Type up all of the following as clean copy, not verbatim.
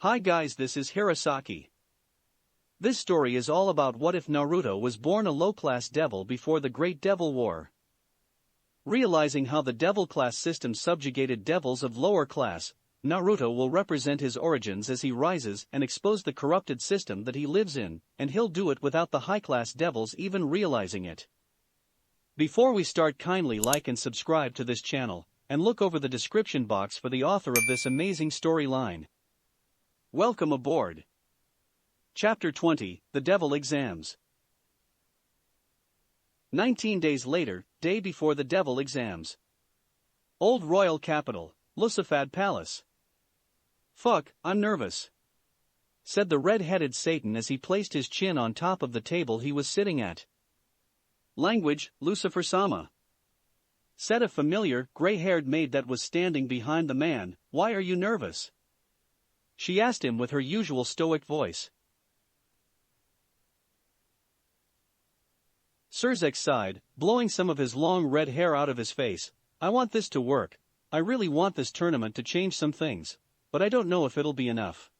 Hi guys, this is Hirosaki. This story is all about what if Naruto was born a low-class devil before the Great Devil War. Realizing how the devil class system subjugated devils of lower class, Naruto will represent his origins as he rises and expose the corrupted system that he lives in, and he'll do it without the high-class devils even realizing it. Before we start, kindly like and subscribe to this channel, and look over the description box for the author of this amazing storyline. Welcome aboard. Chapter 20, The Devil Exams. 19 days later, day before the devil exams. Old Royal Capital, Lucifad Palace. Fuck, I'm nervous, said the red-headed Satan as he placed his chin on top of the table he was sitting at. Language, Lucifer-sama, said a familiar, gray-haired maid that was standing behind the man. Why are you nervous? She asked him with her usual stoic voice. Surzek sighed, blowing some of his long red hair out of his face. I want this to work. I really want this tournament to change some things, but I don't know if it'll be enough.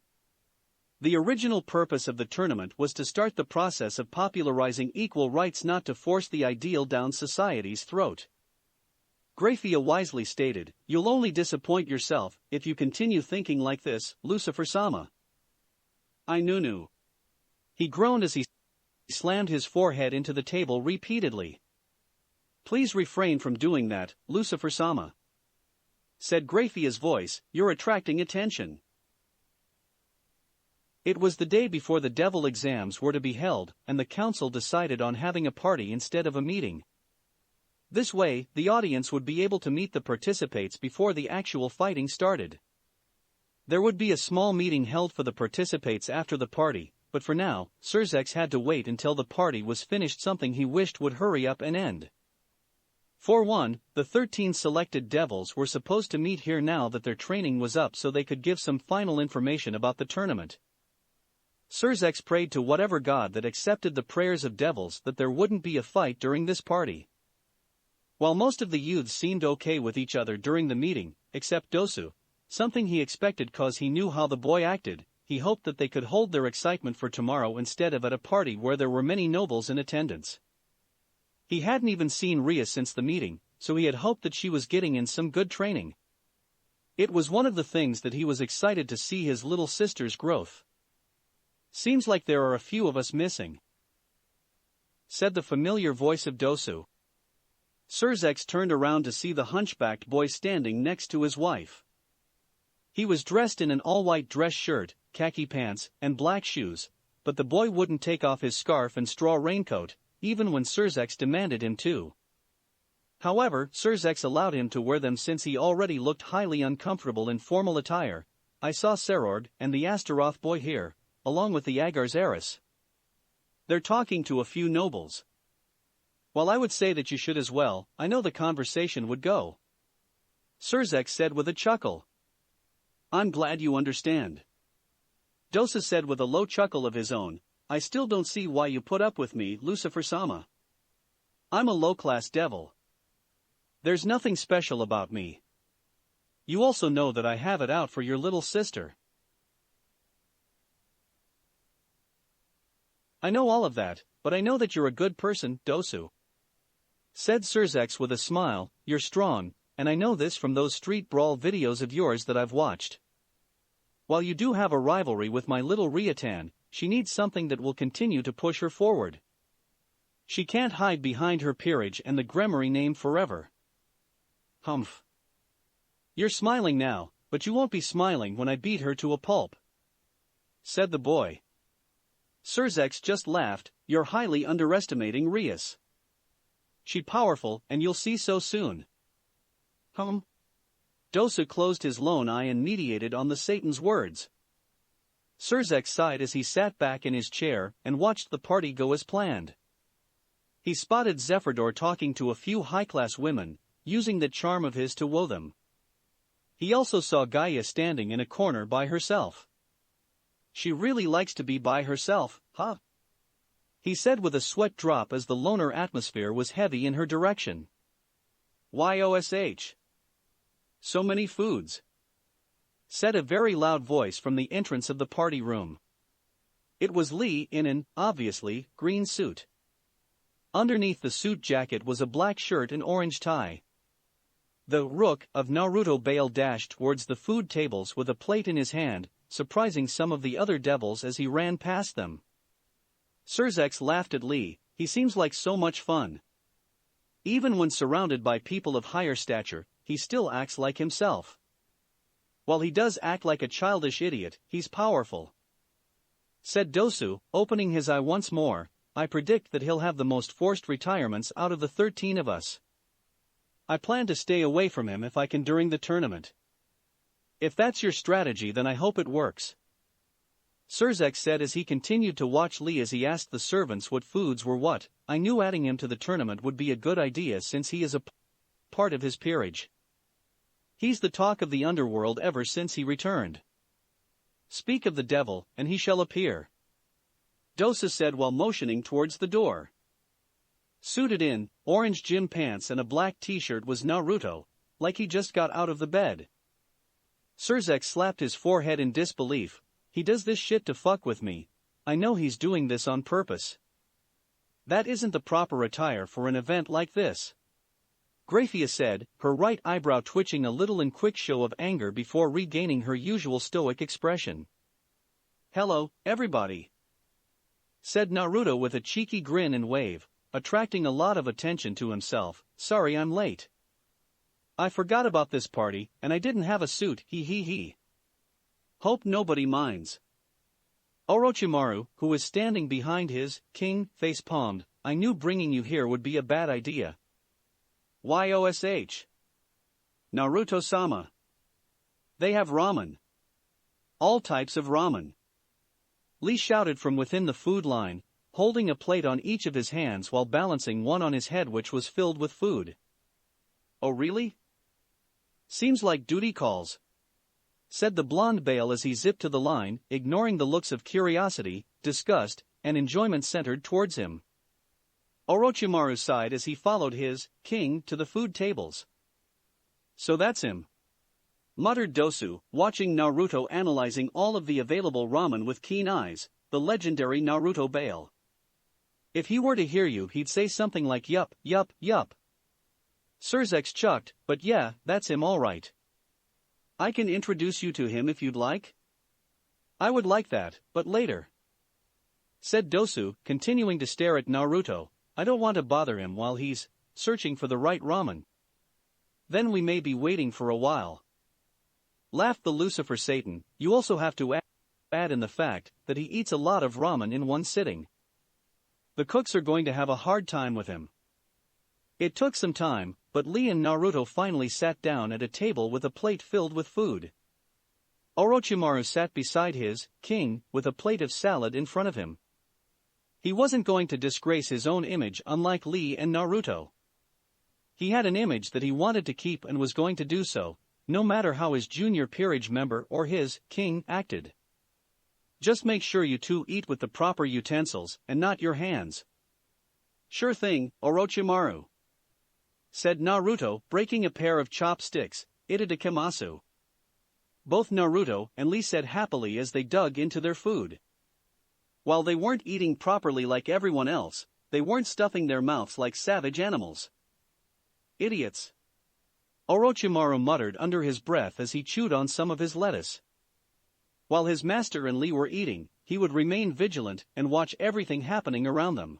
The original purpose of the tournament was to start the process of popularizing equal rights, not to force the ideal down society's throat. Grafia wisely stated, "You'll only disappoint yourself if you continue thinking like this, Lucifer-sama." I knew. He groaned as he slammed his forehead into the table repeatedly. Please refrain from doing that, Lucifer-sama, said Grafia's voice. You're attracting attention. It was the day before the devil exams were to be held, and the council decided on having a party instead of a meeting. This way, the audience would be able to meet the participants before the actual fighting started. There would be a small meeting held for the participants after the party, but for now, Surzek had to wait until the party was finished, something he wished would hurry up and end. For one, the 13 selected devils were supposed to meet here now that their training was up so they could give some final information about the tournament. Surzek prayed to whatever god that accepted the prayers of devils that there wouldn't be a fight during this party. While most of the youths seemed okay with each other during the meeting, except Dosu, something he expected cause he knew how the boy acted, he hoped that they could hold their excitement for tomorrow instead of at a party where there were many nobles in attendance. He hadn't even seen Ria since the meeting, so he had hoped that she was getting in some good training. It was one of the things that he was excited to see, his little sister's growth. Seems like there are a few of us missing, said the familiar voice of Dosu. Surzek turned around to see the hunchbacked boy standing next to his wife. He was dressed in an all-white dress shirt, khaki pants, and black shoes, but the boy wouldn't take off his scarf and straw raincoat, even when Surzek demanded him to. However, Surzek allowed him to wear them since he already looked highly uncomfortable in formal attire. I saw Serord and the Astaroth boy here, along with the Agar's heiress. They're talking to a few nobles. Well, I would say that you should as well. I know the conversation would go, Surzek said with a chuckle. I'm glad you understand, Dosa said with a low chuckle of his own. I still don't see why you put up with me, Lucifer-sama. I'm a low-class devil. There's nothing special about me. You also know that I have it out for your little sister. I know all of that, but I know that you're a good person, Dosu, said Surzek with a smile. You're strong, and I know this from those street brawl videos of yours that I've watched. While you do have a rivalry with my little Riatan, she needs something that will continue to push her forward. She can't hide behind her peerage and the Gremory name forever. Humph. You're smiling now, but you won't be smiling when I beat her to a pulp, said the boy. Surzek just laughed. You're highly underestimating Rias. She's powerful, and you'll see so soon. Dosa closed his lone eye and mediated on the Satan's words. Surzek sighed as he sat back in his chair and watched the party go as planned. He spotted Zephyror talking to a few high-class women, using that charm of his to woo them. He also saw Gaia standing in a corner by herself. She really likes to be by herself, huh? He said with a sweat drop as the loner atmosphere was heavy in her direction. YOSH. So many foods. said a very loud voice from the entrance of the party room. It was Lee in an, obviously, green suit. Underneath the suit jacket was a black shirt and orange tie. The Rook of Naruto Bael dashed towards the food tables with a plate in his hand, surprising some of the other devils as he ran past them. Surzex laughed at Lee. He seems like so much fun. Even when surrounded by people of higher stature, he still acts like himself. While he does act like a childish idiot, he's powerful. Said Dosu, opening his eye once more. I predict that he'll have the most forced retirements out of the 13 of us. I plan to stay away from him if I can during the tournament. If that's your strategy, then I hope it works. Surzex said as he continued to watch Lee as he asked the servants what foods were what. I knew adding him to the tournament would be a good idea since he is a part of his peerage. He's the talk of the underworld ever since he returned. Speak of the devil, and he shall appear. Dosa said while motioning towards the door. Suited in orange gym pants and a black t-shirt was Naruto, like he just got out of the bed. Surzex slapped his forehead in disbelief. He does this shit to fuck with me. I know he's doing this on purpose. That isn't the proper attire for an event like this. Graphia said, her right eyebrow twitching a little in quick show of anger before regaining her usual stoic expression. Hello, everybody, said Naruto with a cheeky grin and wave, attracting a lot of attention to himself. Sorry I'm late. I forgot about this party, and I didn't have a suit, he. Hope nobody minds. Orochimaru, who was standing behind his king, face-palmed. I knew bringing you here would be a bad idea. YOSH. Naruto-sama. They have ramen. All types of ramen. Lee shouted from within the food line, holding a plate on each of his hands while balancing one on his head which was filled with food. Oh really? Seems like duty calls, said the blonde Bael as he zipped to the line, ignoring the looks of curiosity, disgust, and enjoyment centered towards him. Orochimaru sighed as he followed his king to the food tables. So that's him, muttered Dosu, watching Naruto analyzing all of the available ramen with keen eyes, the legendary Naruto Bael. If he were to hear you, he'd say something like yup. Surzex chucked, but yeah, that's him all right. I can introduce you to him if you'd like. I would like that, but later, said Dosu, continuing to stare at Naruto. I don't want to bother him while he's searching for the right ramen. Then we may be waiting for a while. Laughed the Lucifer Satan. You also have to add in the fact that he eats a lot of ramen in one sitting. The cooks are going to have a hard time with him. It took some time, but Lee and Naruto finally sat down at a table with a plate filled with food. Orochimaru sat beside his king with a plate of salad in front of him. He wasn't going to disgrace his own image unlike Lee and Naruto. He had an image that he wanted to keep and was going to do so, no matter how his junior peerage member or his king acted. Just make sure you two eat with the proper utensils and not your hands. Sure thing, Orochimaru, said Naruto, breaking a pair of chopsticks. Itadakimasu. Both Naruto and Lee said happily as they dug into their food. While they weren't eating properly like everyone else, they weren't stuffing their mouths like savage animals. Idiots, Orochimaru muttered under his breath as he chewed on some of his lettuce. While his master and Lee were eating, he would remain vigilant and watch everything happening around them.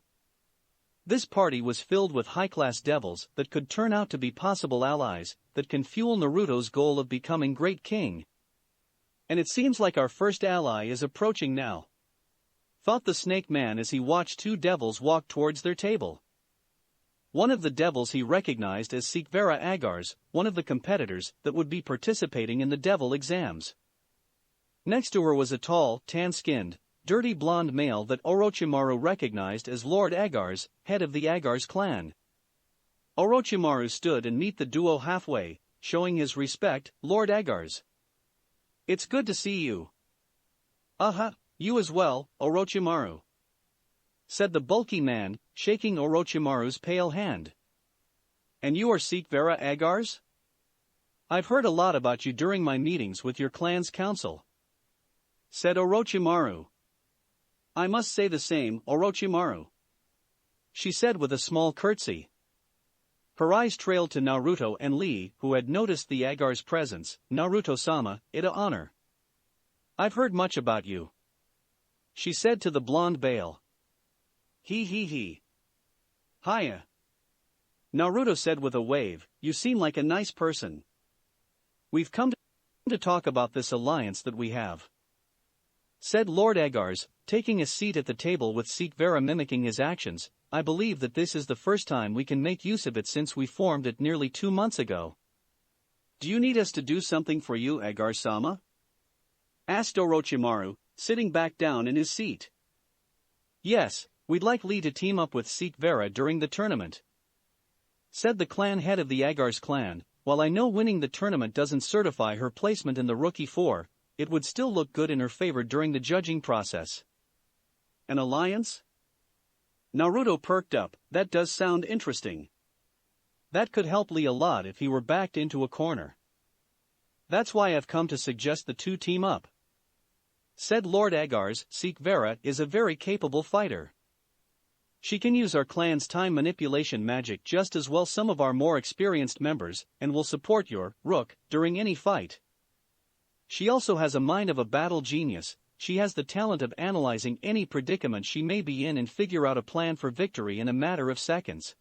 This party was filled with high-class devils that could turn out to be possible allies that can fuel Naruto's goal of becoming great king. And it seems like our first ally is approaching now, thought the Snake Man as he watched two devils walk towards their table. One of the devils he recognized as Sekvera Agars, one of the competitors that would be participating in the devil exams. Next to her was a tall, tan-skinned, dirty blonde male that Orochimaru recognized as Lord Agars, head of the Agars clan. Orochimaru stood and met the duo halfway, showing his respect. Lord Agars, it's good to see you. You as well, Orochimaru, said the bulky man, shaking Orochimaru's pale hand. And you are Sekvera Agars? I've heard a lot about you during my meetings with your clan's council, said Orochimaru. I must say the same, Orochimaru, she said with a small curtsy. Her eyes trailed to Naruto and Lee, who had noticed the Agar's presence. Naruto-sama, ita honor. I've heard much about you, she said to the blonde Bael. He. Hiya, Naruto said with a wave, you seem like a nice person. We've come to talk about this alliance that we have, said Lord Agars, taking a seat at the table with Seek Vera mimicking his actions. I believe that this is the first time we can make use of it since we formed it nearly 2 months ago. Do you need us to do something for you, Agar-sama? Asked Orochimaru, sitting back down in his seat. Yes, we'd like Lee to team up with Seek Vera during the tournament, said the clan head of the Agars clan. While I know winning the tournament doesn't certify her placement in the Rookie 4, it would still look good in her favor during the judging process. An alliance? Naruto perked up. That does sound interesting. That could help Lee a lot if he were backed into a corner. That's why I've come to suggest the two team up, said Lord Agars. Seek Vera is a very capable fighter. She can use our clan's time manipulation magic just as well some of our more experienced members, and will support your Rook during any fight. She also has a mind of a battle genius. She has the talent of analyzing any predicament she may be in and figure out a plan for victory in a matter of seconds.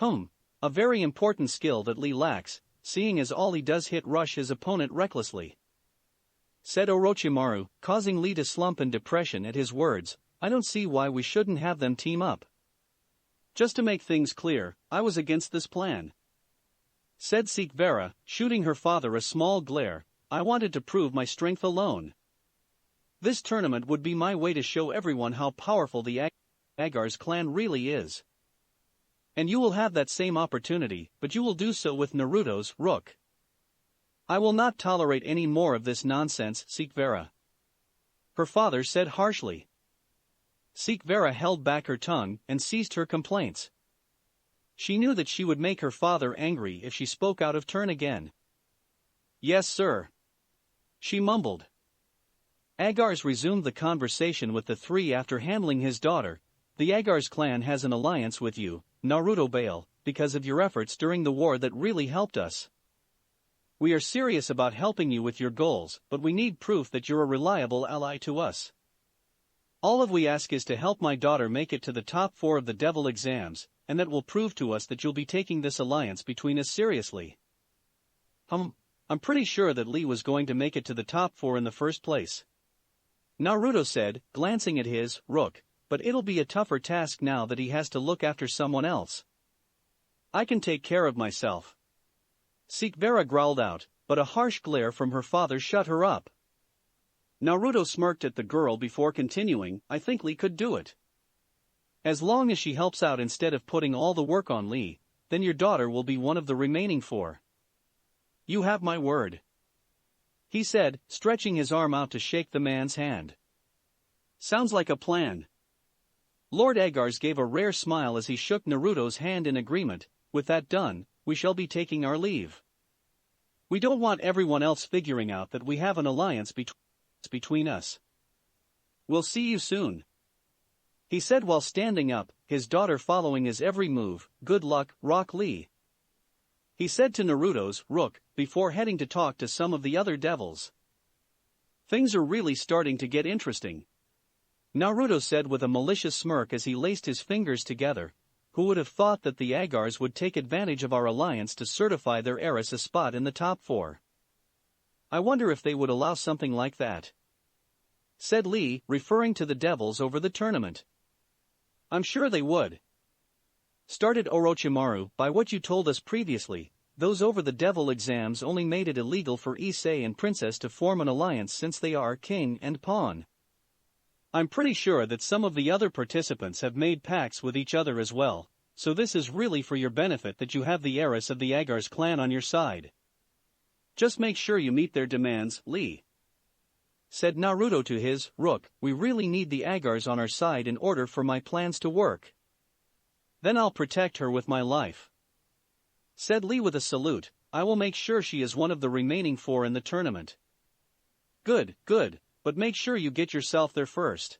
A very important skill that Lee lacks, seeing as all he does hit rush his opponent recklessly, said Orochimaru, causing Lee to slump in depression at his words. I don't see why we shouldn't have them team up. Just to make things clear, I was against this plan, said Seek Vera, shooting her father a small glare. I wanted to prove my strength alone. This tournament would be my way to show everyone how powerful the Agars clan really is. And you will have that same opportunity, but you will do so with Naruto's Rook. I will not tolerate any more of this nonsense, Seek Vera, her father said harshly. Seek Vera held back her tongue and ceased her complaints. She knew that she would make her father angry if she spoke out of turn again. Yes, sir, she mumbled. Agars resumed the conversation with the three after handling his daughter. The Agars clan has an alliance with you, Naruto Bael, because of your efforts during the war that really helped us. We are serious about helping you with your goals, but we need proof that you're a reliable ally to us. All we ask is to help my daughter make it to the top 4 of the devil exams, and that will prove to us that you'll be taking this alliance between us seriously. I'm pretty sure that Lee was going to make it to the top 4 in the first place, Naruto said, glancing at his Rook, but it'll be a tougher task now that he has to look after someone else. I can take care of myself, Seek Vera growled out, but a harsh glare from her father shut her up. Naruto smirked at the girl before continuing. I think Lee could do it. As long as she helps out instead of putting all the work on Lee, then your daughter will be one of the remaining 4. You have my word, he said, stretching his arm out to shake the man's hand. Sounds like a plan. Lord Agars gave a rare smile as he shook Naruto's hand in agreement. With that done, we shall be taking our leave. We don't want everyone else figuring out that we have an alliance between us. We'll see you soon, he said while standing up, his daughter following his every move. Good luck, Rock Lee, he said to Naruto's Rook, before heading to talk to some of the other devils. Things are really starting to get interesting, Naruto said with a malicious smirk as he laced his fingers together. Who would have thought that the Agars would take advantage of our alliance to certify their heiress a spot in the top 4? I wonder if they would allow something like that, said Lee, referring to the devils over the tournament. I'm sure they would, started Orochimaru. By what you told us previously, those over the devil exams only made it illegal for Issei and Princess to form an alliance since they are king and pawn. I'm pretty sure that some of the other participants have made pacts with each other as well, so this is really for your benefit that you have the heiress of the Agars clan on your side. Just make sure you meet their demands, Lee, said Naruto to his Rook. We really need the Agars on our side in order for my plans to work. Then I'll protect her with my life, said Lee with a salute. I will make sure she is one of the remaining 4 in the tournament. Good, good, but make sure you get yourself there first.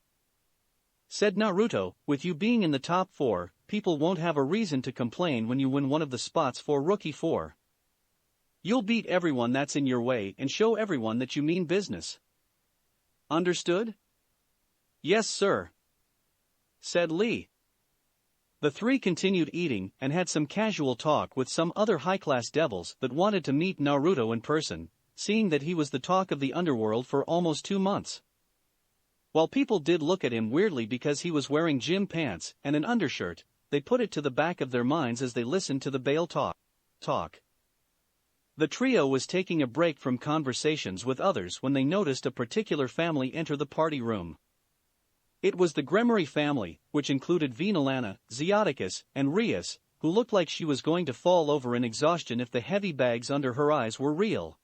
Said Naruto, with you being in the top 4, people won't have a reason to complain when you win one of the spots for Rookie 4. You'll beat everyone that's in your way and show everyone that you mean business. Understood? Yes, sir. Said Lee. The 3 continued eating and had some casual talk with some other high-class devils that wanted to meet Naruto in person, seeing that he was the talk of the underworld for almost 2 months. While people did look at him weirdly because he was wearing gym pants and an undershirt, they put it to the back of their minds as they listened to the Bael talk. The trio was taking a break from conversations with others when they noticed a particular family enter the party room. It was the Gremory family, which included Vinalana, Zeoticus, and Rias, who looked like she was going to fall over in exhaustion if the heavy bags under her eyes were real.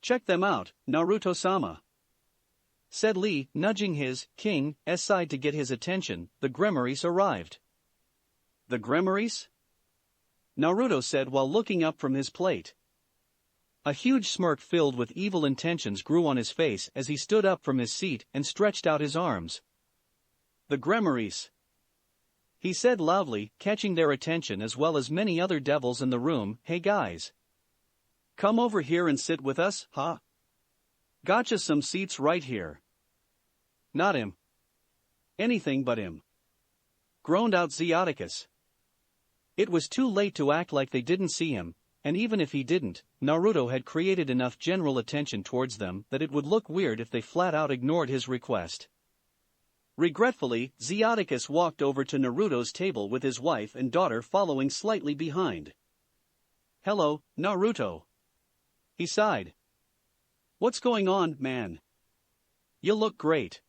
Check them out, Naruto-sama. Said Lee, nudging his king's side to get his attention. The Gremorys arrived. The Gremorys? Naruto said while looking up from his plate. A huge smirk filled with evil intentions grew on his face as he stood up from his seat and stretched out his arms. The Gremorys, he said loudly, catching their attention as well as many other devils in the room. Hey guys. Come over here and sit with us, huh? Gotcha, some seats right here. Not him. Anything but him. Groaned out Zeoticus. It was too late to act like they didn't see him, and even if he didn't, Naruto had created enough general attention towards them that it would look weird if they flat out ignored his request. Regretfully, Zeoticus walked over to Naruto's table with his wife and daughter following slightly behind. Hello, Naruto. He sighed. What's going on, man? You look great.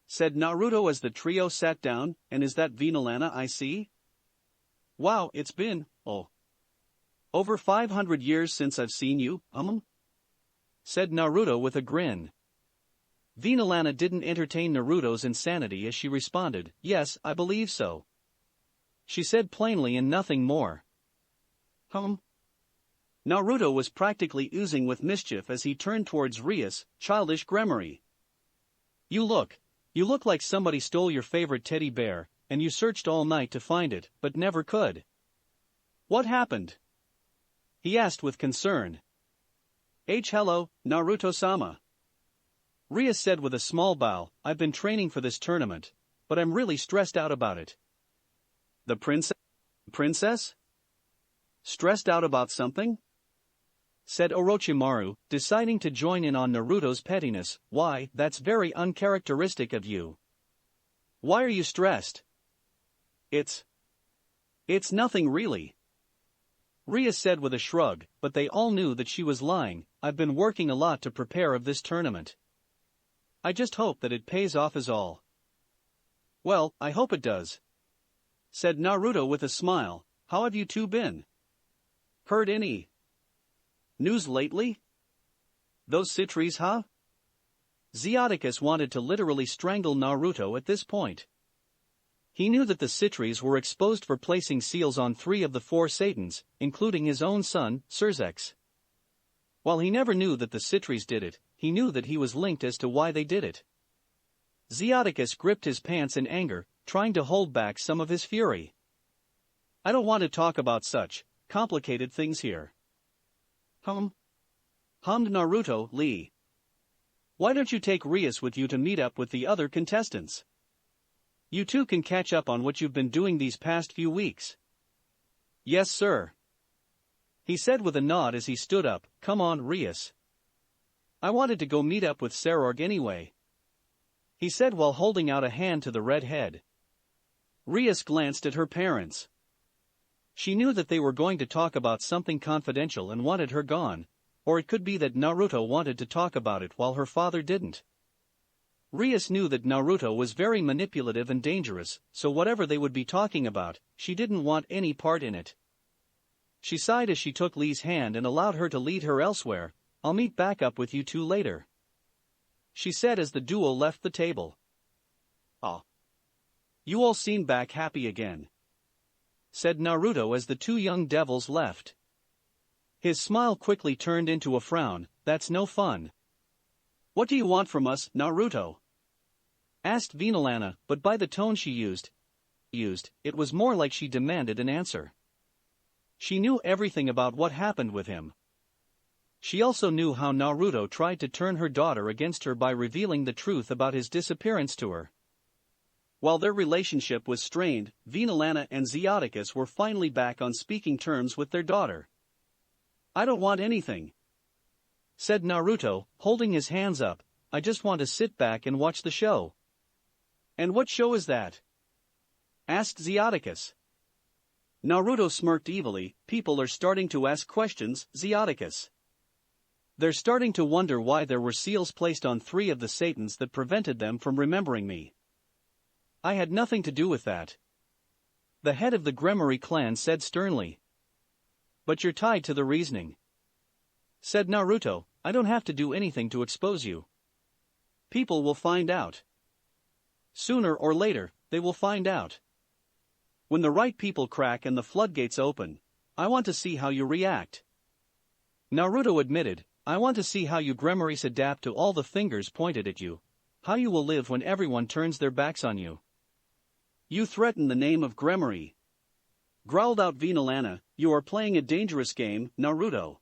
Said Naruto as the trio sat down. And is that Vinalana I see? Wow, it's been, over 500 years since I've seen you, said Naruto with a grin. Vinalana didn't entertain Naruto's insanity as she responded, yes, I believe so. She said plainly and nothing more. Naruto was practically oozing with mischief as he turned towards Rias, childish Gremory. You look like somebody stole your favorite teddy bear, and you searched all night to find it, but never could. What happened? He asked with concern. Hello, Naruto-sama. Rias said with a small bow, I've been training for this tournament, but I'm really stressed out about it. The princess? Stressed out about something? Said Orochimaru, deciding to join in on Naruto's pettiness. Why, that's very uncharacteristic of you. Why are you stressed? It's nothing really. Rias said with a shrug, but they all knew that she was lying. I've been working a lot to prepare for this tournament. I just hope that it pays off is all. Well, I hope it does. Said Naruto with a smile. How have you two been? Heard any news lately? Those Citries, huh? Zeoticus wanted to literally strangle Naruto at this point. He knew that the Citries were exposed for placing seals on 3 of the 4 Satans, including his own son, Cerzex. While he never knew that the Citries did it, he knew that he was linked as to why they did it. Zeoticus gripped his pants in anger, trying to hold back some of his fury. I don't want to talk about such complicated things here. Hummed Naruto. Lee. Why don't you take Rias with you to meet up with the other contestants? You two can catch up on what you've been doing these past few weeks. Yes, sir. He said with a nod as he stood up. Come on, Rias. I wanted to go meet up with Sarorg anyway. He said while holding out a hand to the redhead. Rias glanced at her parents. She knew that they were going to talk about something confidential and wanted her gone, or it could be that Naruto wanted to talk about it while her father didn't. Rias knew that Naruto was very manipulative and dangerous, so whatever they would be talking about, she didn't want any part in it. She sighed as she took Lee's hand and allowed her to lead her elsewhere. I'll meet back up with you two later, she said as the duo left the table. Oh. You all seem back happy again, said Naruto as the 2 young devils left. His smile quickly turned into a frown. That's no fun. What do you want from us, Naruto? Asked Vinalana, but by the tone she used, it was more like she demanded an answer. She knew everything about what happened with him. She also knew how Naruto tried to turn her daughter against her by revealing the truth about his disappearance to her. While their relationship was strained, Vinalana and Zeoticus were finally back on speaking terms with their daughter. I don't want anything, said Naruto, holding his hands up. I just want to sit back and watch the show. And what show is that? Asked Zeoticus. Naruto smirked evilly. People are starting to ask questions, Zeoticus. They're starting to wonder why there were seals placed on 3 of the Satans that prevented them from remembering me. I had nothing to do with that. The head of the Gremory clan said sternly. But you're tied to the reasoning, said Naruto. I don't have to do anything to expose you. People will find out. Sooner or later, they will find out. When the right people crack and the floodgates open, I want to see how you react. Naruto admitted, I want to see how you Gremorys adapt to all the fingers pointed at you. How you will live when everyone turns their backs on you. You threaten the name of Gremory, growled out Vinalana. You are playing a dangerous game, Naruto.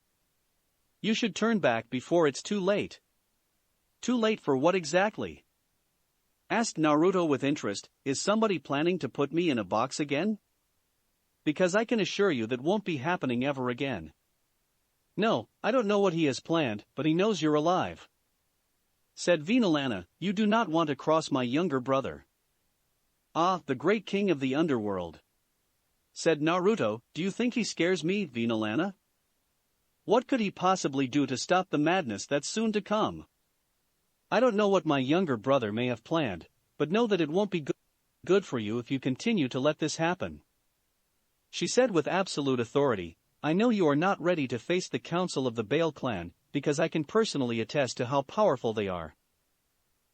You should turn back before it's too late. Too late for what exactly? Asked Naruto with interest. Is somebody planning to put me in a box again? Because I can assure you that won't be happening ever again. No, I don't know what he has planned, but he knows you're alive, said Vinalana. You do not want to cross my younger brother. Ah, the great king of the underworld, said Naruto. Do you think he scares me, Vinalana? What could he possibly do to stop the madness that's soon to come? I don't know what my younger brother may have planned, but know that it won't be good for you if you continue to let this happen. She said with absolute authority, I know you are not ready to face the council of the Bael clan, because I can personally attest to how powerful they are.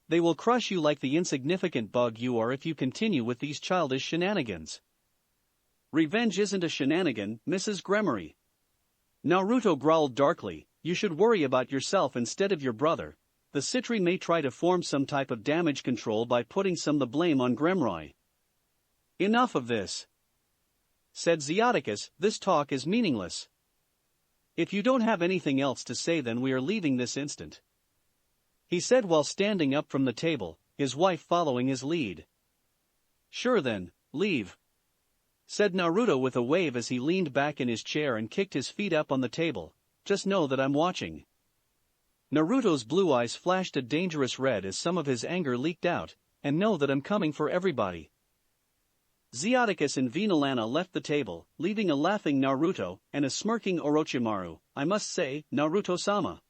They will crush you like the insignificant bug you are if you continue with these childish shenanigans. Revenge isn't a shenanigan, Mrs. Gremory. Naruto growled darkly. You should worry about yourself instead of your brother. The Citri may try to form some type of damage control by putting some of the blame on Gremroy. Enough of this, said Zeoticus. This talk is meaningless. If you don't have anything else to say, then we are leaving this instant, he said while standing up from the table, his wife following his lead. Sure then, leave, said Naruto with a wave as he leaned back in his chair and kicked his feet up on the table. Just know that I'm watching. Naruto's blue eyes flashed a dangerous red as some of his anger leaked out, and know that I'm coming for everybody. Zeoticus and Vinalana left the table, leaving a laughing Naruto and a smirking Orochimaru. I must say, Naruto-sama,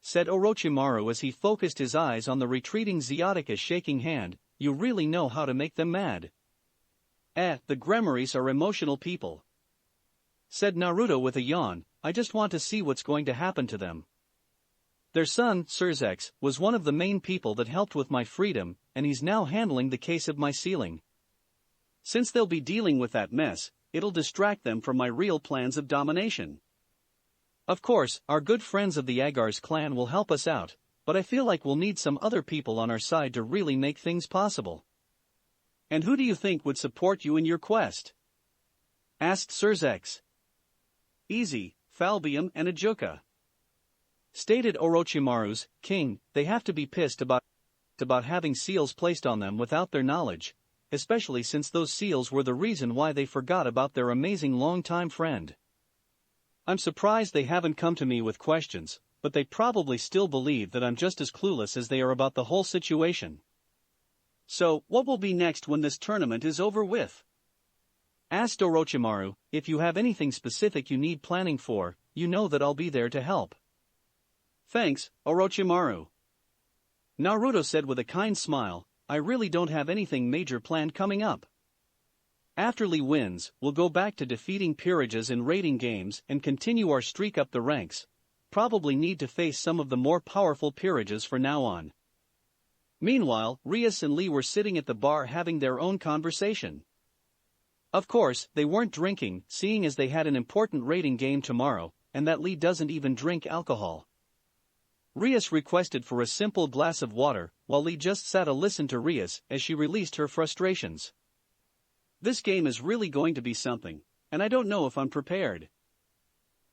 said Orochimaru as he focused his eyes on the retreating Zeoticus shaking hand, you really know how to make them mad. The Gremorys are emotional people, said Naruto with a yawn. I just want to see what's going to happen to them. Their son, Surzex, was one of the main people that helped with my freedom, and he's now handling the case of my sealing. Since they'll be dealing with that mess, it'll distract them from my real plans of domination. Of course, our good friends of the Agars clan will help us out, but I feel like we'll need some other people on our side to really make things possible. And who do you think would support you in your quest? Asked Surzex. Easy, Falbium and Ajuka, stated Orochimaru's king. They have to be pissed about having seals placed on them without their knowledge, especially since those seals were the reason why they forgot about their amazing longtime friend. I'm surprised they haven't come to me with questions, but they probably still believe that I'm just as clueless as they are about the whole situation. So, what will be next when this tournament is over with? Asked Orochimaru. If you have anything specific you need planning for, you know that I'll be there to help. Thanks, Orochimaru, Naruto said with a kind smile. I really don't have anything major planned coming up. After Lee wins, we'll go back to defeating peerages in raiding games and continue our streak up the ranks. Probably need to face some of the more powerful peerages for now on. Meanwhile, Rias and Lee were sitting at the bar having their own conversation. Of course, they weren't drinking, seeing as they had an important raiding game tomorrow, and that Lee doesn't even drink alcohol. Rias requested for a simple glass of water, while Lee just sat to listen to Rias as she released her frustrations. "This game is really going to be something, and I don't know if I'm prepared,"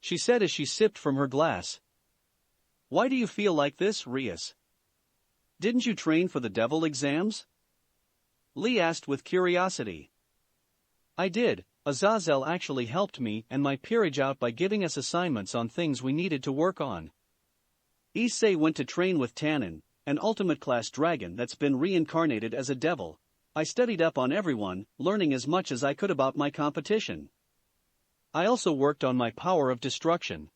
she said as she sipped from her glass. "Why do you feel like this, Rias? Didn't you train for the devil exams?" Lee asked with curiosity. "I did. Azazel actually helped me and my peerage out by giving us assignments on things we needed to work on. Issei went to train with Tannen, an ultimate-class dragon that's been reincarnated as a devil. I studied up on everyone, learning as much as I could about my competition. I also worked on my power of destruction.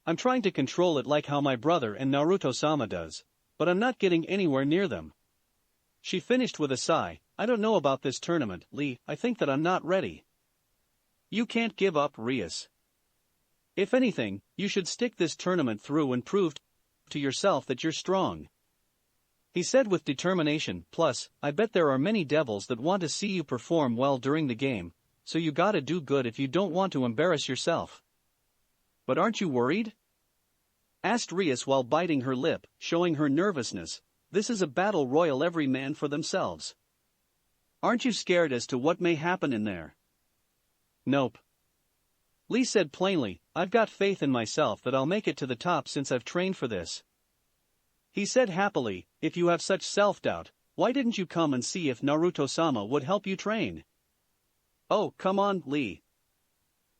I'm trying to control it like how my brother and Naruto-sama does, but I'm not getting anywhere near them." She finished with a sigh. "I don't know about this tournament, Lee. I think that I'm not ready." "You can't give up, Rias. If anything, you should stick this tournament through and prove to yourself that you're strong," he said with determination. "Plus, I bet there are many devils that want to see you perform well during the game, so you gotta do good if you don't want to embarrass yourself." "But aren't you worried?" asked Rias while biting her lip, showing her nervousness. "This is a battle royal, every man for themselves. Aren't you scared as to what may happen in there?" "Nope," Lee said plainly. "I've got faith in myself that I'll make it to the top since I've trained for this." He said happily, "If you have such self-doubt, why didn't you come and see if Naruto-sama would help you train?" "Oh, come on, Lee.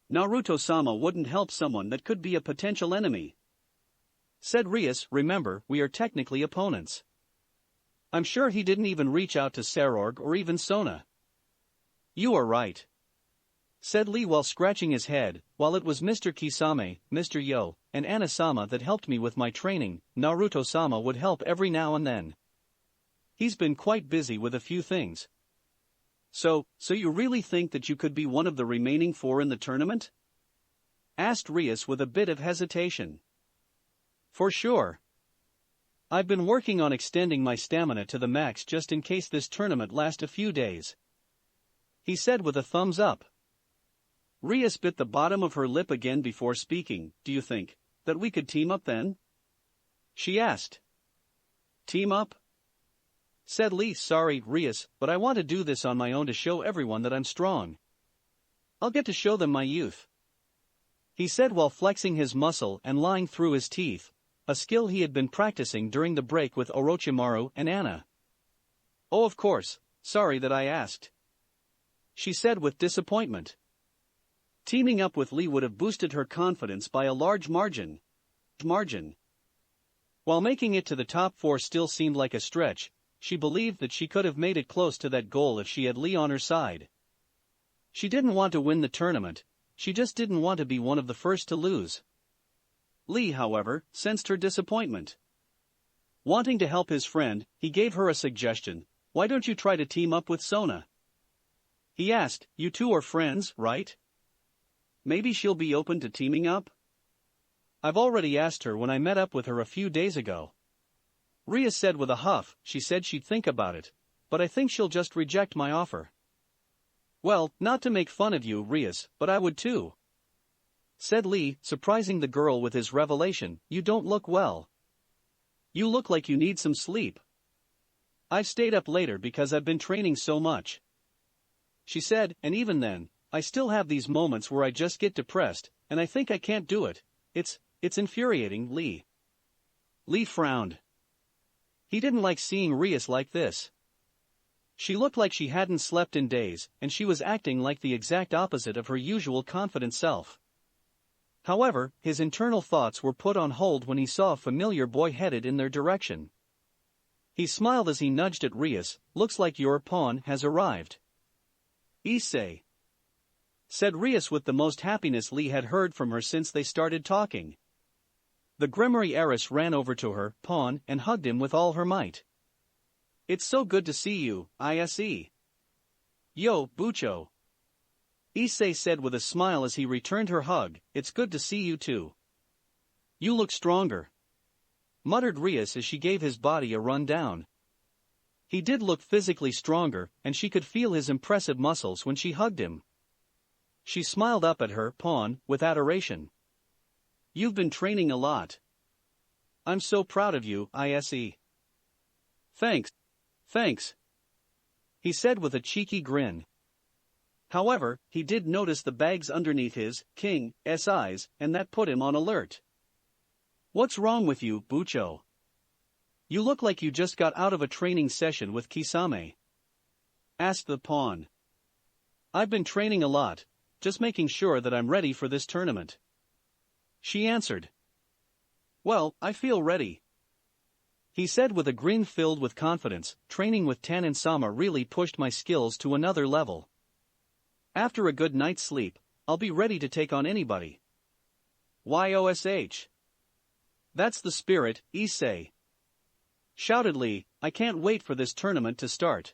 Naruto-sama wouldn't help someone that could be a potential enemy," said Rias. "Remember, we are technically opponents. I'm sure he didn't even reach out to Sarorg or even Sona." "You are right," said Lee while scratching his head. "While it was Mr. Kisame, Mr. Yo, and Anna-sama that helped me with my training, Naruto-sama would help every now and then. He's been quite busy with a few things." So you really think that you could be one of the remaining 4 in the tournament?" asked Rias with a bit of hesitation. "For sure. I've been working on extending my stamina to the max just in case this tournament lasts a few days," he said with a thumbs up. Rias bit the bottom of her lip again before speaking. "Do you think that we could team up then?" she asked. "Team up?" said Lee. "Sorry, Rias, but I want to do this on my own to show everyone that I'm strong. I'll get to show them my youth," he said while flexing his muscle and lying through his teeth, a skill he had been practicing during the break with Orochimaru and Anna. "Oh, of course, sorry that I asked," she said with disappointment. Teaming up with Lee would have boosted her confidence by a large margin. While making it to the top 4 still seemed like a stretch, she believed that she could have made it close to that goal if she had Lee on her side. She didn't want to win the tournament, she just didn't want to be one of the first to lose. Lee, however, sensed her disappointment. Wanting to help his friend, he gave her a suggestion. "Why don't you try to team up with Sona?" he asked. "You two are friends, right? Maybe she'll be open to teaming up?" "I've already asked her when I met up with her a few days ago," Rias said with a huff. "She said she'd think about it, but I think she'll just reject my offer." "Well, not to make fun of you, Rias, but I would too," said Lee, surprising the girl with his revelation. "You don't look well. You look like you need some sleep." "I've stayed up later because I've been training so much," she said, "and even then, I still have these moments where I just get depressed, and I think I can't do it. It's infuriating, Lee." Lee frowned. He didn't like seeing Rias like this. She looked like she hadn't slept in days, and she was acting like the exact opposite of her usual confident self. However, his internal thoughts were put on hold when he saw a familiar boy headed in their direction. He smiled as he nudged at Rias. "Looks like your pawn has arrived." "Issei," said Rias with the most happiness Lee had heard from her since they started talking. The Grimoire heiress ran over to her pawn and hugged him with all her might. "It's so good to see you, Ise." "Yo, Bucho," Issei said with a smile as he returned her hug. "It's good to see you too. You look stronger," muttered Rias as she gave his body a run down. He did look physically stronger, and she could feel his impressive muscles when she hugged him. She smiled up at her pawn with adoration. You've been training a lot. I'm so proud of you, ISE. Thanks. Thanks. He said with a cheeky grin. However, he did notice the bags underneath his king's eyes, and that put him on alert. What's wrong with you, Bucho? You look like you just got out of a training session with Kisame. Asked the pawn. I've been training a lot, just making sure that I'm ready for this tournament. She answered. Well, I feel ready. He said with a grin filled with confidence. Training with Tanin-sama really pushed my skills to another level. After a good night's sleep, I'll be ready to take on anybody. YOSH. That's the spirit, Issei. Shouted Lee, I can't wait for this tournament to start.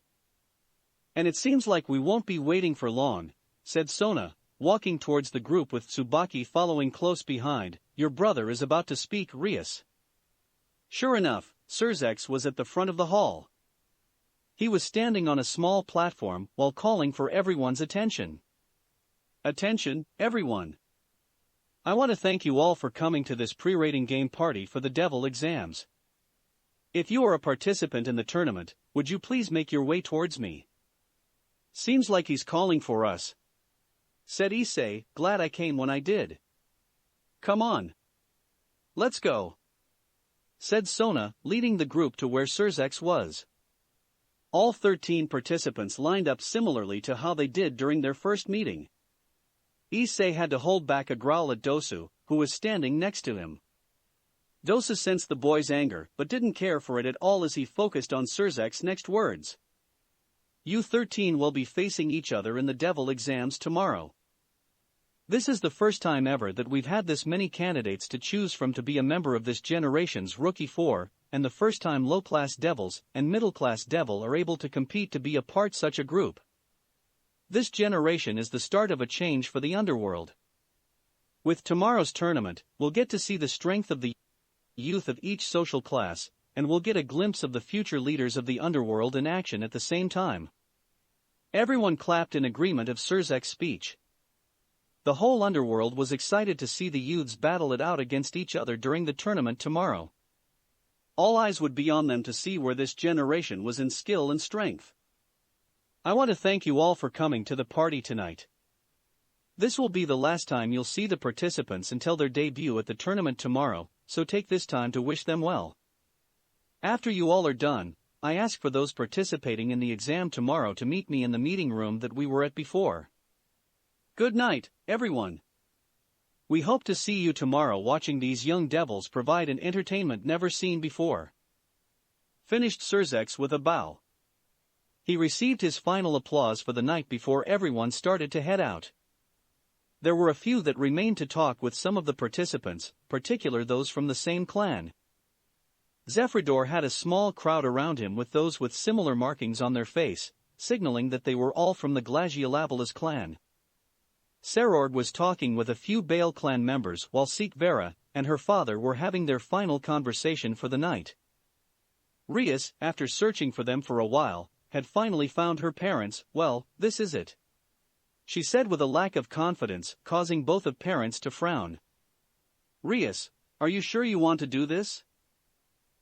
And it seems like we won't be waiting for long, said Sona, walking towards the group with Tsubaki following close behind. Your brother is about to speak, Rias. Sure enough, Surzex was at the front of the hall. He was standing on a small platform while calling for everyone's attention. Attention, everyone. I want to thank you all for coming to this pre-rating game party for the Devil exams. If you are a participant in the tournament, would you please make your way towards me? Seems like he's calling for us. Said Issei, glad I came when I did. Come on. Let's go. Said Sona, leading the group to where Surzex was. All 13 participants lined up similarly to how they did during their first meeting. Issei had to hold back a growl at Dosu, who was standing next to him. Dosu sensed the boy's anger but didn't care for it at all as he focused on Surzex's next words. You 13 will be facing each other in the Devil exams tomorrow. This is the first time ever that we've had this many candidates to choose from to be a member of this generation's Rookie 4, and the first time low-class Devils and middle-class Devil are able to compete to be a part such a group. This generation is the start of a change for the underworld. With tomorrow's tournament, we'll get to see the strength of the youth of each social class, and we'll get a glimpse of the future leaders of the underworld in action at the same time. Everyone clapped in agreement of Surzex's speech. The whole underworld was excited to see the youths battle it out against each other during the tournament tomorrow. All eyes would be on them to see where this generation was in skill and strength. I want to thank you all for coming to the party tonight. This will be the last time you'll see the participants until their debut at the tournament tomorrow, so take this time to wish them well. After you all are done, I ask for those participating in the exam tomorrow to meet me in the meeting room that we were at before. Good night, everyone. We hope to see you tomorrow watching these young devils provide an entertainment never seen before. Finished Surzex with a bow. He received his final applause for the night before everyone started to head out. There were a few that remained to talk with some of the participants, particularly those from the same clan. Zephyrdor had a small crowd around him with those with similar markings on their face, signaling that they were all from the Glaciolabalas clan. Serord was talking with a few Bael clan members while Seek Vera and her father were having their final conversation for the night. Rias, after searching for them for a while, had finally found her parents. Well, this is it. She said with a lack of confidence, causing both of parents to frown. Rias, are you sure you want to do this?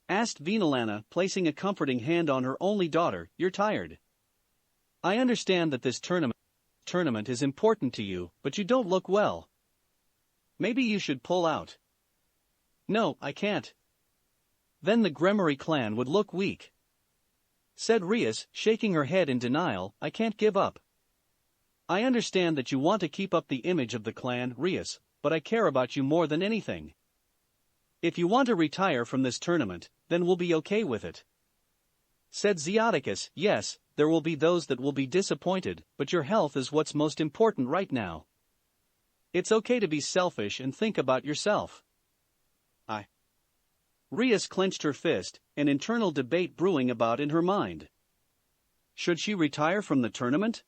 Asked Vinalana, placing a comforting hand on her only daughter. You're tired. I understand that this tournament is important to you, but you don't look well. Maybe you should pull out. No, I can't. Then the Gremory clan would look weak. Said Rias, shaking her head in denial. I can't give up. I understand that you want to keep up the image of the clan, Rias, but I care about you more than anything. If you want to retire from this tournament, then we'll be okay with it. Said Zeoticus, yes, there will be those that will be disappointed, but your health is what's most important right now. It's okay to be selfish and think about yourself. Rias clenched her fist, an internal debate brewing about in her mind. Should she retire from the tournament?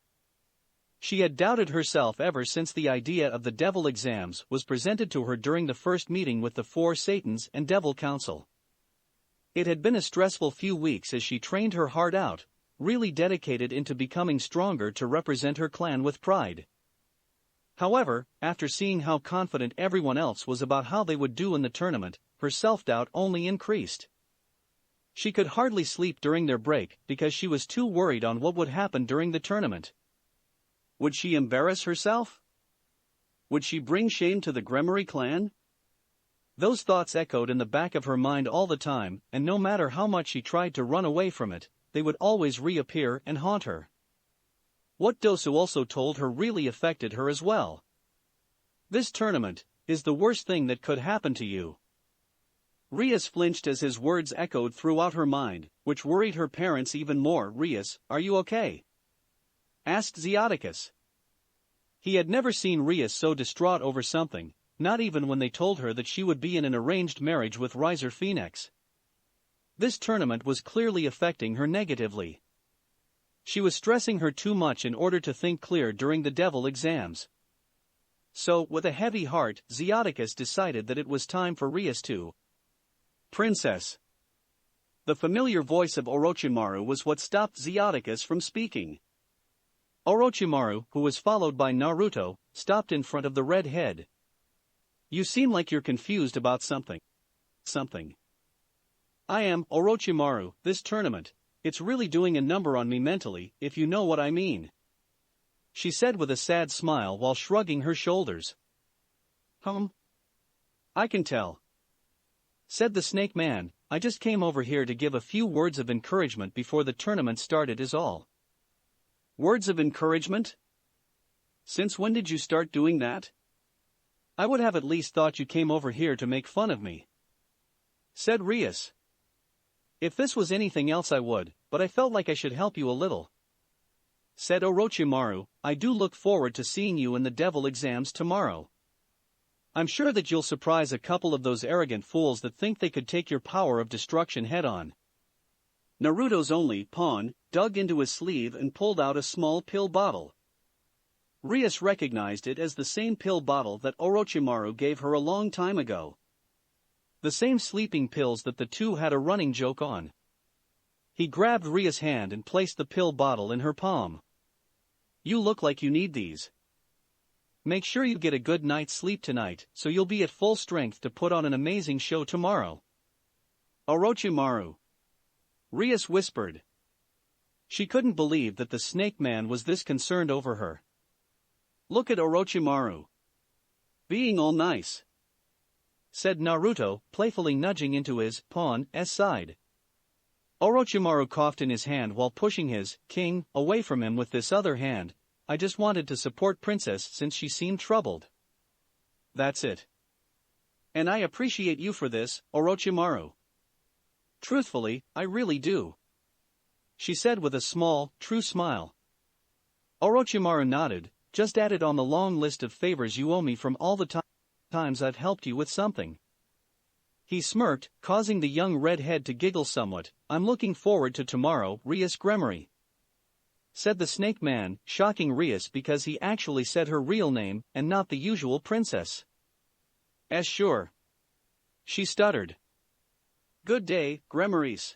She had doubted herself ever since the idea of the Devil exams was presented to her during the first meeting with the four Satans and Devil Council. It had been a stressful few weeks as she trained her heart out, really dedicated into becoming stronger to represent her clan with pride. However, after seeing how confident everyone else was about how they would do in the tournament, her self-doubt only increased. She could hardly sleep during their break because she was too worried on what would happen during the tournament. Would she embarrass herself? Would she bring shame to the Gremory clan? Those thoughts echoed in the back of her mind all the time, and no matter how much she tried to run away from it, they would always reappear and haunt her. What Dosu also told her really affected her as well. This tournament is the worst thing that could happen to you. Rias flinched as his words echoed throughout her mind, which worried her parents even more. Rias, are you okay? Asked Zeoticus. He had never seen Rias so distraught over something, not even when they told her that she would be in an arranged marriage with Riser Phoenix. This tournament was clearly affecting her negatively. She was stressing her too much in order to think clear during the devil exams. So, with a heavy heart, Zeoticus decided that it was time for Rias to. Princess. The familiar voice of Orochimaru was what stopped Zeoticus from speaking. Orochimaru, who was followed by Naruto, stopped in front of the red head. You seem like you're confused about something. I am, Orochimaru. This tournament, it's really doing a number on me mentally, if you know what I mean. She said with a sad smile while shrugging her shoulders. I can tell. Said the Snake Man, I just came over here to give a few words of encouragement before the tournament started is all. Words of encouragement? Since when did you start doing that? I would have at least thought you came over here to make fun of me. Said Rias. If this was anything else I would, but I felt like I should help you a little. Said Orochimaru, I do look forward to seeing you in the devil exams tomorrow. I'm sure that you'll surprise a couple of those arrogant fools that think they could take your power of destruction head-on. Naruto's only pawn dug into his sleeve and pulled out a small pill bottle. Rias recognized it as the same pill bottle that Orochimaru gave her a long time ago. The same sleeping pills that the two had a running joke on. He grabbed Rias' hand and placed the pill bottle in her palm. You look like you need these. Make sure you get a good night's sleep tonight so you'll be at full strength to put on an amazing show tomorrow. Orochimaru. Rias whispered. She couldn't believe that the Snake Man was this concerned over her. Look at Orochimaru. Being all nice. Said Naruto, playfully nudging into his pawn's side. Orochimaru coughed in his hand while pushing his king away from him with this other hand. I just wanted to support Princess since she seemed troubled. That's it. And I appreciate you for this, Orochimaru. Truthfully, I really do. She said with a small, true smile. Orochimaru nodded, just added on the long list of favors you owe me from all the times I've helped you with something. He smirked, causing the young redhead to giggle somewhat. I'm looking forward to tomorrow, Rias Gremory. Said the Snake Man, shocking Rias because he actually said her real name and not the usual princess. Sure. She stuttered. Good day, Gremories.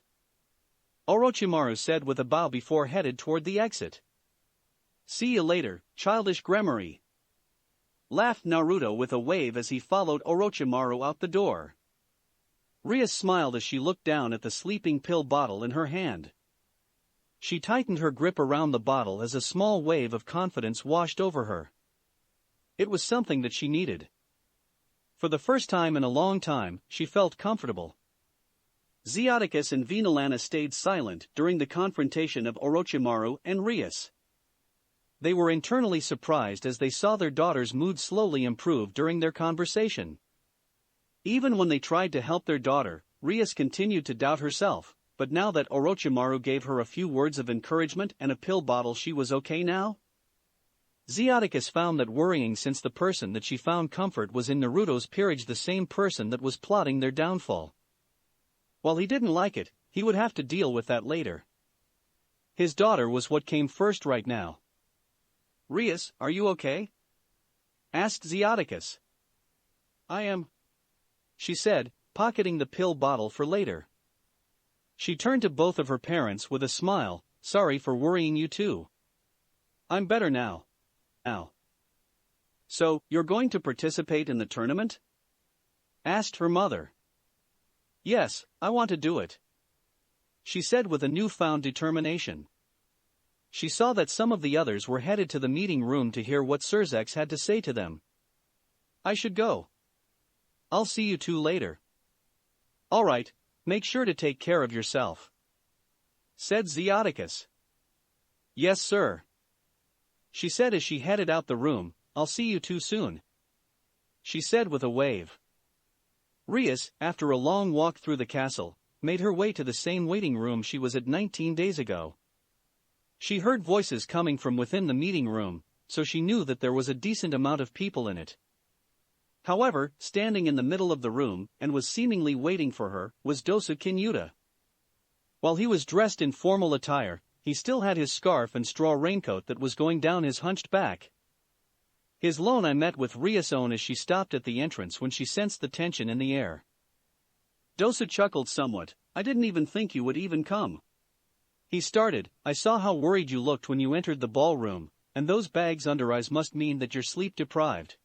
Orochimaru said with a bow before headed toward the exit. See you later, childish Gremory. Laughed Naruto with a wave as he followed Orochimaru out the door. Rias smiled as she looked down at the sleeping pill bottle in her hand. She tightened her grip around the bottle as a small wave of confidence washed over her. It was something that she needed. For the first time in a long time, she felt comfortable. Zeoticus and Vinalana stayed silent during the confrontation of Orochimaru and Rias. They were internally surprised as they saw their daughter's mood slowly improve during their conversation. Even when they tried to help their daughter, Rias continued to doubt herself, but now that Orochimaru gave her a few words of encouragement and a pill bottle, she was okay now? Zeoticus found that worrying since the person that she found comfort was in Naruto's peerage, the same person that was plotting their downfall. While he didn't like it, he would have to deal with that later. His daughter was what came first right now. Rias, are you okay? Asked Zeoticus. I am, she said, pocketing the pill bottle for later. She turned to both of her parents with a smile. Sorry for worrying you too. I'm better now. So, you're going to participate in the tournament? Asked her mother. Yes, I want to do it, she said with a newfound determination. She saw that some of the others were headed to the meeting room to hear what Surzex had to say to them. I should go. I'll see you two later. All right, make sure to take care of yourself, said Zeoticus. Yes, sir, she said as she headed out the room. I'll see you two soon, she said with a wave. Rias, after a long walk through the castle, made her way to the same waiting room she was at 19 days ago. She heard voices coming from within the meeting room, so she knew that there was a decent amount of people in it. However, standing in the middle of the room, and was seemingly waiting for her, was Dosu Kinyuta. While he was dressed in formal attire, he still had his scarf and straw raincoat that was going down his hunched back. His Lona met with Rias-on as she stopped at the entrance when she sensed the tension in the air. Dosu chuckled somewhat. I didn't even think you would even come. He started. I saw how worried you looked when you entered the ballroom, and those bags under eyes must mean that you're sleep deprived.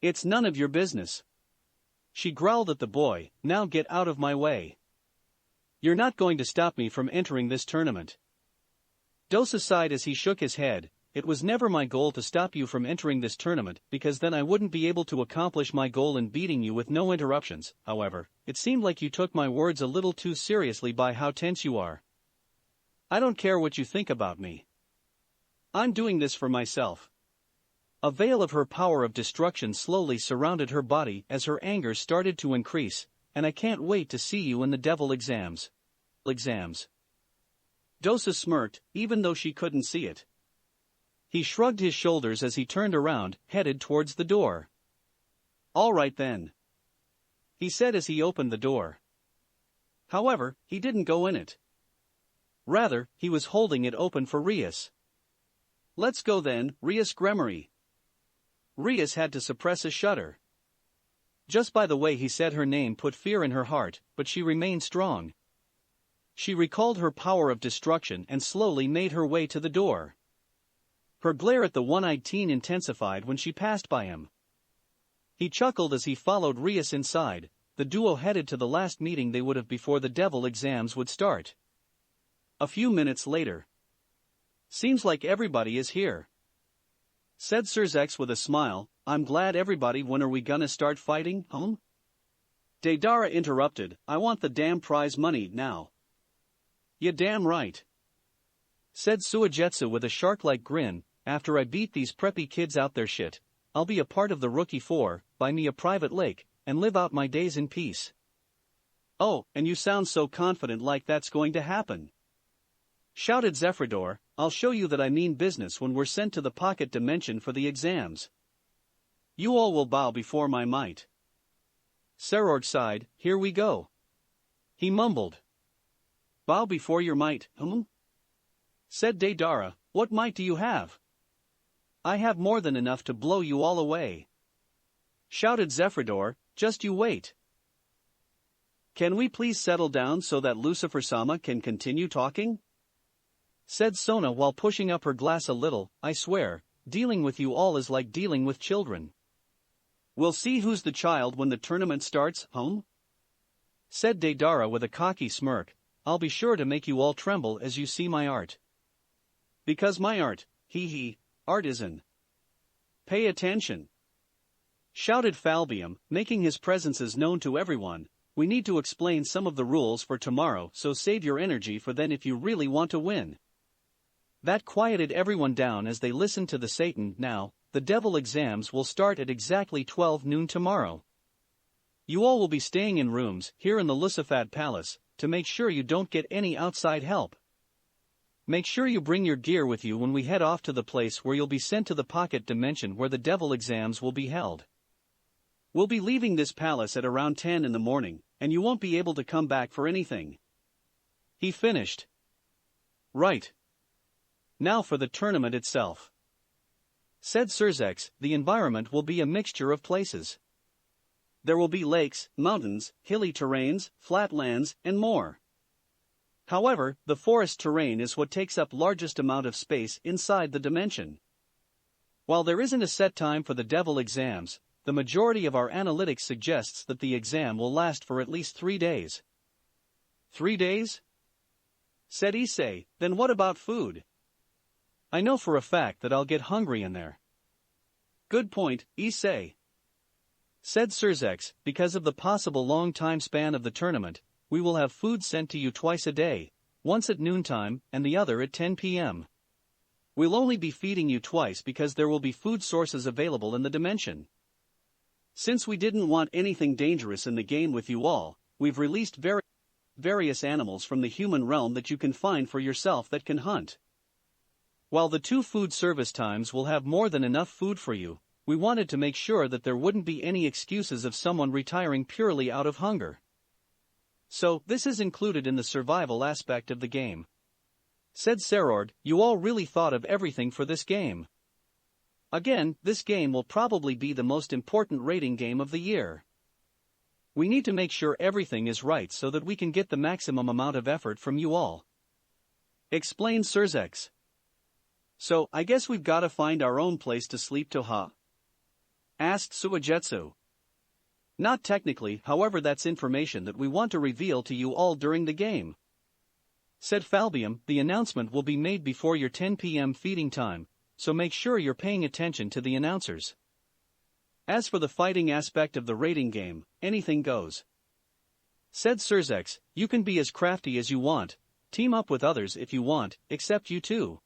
It's none of your business. She growled at the boy. Now get out of my way. You're not going to stop me from entering this tournament. Dosu sighed as he shook his head. It was never my goal to stop you from entering this tournament, because then I wouldn't be able to accomplish my goal in beating you with no interruptions. However, it seemed like you took my words a little too seriously by how tense you are. I don't care what you think about me. I'm doing this for myself. A veil of her power of destruction slowly surrounded her body as her anger started to increase, and I can't wait to see you in the devil exams. Dosu smirked, even though she couldn't see it. He shrugged his shoulders as he turned around, headed towards the door. All right then, he said as he opened the door. However, he didn't go in it. Rather, he was holding it open for Rias. Let's go then, Rias Gremory. Rias had to suppress a shudder. Just by the way he said her name put fear in her heart, but she remained strong. She recalled her power of destruction and slowly made her way to the door. Her glare at the one-eyed teen intensified when she passed by him. He chuckled as he followed Rias inside. The duo headed to the last meeting they would have before the devil exams would start. A few minutes later. Seems like everybody is here, said Surzex with a smile. I'm glad everybody. When are we gonna start fighting, Deidara interrupted. I want the damn prize money now. Ya damn right, said Suigetsu with a shark-like grin. After I beat these preppy kids out their shit, I'll be a part of the Rookie 4, buy me a private lake, and live out my days in peace. Oh, and you sound so confident like that's going to happen, shouted Zephyrdor. I'll show you that I mean business when we're sent to the pocket dimension for the exams. You all will bow before my might. Serorg sighed. Here we go, he mumbled. Bow before your might, said Deidara. What might do you have? I have more than enough to blow you all away, shouted Zephyrdor. Just you wait. Can we please settle down so that Lucifer-sama can continue talking? Said Sona while pushing up her glass a little. I swear, dealing with you all is like dealing with children. We'll see who's the child when the tournament starts, said Deidara with a cocky smirk. I'll be sure to make you all tremble as you see my art. Because my art, art isn't. Pay attention, shouted Falbium, making his presences known to everyone. We need to explain some of the rules for tomorrow, so save your energy for then if you really want to win. That quieted everyone down as they listened to the Satan. Now, the devil exams will start at exactly 12 noon tomorrow. You all will be staying in rooms here in the Lucifad Palace to make sure you don't get any outside help. Make sure you bring your gear with you when we head off to the place where you'll be sent to the pocket dimension where the devil exams will be held. We'll be leaving this palace at around 10 in the morning, and you won't be able to come back for anything. He finished. Right. Now for the tournament itself, said Surzex. The environment will be a mixture of places. There will be lakes, mountains, hilly terrains, flatlands, and more. However, the forest terrain is what takes up largest amount of space inside the dimension. While there isn't a set time for the devil exams, the majority of our analytics suggests that the exam will last for at least 3 days. 3 days? Said Issei, then what about food? I know for a fact that I'll get hungry in there. Good point, Issei. Said Surzex, because of the possible long time span of the tournament, we will have food sent to you twice a day, once at noontime and the other at 10 p.m. We'll only be feeding you twice because there will be food sources available in the dimension. Since we didn't want anything dangerous in the game with you all, we've released various animals from the human realm that you can find for yourself that can hunt. While the 2 food service times will have more than enough food for you, we wanted to make sure that there wouldn't be any excuses of someone retiring purely out of hunger. So, this is included in the survival aspect of the game. Said Serord, you all really thought of everything for this game. Again, this game will probably be the most important rating game of the year. We need to make sure everything is right so that we can get the maximum amount of effort from you all. Explained Surzex. So, I guess we've gotta find our own place to sleep Toha? Asked Suigetsu. Not technically, however that's information that we want to reveal to you all during the game. Said Falbium, the announcement will be made before your 10 p.m. feeding time, so make sure you're paying attention to the announcers. As for the fighting aspect of the rating game, anything goes. Said Surzex, you can be as crafty as you want, team up with others if you want, except you two.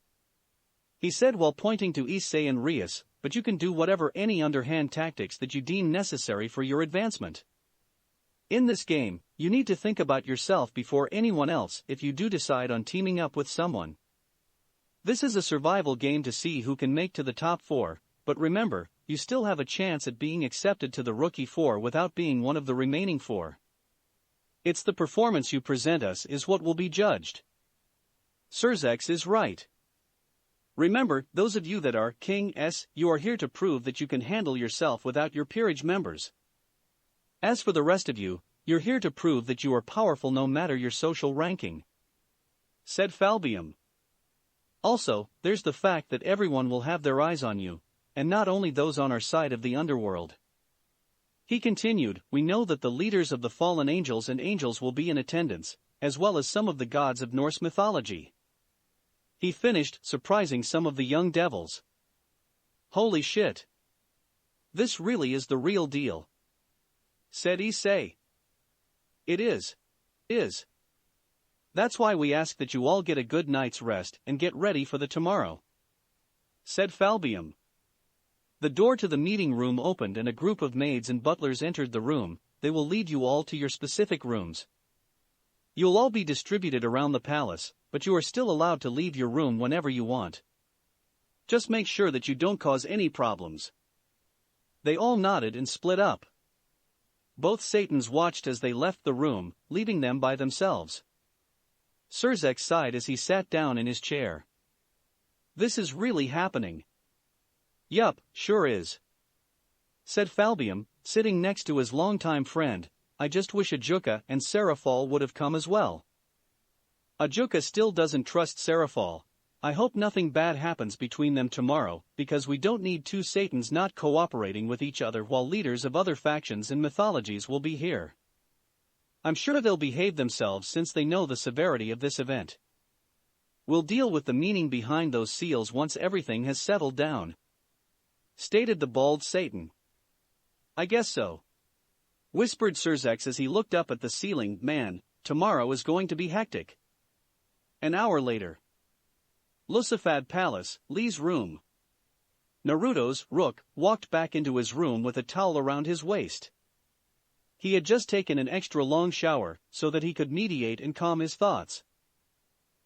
He said while pointing to Issei and Rias, but you can do whatever any underhand tactics that you deem necessary for your advancement. In this game, you need to think about yourself before anyone else if you do decide on teaming up with someone. This is a survival game to see who can make to the top 4, but remember, you still have a chance at being accepted to the Rookie 4 without being one of the remaining 4. It's the performance you present us is what will be judged. Surzex is right. Remember, those of you that are King-S, you are here to prove that you can handle yourself without your peerage members. As for the rest of you, you're here to prove that you are powerful no matter your social ranking. Said Falbium. Also, there's the fact that everyone will have their eyes on you, and not only those on our side of the underworld. He continued, we know that the leaders of the fallen angels and angels will be in attendance, as well as some of the gods of Norse mythology. He finished, surprising some of the young devils. Holy shit. This really is the real deal. Said Issei. It is. That's why we ask that you all get a good night's rest and get ready for the tomorrow. Said Falbium. The door to the meeting room opened and a group of maids and butlers entered the room. They will lead you all to your specific rooms. You'll all be distributed around the palace, but you are still allowed to leave your room whenever you want. Just make sure that you don't cause any problems. They all nodded and split up. Both Satans watched as they left the room, leaving them by themselves. Surzex sighed as he sat down in his chair. This is really happening. Yup, sure is. Said Falbium, sitting next to his longtime friend, I just wish Ajuka and Seraphol would have come as well. Ajuka still doesn't trust Seraphol. I hope nothing bad happens between them tomorrow, because we don't need 2 Satans not cooperating with each other while leaders of other factions and mythologies will be here. I'm sure they'll behave themselves since they know the severity of this event. We'll deal with the meaning behind those seals once everything has settled down. Stated the bald Satan. I guess so. Whispered Surzex as he looked up at the ceiling, man, tomorrow is going to be hectic. An hour later. Lucifad Palace, Lee's room. Naruto's Rook walked back into his room with a towel around his waist. He had just taken an extra long shower so that he could meditate and calm his thoughts.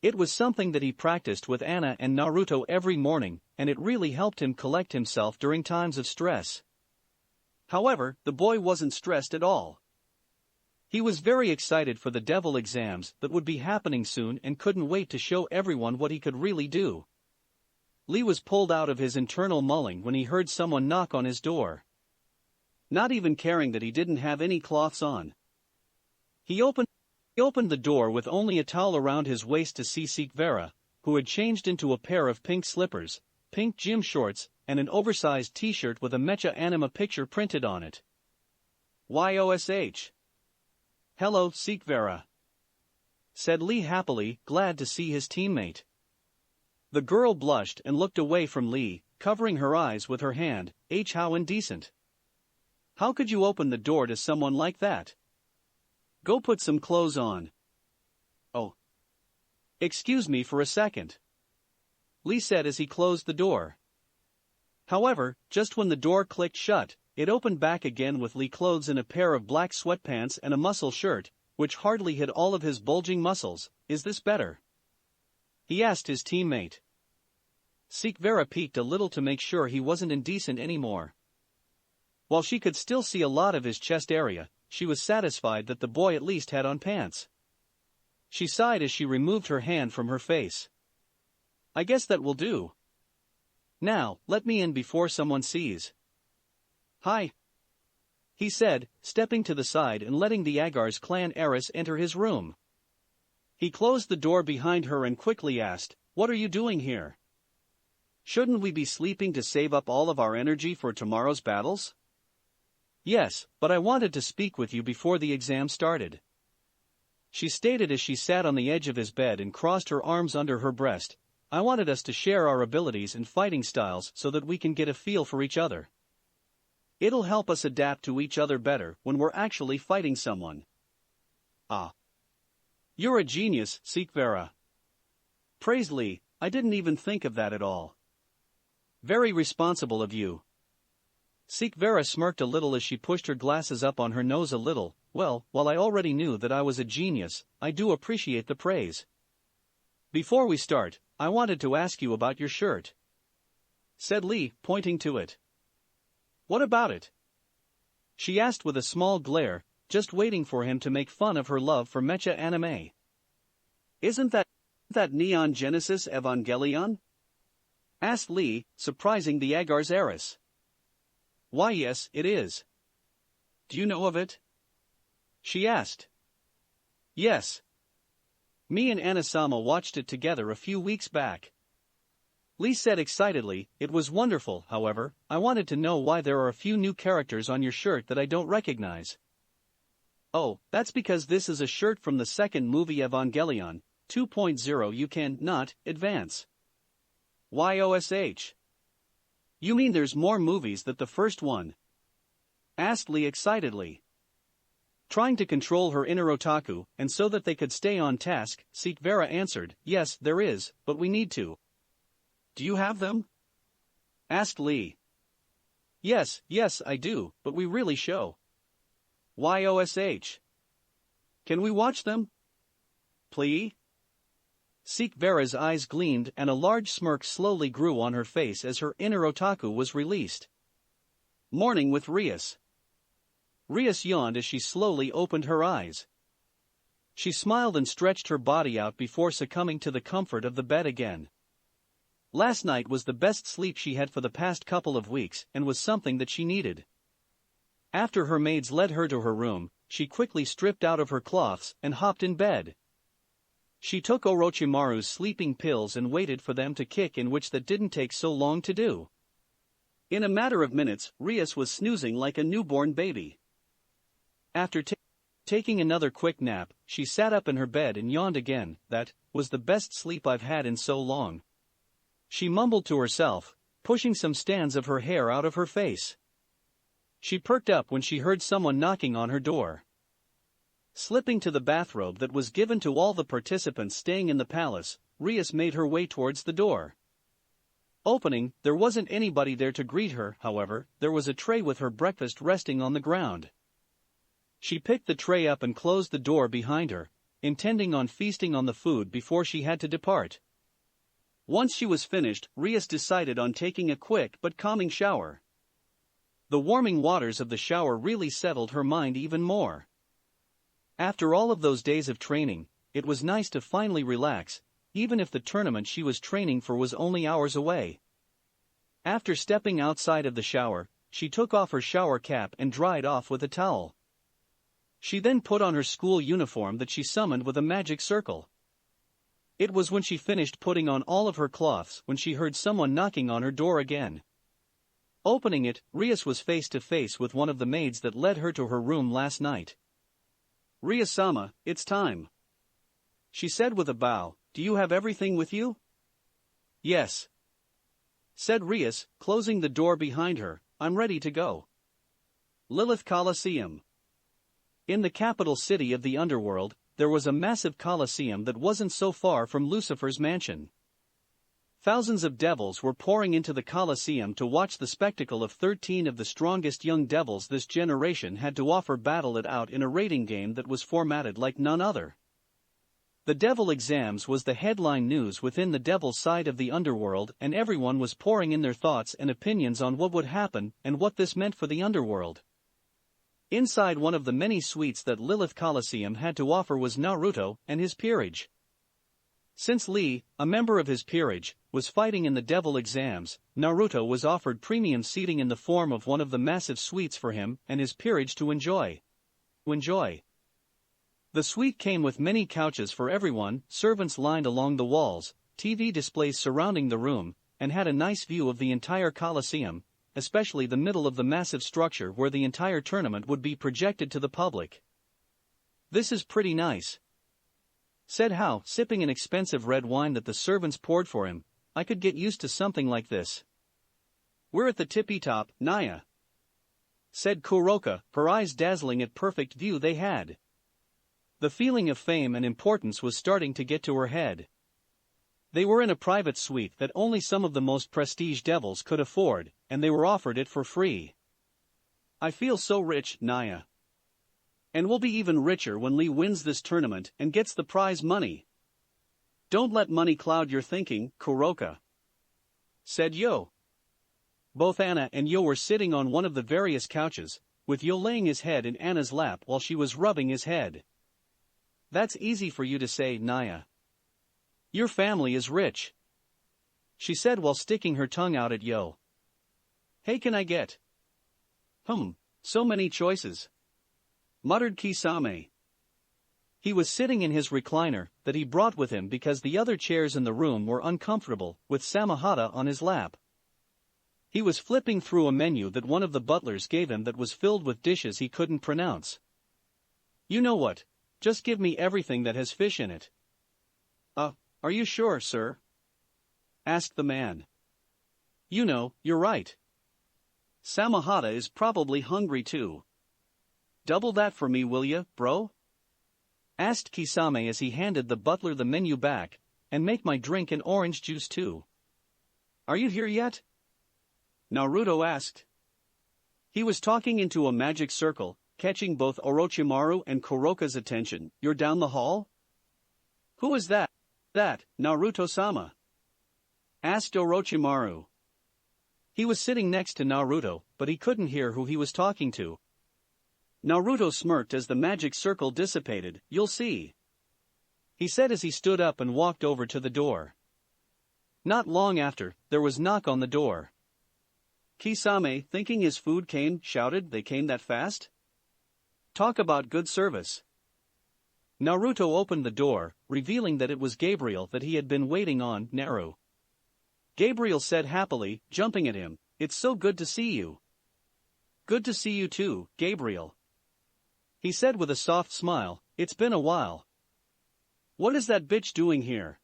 It was something that he practiced with Anna and Naruto every morning, and it really helped him collect himself during times of stress. However, the boy wasn't stressed at all. He was very excited for the devil exams that would be happening soon and couldn't wait to show everyone what he could really do. Lee was pulled out of his internal mulling when he heard someone knock on his door. Not even caring that he didn't have any cloths on. He opened the door with only a towel around his waist to see Sikvera, who had changed into a pair of pink slippers, pink gym shorts, and an oversized t-shirt with a mecha anime picture printed on it. YOSH. Hello, Sikvera, said Lee happily, glad to see his teammate. The girl blushed and looked away from Lee, covering her eyes with her hand. How indecent. How could you open the door to someone like that? Go put some clothes on. Oh. Excuse me for a second, Lee said as he closed the door. However, just when the door clicked shut, it opened back again with Lee clothes in a pair of black sweatpants and a muscle shirt, which hardly hid all of his bulging muscles. Is this better? He asked his teammate. Sikvera peeked a little to make sure he wasn't indecent anymore. While she could still see a lot of his chest area, she was satisfied that the boy at least had on pants. She sighed as she removed her hand from her face. I guess that will do. Now, let me in before someone sees. Hi, he said, stepping to the side and letting the Agar's clan heiress enter his room. He closed the door behind her and quickly asked, What are you doing here? Shouldn't we be sleeping to save up all of our energy for tomorrow's battles? Yes, but I wanted to speak with you before the exam started, she stated as she sat on the edge of his bed and crossed her arms under her breast. I wanted us to share our abilities and fighting styles so that we can get a feel for each other. It'll help us adapt to each other better when we're actually fighting someone. Ah. You're a genius, Sikvera. Praise Lee, I didn't even think of that at all. Very responsible of you. Sikvera smirked a little as she pushed her glasses up on her nose a little. Well, while I already knew that I was a genius, I do appreciate the praise. Before we start, I wanted to ask you about your shirt, said Lee, pointing to it. What about it? She asked with a small glare, just waiting for him to make fun of her love for mecha anime. Isn't that Neon Genesis Evangelion? Asked Lee, surprising the Agar's heiress. Why yes, it is. Do you know of it? She asked. Yes. Me and Anasama watched it together a few weeks back. Lee said excitedly. It was wonderful. However, I wanted to know why there are a few new characters on your shirt that I don't recognize. Oh, that's because this is a shirt from the second movie Evangelion 2.0. You can not advance. YOSH. You mean there's more movies than the first one? Asked Lee excitedly. Trying to control her inner otaku, and so that they could stay on task, Sikvera answered, Yes, there is, but we need to. Do you have them? Asked Lee. Yes, I do, but we really show. YOSH. Can we watch them? Please? Sikvera's eyes gleamed and a large smirk slowly grew on her face as her inner otaku was released. Morning with Rias. Rias yawned as she slowly opened her eyes. She smiled and stretched her body out before succumbing to the comfort of the bed again. Last night was the best sleep she had for the past couple of weeks and was something that she needed. After her maids led her to her room, she quickly stripped out of her cloths and hopped in bed. She took Orochimaru's sleeping pills and waited for them to kick in, which that didn't take so long to do. In a matter of minutes, Rias was snoozing like a newborn baby. After taking another quick nap, she sat up in her bed and yawned again. That was the best sleep I've had in so long, she mumbled to herself, pushing some strands of her hair out of her face. She perked up when she heard someone knocking on her door. Slipping to the bathrobe that was given to all the participants staying in the palace, Rias made her way towards the door. Opening, there wasn't anybody there to greet her. However, there was a tray with her breakfast resting on the ground. She picked the tray up and closed the door behind her, intending on feasting on the food before she had to depart. Once she was finished, Rias decided on taking a quick but calming shower. The warming waters of the shower really settled her mind even more. After all of those days of training, it was nice to finally relax, even if the tournament she was training for was only hours away. After stepping outside of the shower, she took off her shower cap and dried off with a towel. She then put on her school uniform that she summoned with a magic circle. It was when she finished putting on all of her cloths when she heard someone knocking on her door again. Opening it, Rias was face to face with one of the maids that led her to her room last night. "Ria-sama, it's time," she said with a bow. "Do you have everything with you?" "Yes," said Rias, closing the door behind her. "I'm ready to go." Lilith Coliseum. In the capital city of the underworld, there was a massive coliseum that wasn't so far from Lucifer's mansion. Thousands of devils were pouring into the coliseum to watch the spectacle of 13 of the strongest young devils this generation had to offer battle it out in a rating game that was formatted like none other. The devil exams was the headline news within the devil side of the underworld, and everyone was pouring in their thoughts and opinions on what would happen and what this meant for the underworld. Inside one of the many suites that Lilith Coliseum had to offer was Naruto and his peerage. Since Lee, a member of his peerage, was fighting in the devil exams, Naruto was offered premium seating in the form of one of the massive suites for him and his peerage to enjoy. The suite came with many couches for everyone, servants lined along the walls, TV displays surrounding the room, and had a nice view of the entire coliseum, especially the middle of the massive structure where the entire tournament would be projected to the public. "This is pretty nice," said Hao, sipping an expensive red wine that the servants poured for him. "I could get used to something like this." "We're at the tippy top, Naya," said Kuroka, her eyes dazzling at perfect view they had. The feeling of fame and importance was starting to get to her head. They were in a private suite that only some of the most prestige devils could afford, and they were offered it for free. "I feel so rich, Naya. And we'll be even richer when Lee wins this tournament and gets the prize money." "Don't let money cloud your thinking, Kuroka," said Yo. Both Anna and Yo were sitting on one of the various couches, with Yo laying his head in Anna's lap while she was rubbing his head. "That's easy for you to say, Naya. Your family is rich," she said while sticking her tongue out at Yo. "Hey, can I get?" So many choices," muttered Kisame. He was sitting in his recliner that he brought with him because the other chairs in the room were uncomfortable, with Samahata on his lap. He was flipping through a menu that one of the butlers gave him that was filled with dishes he couldn't pronounce. "You know what? Just give me everything that has fish in it." Are you sure, sir?" asked the man. "You know, you're right. Samahata is probably hungry too. Double that for me, will ya, bro?" asked Kisame as he handed the butler the menu back. "And make my drink an orange juice too." "Are you here yet?" Naruto asked. He was talking into a magic circle, catching both Orochimaru and Kuroka's attention. "You're down the hall?" "Who is that, Naruto-sama?" asked Orochimaru. He was sitting next to Naruto, but he couldn't hear who he was talking to. Naruto smirked as the magic circle dissipated. "You'll see," he said as he stood up and walked over to the door. Not long after, there was a knock on the door. Kisame, thinking his food came, shouted, "They came that fast? Talk about good service." Naruto opened the door, revealing that it was Gabriel that he had been waiting on. "Naru." Gabriel said happily, jumping at him, "It's so good to see you." "Good to see you too, Gabriel," he said with a soft smile. "It's been a while." "What is that bitch doing here?"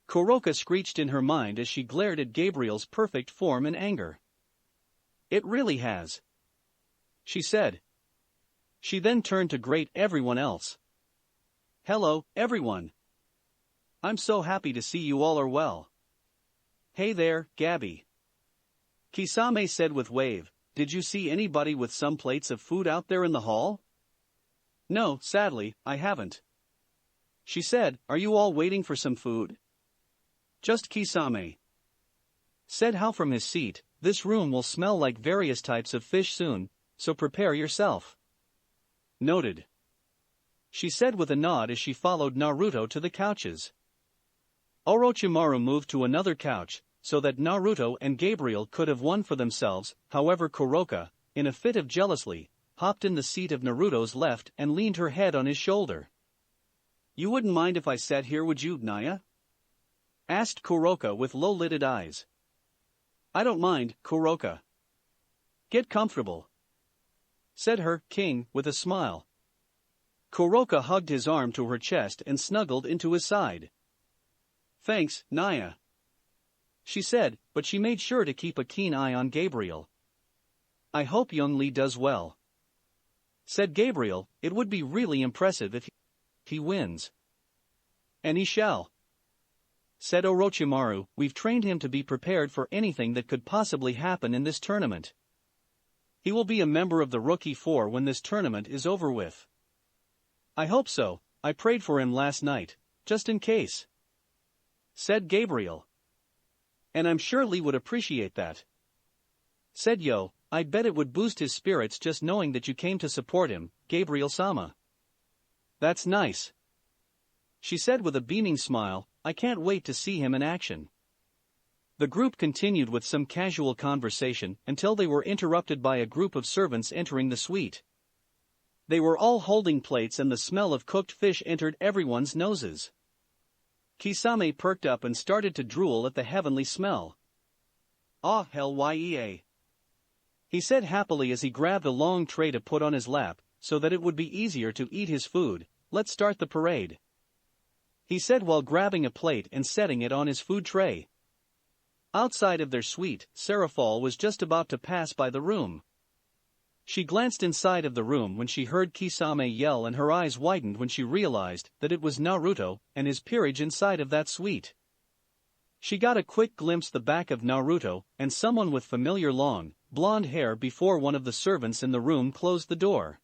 Kuroka screeched in her mind as she glared at Gabriel's perfect form in anger. "It really has," she said. She then turned to greet everyone else. "Hello, everyone. I'm so happy to see you all are well." "Hey there, Gabby," Kisame said with wave. "Did you see anybody with some plates of food out there in the hall?" "No, sadly, I haven't," she said. "Are you all waiting for some food?" "Just Kisame," said Hao from his seat. "This room will smell like various types of fish soon, so prepare yourself." "Noted," she said with a nod as she followed Naruto to the couches. Orochimaru moved to another couch, so that Naruto and Gabriel could have one for themselves. However, Kuroka, in a fit of jealousy, hopped in the seat of Naruto's left and leaned her head on his shoulder. "You wouldn't mind if I sat here, would you, Naya?" asked Kuroka with low-lidded eyes. "I don't mind, Kuroka," Get comfortable, said her king with a smile. Kuroka hugged his arm to her chest and snuggled into his side. Thanks, Naya, she said, but she made sure to keep a keen eye on Gabriel. I hope young Lee does well, said Gabriel. It would be really impressive if he wins. And he shall, said Orochimaru. We've trained him to be prepared for anything that could possibly happen in this tournament. He will be a member of the Rookie Four when this tournament is over with. I hope so. I prayed for him last night, just in case, said Gabriel. And I'm sure Lee would appreciate that, said Yo. I'd bet it would boost his spirits just knowing that you came to support him, Gabriel-sama. That's nice, she said with a beaming smile. I can't wait to see him in action. The group continued with some casual conversation until they were interrupted by a group of servants entering the suite. They were all holding plates and the smell of cooked fish entered everyone's noses. Kisame perked up and started to drool at the heavenly smell. Ah, hell yeah, he said happily as he grabbed a long tray to put on his lap, so that it would be easier to eat his food. Let's start the parade, he said while grabbing a plate and setting it on his food tray. Outside of their suite, Seraphol was just about to pass by the room. She glanced inside of the room when she heard Kisame yell, and her eyes widened when she realized that it was Naruto and his peerage inside of that suite. She got a quick glimpse of the back of Naruto and someone with familiar long, blonde hair before one of the servants in the room closed the door.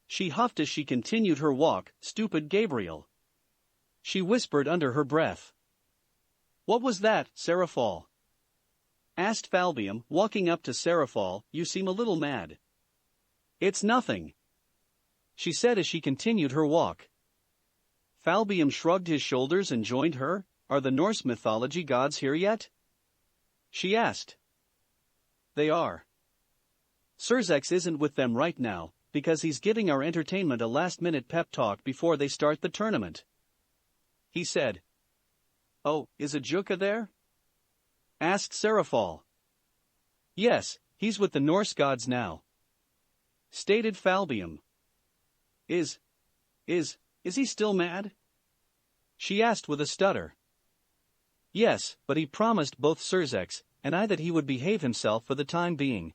She huffed as she continued her walk. Stupid Gabriel, she whispered under her breath. What was that, Seraphol? Asked Falbium, walking up to Seraphol. You seem a little mad. It's nothing, she said as she continued her walk. Falbium shrugged his shoulders and joined her. Are the Norse mythology gods here yet? She asked. They are. Surzex isn't with them right now, because he's giving our entertainment a last-minute pep talk before they start the tournament, he said. Oh, is Ajuka there? Asked Seraphol. Yes, he's with the Norse gods now, stated Falbium. Is he still mad? She asked with a stutter. Yes, but he promised both Surzex and I that he would behave himself for the time being.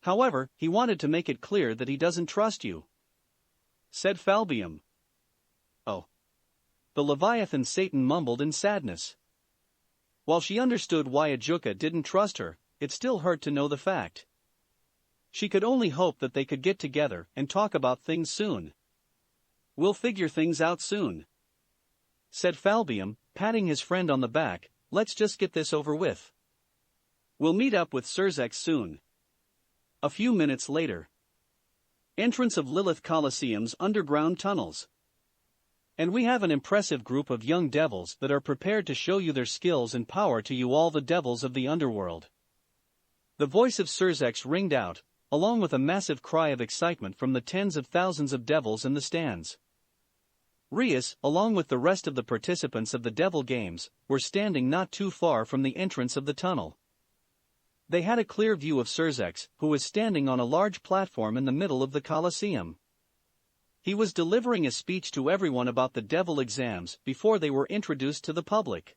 However, he wanted to make it clear that he doesn't trust you, said Falbium. Oh. The Leviathan Satan mumbled in sadness. While she understood why Ajuka didn't trust her, it still hurt to know the fact. She could only hope that they could get together and talk about things soon. We'll figure things out soon, said Falbium, patting his friend on the back. Let's just get this over with. We'll meet up with Surzex soon. A few minutes later. Entrance of Lilith Coliseum's underground tunnels. And we have an impressive group of young devils that are prepared to show you their skills and power to you, all the devils of the underworld. The voice of Surzex ringed out, along with a massive cry of excitement from the tens of thousands of devils in the stands. Rias, along with the rest of the participants of the Devil Games, were standing not too far from the entrance of the tunnel. They had a clear view of Surzex, who was standing on a large platform in the middle of the Colosseum. He was delivering a speech to everyone about the devil exams before they were introduced to the public.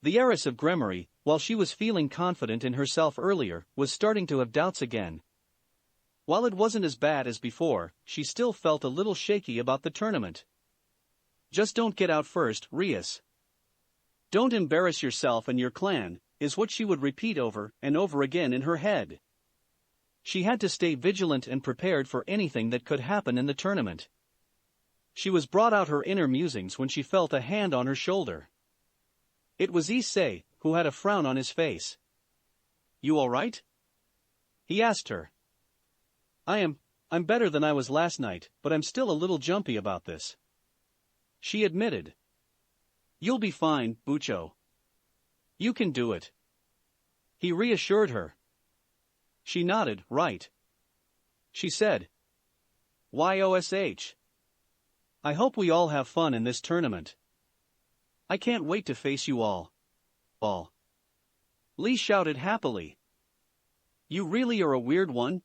The heiress of Gremory, while she was feeling confident in herself earlier, was starting to have doubts again. While it wasn't as bad as before, she still felt a little shaky about the tournament. Just don't get out first, Rias. Don't embarrass yourself and your clan, is what she would repeat over and over again in her head. She had to stay vigilant and prepared for anything that could happen in the tournament. She was brought out her inner musings when she felt a hand on her shoulder. It was Issei, who had a frown on his face. You all right? He asked her. I'm better than I was last night, but I'm still a little jumpy about this, she admitted. You'll be fine, Bucho. You can do it, he reassured her. She nodded. Right, she said. YOSH. I hope we all have fun in this tournament. I can't wait to face you all. Lee shouted happily. You really are a weird one,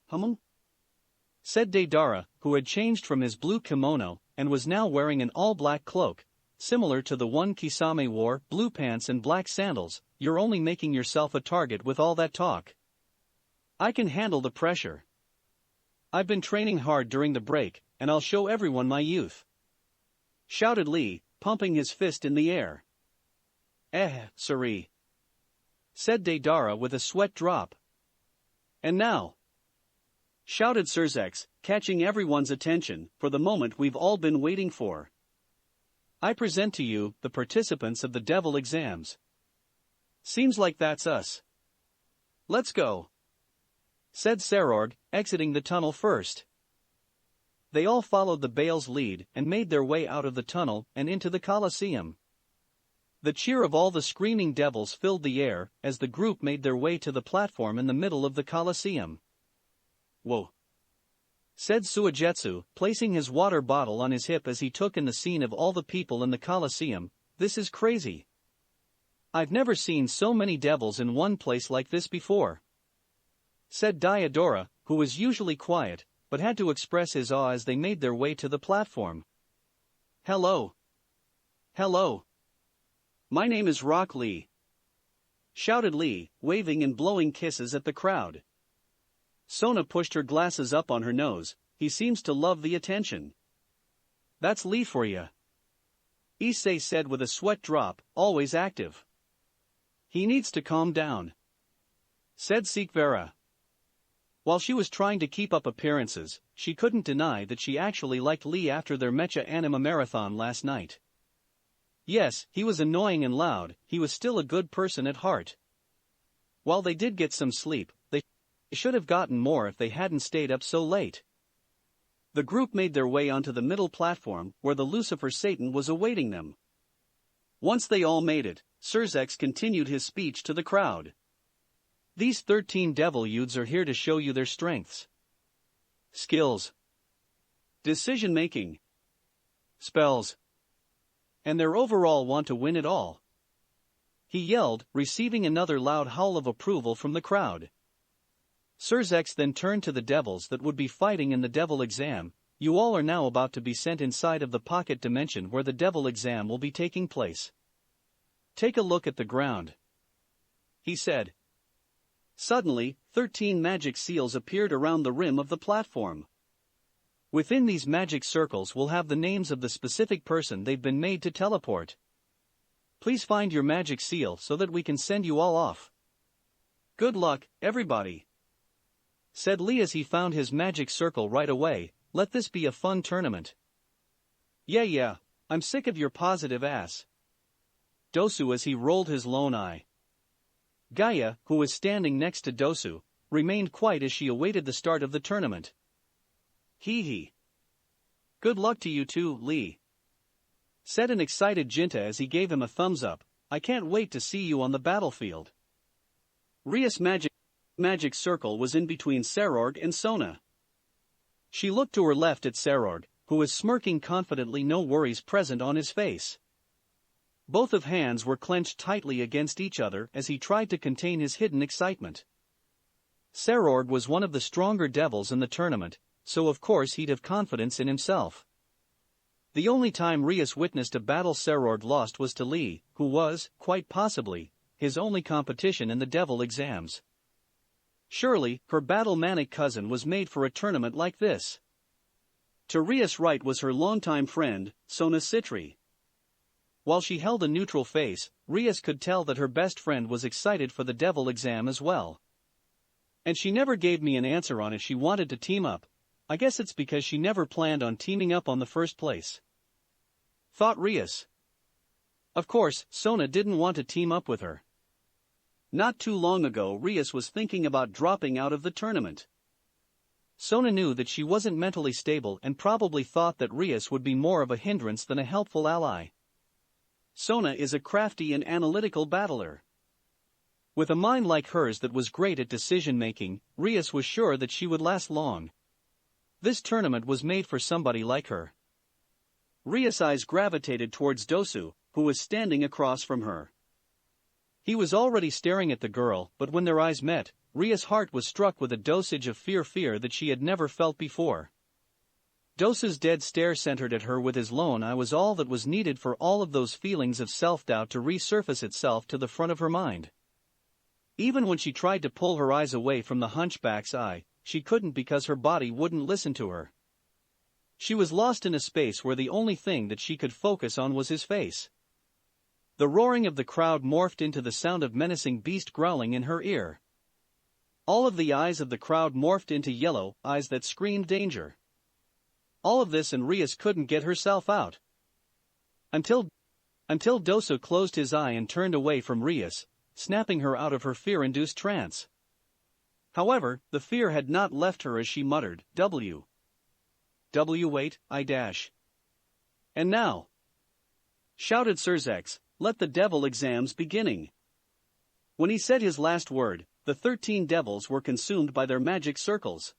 said Deidara, who had changed from his blue kimono and was now wearing an all-black cloak, similar to the one Kisame wore, blue pants and black sandals. You're only making yourself a target with all that talk. I can handle the pressure. I've been training hard during the break, and I'll show everyone my youth, shouted Lee, pumping his fist in the air. Sorry, said Deidara with a sweat drop. And now, shouted Surzex, catching everyone's attention for the moment we've all been waiting for. I present to you the participants of the devil exams. Seems like that's us. Let's go, said Sarorg, exiting the tunnel first. They all followed the Bael's lead and made their way out of the tunnel and into the Colosseum. The cheer of all the screaming devils filled the air as the group made their way to the platform in the middle of the Colosseum. Whoa, said Suigetsu, placing his water bottle on his hip as he took in the scene of all the people in the Colosseum. This is crazy. I've never seen so many devils in one place like this before, said Diodora, who was usually quiet, but had to express his awe as they made their way to the platform. Hello. Hello. My name is Rock Lee, shouted Lee, waving and blowing kisses at the crowd. Sona pushed her glasses up on her nose. He seems to love the attention. That's Lee for ya, Issei said with a sweat drop, always active. He needs to calm down, said Sikvera. While she was trying to keep up appearances, she couldn't deny that she actually liked Lee after their mecha anime marathon last night. Yes, he was annoying and loud, he was still a good person at heart. While they did get some sleep, they should have gotten more if they hadn't stayed up so late. The group made their way onto the middle platform where the Lucifer Satan was awaiting them. Once they all made it, Surzex continued his speech to the crowd. These 13 devil youths are here to show you their strengths, skills, decision-making, spells, and their overall want to win it all. He yelled, receiving another loud howl of approval from the crowd. Surzex then turned to the devils that would be fighting in the devil exam. You all are now about to be sent inside of the pocket dimension where the devil exam will be taking place. Take a look at the ground, he said. Suddenly, 13 magic seals appeared around the rim of the platform. Within these magic circles will have the names of the specific person they've been made to teleport. Please find your magic seal so that we can send you all off. Good luck, everybody, said Lee as he found his magic circle right away. Let this be a fun tournament. Yeah, I'm sick of your positive ass, Dosu as he rolled his lone eye. Gaia, who was standing next to Dosu, remained quiet as she awaited the start of the tournament. Hee. Good luck to you too, Lee, said an excited Jinta as he gave him a thumbs up. I can't wait to see you on the battlefield. Ria's magic circle was in between Sarorg and Sona. She looked to her left at Sarorg, who was smirking confidently, no worries present on his face. Both of hands were clenched tightly against each other as he tried to contain his hidden excitement. Sarorg was one of the stronger devils in the tournament, so of course he'd have confidence in himself. The only time Rias witnessed a battle Sarorg lost was to Lee, who was, quite possibly, his only competition in the devil exams. Surely, her battle-manic cousin was made for a tournament like this. To Rias' right was her longtime friend, Sona Citri. While she held a neutral face, Rias could tell that her best friend was excited for the devil exam as well. And she never gave me an answer on if she wanted to team up. I guess it's because she never planned on teaming up on the first place, thought Rias. Of course, Sona didn't want to team up with her. Not too long ago Rias was thinking about dropping out of the tournament. Sona knew that she wasn't mentally stable and probably thought that Rias would be more of a hindrance than a helpful ally. Sona is a crafty and analytical battler. With a mind like hers that was great at decision-making, Rias was sure that she would last long. This tournament was made for somebody like her. Rias' eyes gravitated towards Dosu, who was standing across from her. He was already staring at the girl, but when their eyes met, Ria's heart was struck with a dosage of fear that she had never felt before. Dosa's dead stare centered at her with his lone eye was all that was needed for all of those feelings of self-doubt to resurface itself to the front of her mind. Even when she tried to pull her eyes away from the hunchback's eye, she couldn't because her body wouldn't listen to her. She was lost in a space where the only thing that she could focus on was his face. The roaring of the crowd morphed into the sound of menacing beast growling in her ear. All of the eyes of the crowd morphed into yellow eyes that screamed danger. All of this and Rias couldn't get herself out. Until Dosa closed his eye and turned away from Rias, snapping her out of her fear-induced trance. However, the fear had not left her as she muttered, wait, I dash. And now, shouted Sirzex, let the devil exams beginning. When he said his last word, the 13 devils were consumed by their magic circles.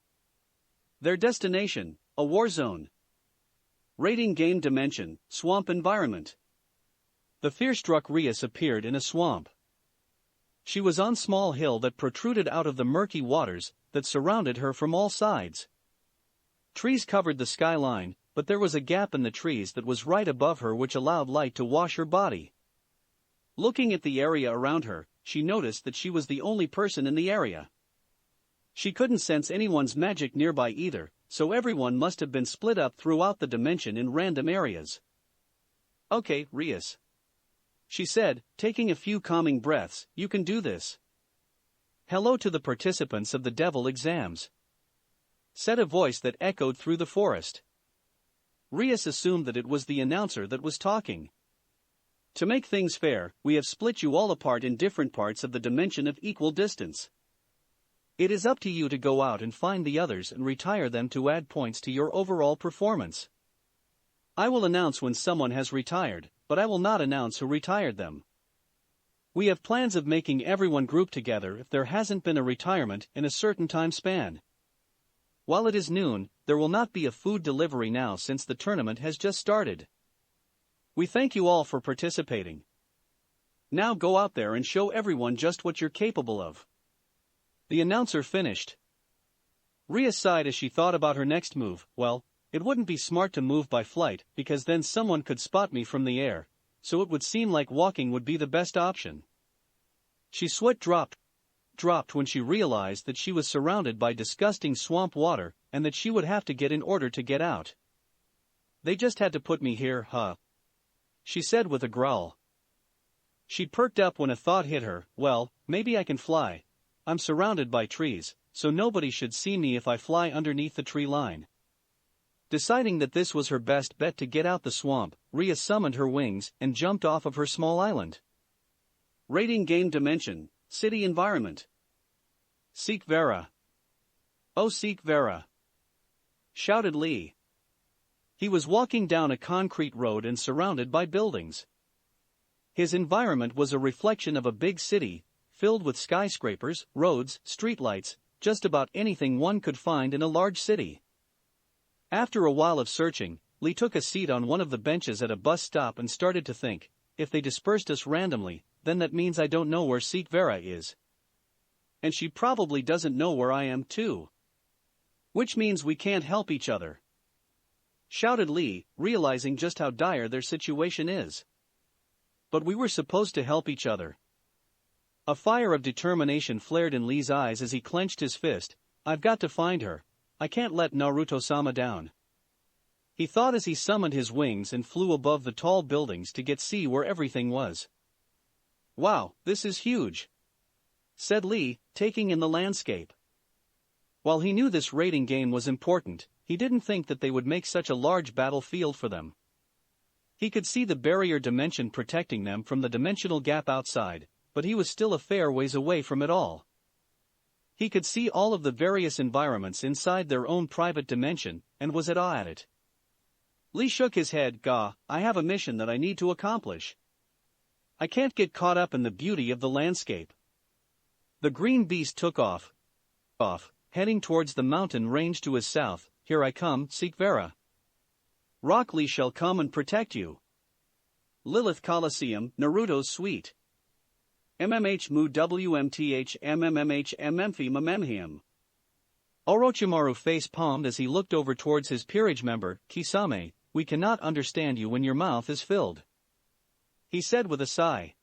Their destination, a war zone. Rating game dimension, swamp environment. The fear-struck Rias appeared in a swamp. She was on a small hill that protruded out of the murky waters that surrounded her from all sides. Trees covered the skyline, but there was a gap in the trees that was right above her which allowed light to wash her body. Looking at the area around her, she noticed that she was the only person in the area. She couldn't sense anyone's magic nearby either, so everyone must have been split up throughout the dimension in random areas. Okay, Rias, she said, taking a few calming breaths, you can do this. Hello to the participants of the devil exams, said a voice that echoed through the forest. Rias assumed that it was the announcer that was talking. To make things fair, we have split you all apart in different parts of the dimension of equal distance. It is up to you to go out and find the others and retire them to add points to your overall performance. I will announce when someone has retired, but I will not announce who retired them. We have plans of making everyone group together if there hasn't been a retirement in a certain time span. While it is noon, there will not be a food delivery now since the tournament has just started. We thank you all for participating. Now go out there and show everyone just what you're capable of. The announcer finished. Rias sighed as she thought about her next move. Well, it wouldn't be smart to move by flight because then someone could spot me from the air, so it would seem like walking would be the best option. She sweat dropped when she realized that she was surrounded by disgusting swamp water and that she would have to get in order to get out. They just had to put me here, huh? She said with a growl. She perked up when a thought hit her. Well, maybe I can fly. I'm surrounded by trees, so nobody should see me if I fly underneath the tree line. Deciding that this was her best bet to get out the swamp, Rias summoned her wings and jumped off of her small island. Rating game dimension, city environment. Seek Vera. Oh, seek Vera, shouted Lee. He was walking down a concrete road and surrounded by buildings. His environment was a reflection of a big city, filled with skyscrapers, roads, streetlights, just about anything one could find in a large city. After a while of searching, Lee took a seat on one of the benches at a bus stop and started to think, if they dispersed us randomly, then that means I don't know where Seek Vera is. And she probably doesn't know where I am too. Which means we can't help each other, shouted Lee, realizing just how dire their situation is. But we were supposed to help each other. A fire of determination flared in Lee's eyes as he clenched his fist. I've got to find her. I can't let Naruto-sama down, he thought as he summoned his wings and flew above the tall buildings to see where everything was. Wow, this is huge, said Lee, taking in the landscape. While he knew this rating game was important, he didn't think that they would make such a large battlefield for them. He could see the barrier dimension protecting them from the dimensional gap outside, but he was still a fair ways away from it all. He could see all of the various environments inside their own private dimension, and was at awe at it. Lee shook his head. I have a mission that I need to accomplish. I can't get caught up in the beauty of the landscape. The green beast took off, heading towards the mountain range to his south. Here I come, Seek Vera. Rock Lee shall come and protect you. Lilith Coliseum, Naruto's suite. MMH mu WMTH MMMH MMFI MMHM. Orochimaru face-palmed as he looked over towards his peerage member, Kisame. We cannot understand you when your mouth is filled, he said with a sigh.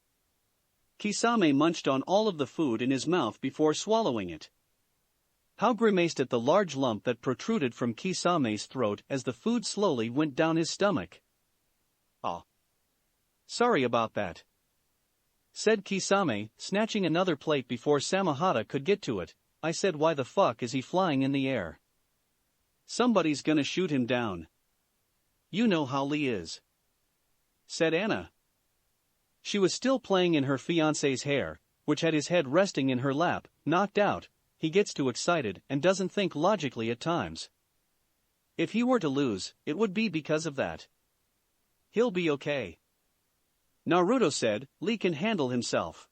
Kisame munched on all of the food in his mouth before swallowing it. How grimaced at the large lump that protruded from Kisame's throat as the food slowly went down his stomach. Oh. Sorry about that, said Kisame, snatching another plate before Samahata could get to it. I said, why the fuck is he flying in the air? Somebody's gonna shoot him down. You know how Lee is, said Anna. She was still playing in her fiancé's hair, which had his head resting in her lap. Knocked out, he gets too excited and doesn't think logically at times. If he were to lose, it would be because of that. He'll be okay, Naruto said. Lee can handle himself.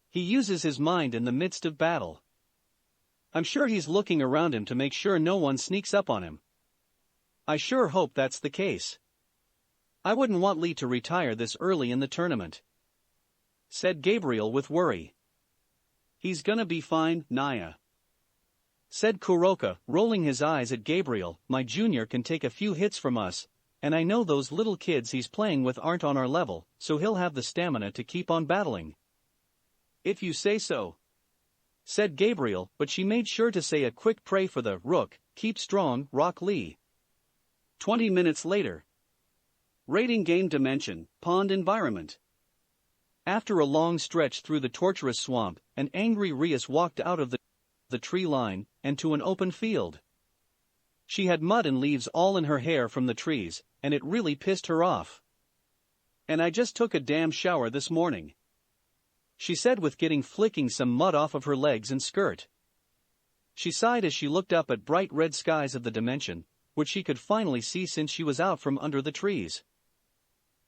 He uses his mind in the midst of battle. I'm sure he's looking around him to make sure no one sneaks up on him. I sure hope that's the case. I wouldn't want Lee to retire this early in the tournament, said Gabriel with worry. He's gonna be fine, Naya, said Kuroka, rolling his eyes at Gabriel. My junior can take a few hits from us, and I know those little kids he's playing with aren't on our level, so he'll have the stamina to keep on battling. If you say so, said Gabriel, but she made sure to say a quick pray for the Rook. Keep strong, Rock Lee. 20 minutes later. Raiding game dimension, pond environment. After a long stretch through the torturous swamp, an angry Rias walked out of the tree line and to an open field. She had mud and leaves all in her hair from the trees, and it really pissed her off. And I just took a damn shower this morning, she said with flicking some mud off of her legs and skirt. She sighed as she looked up at bright red skies of the dimension, which she could finally see since she was out from under the trees.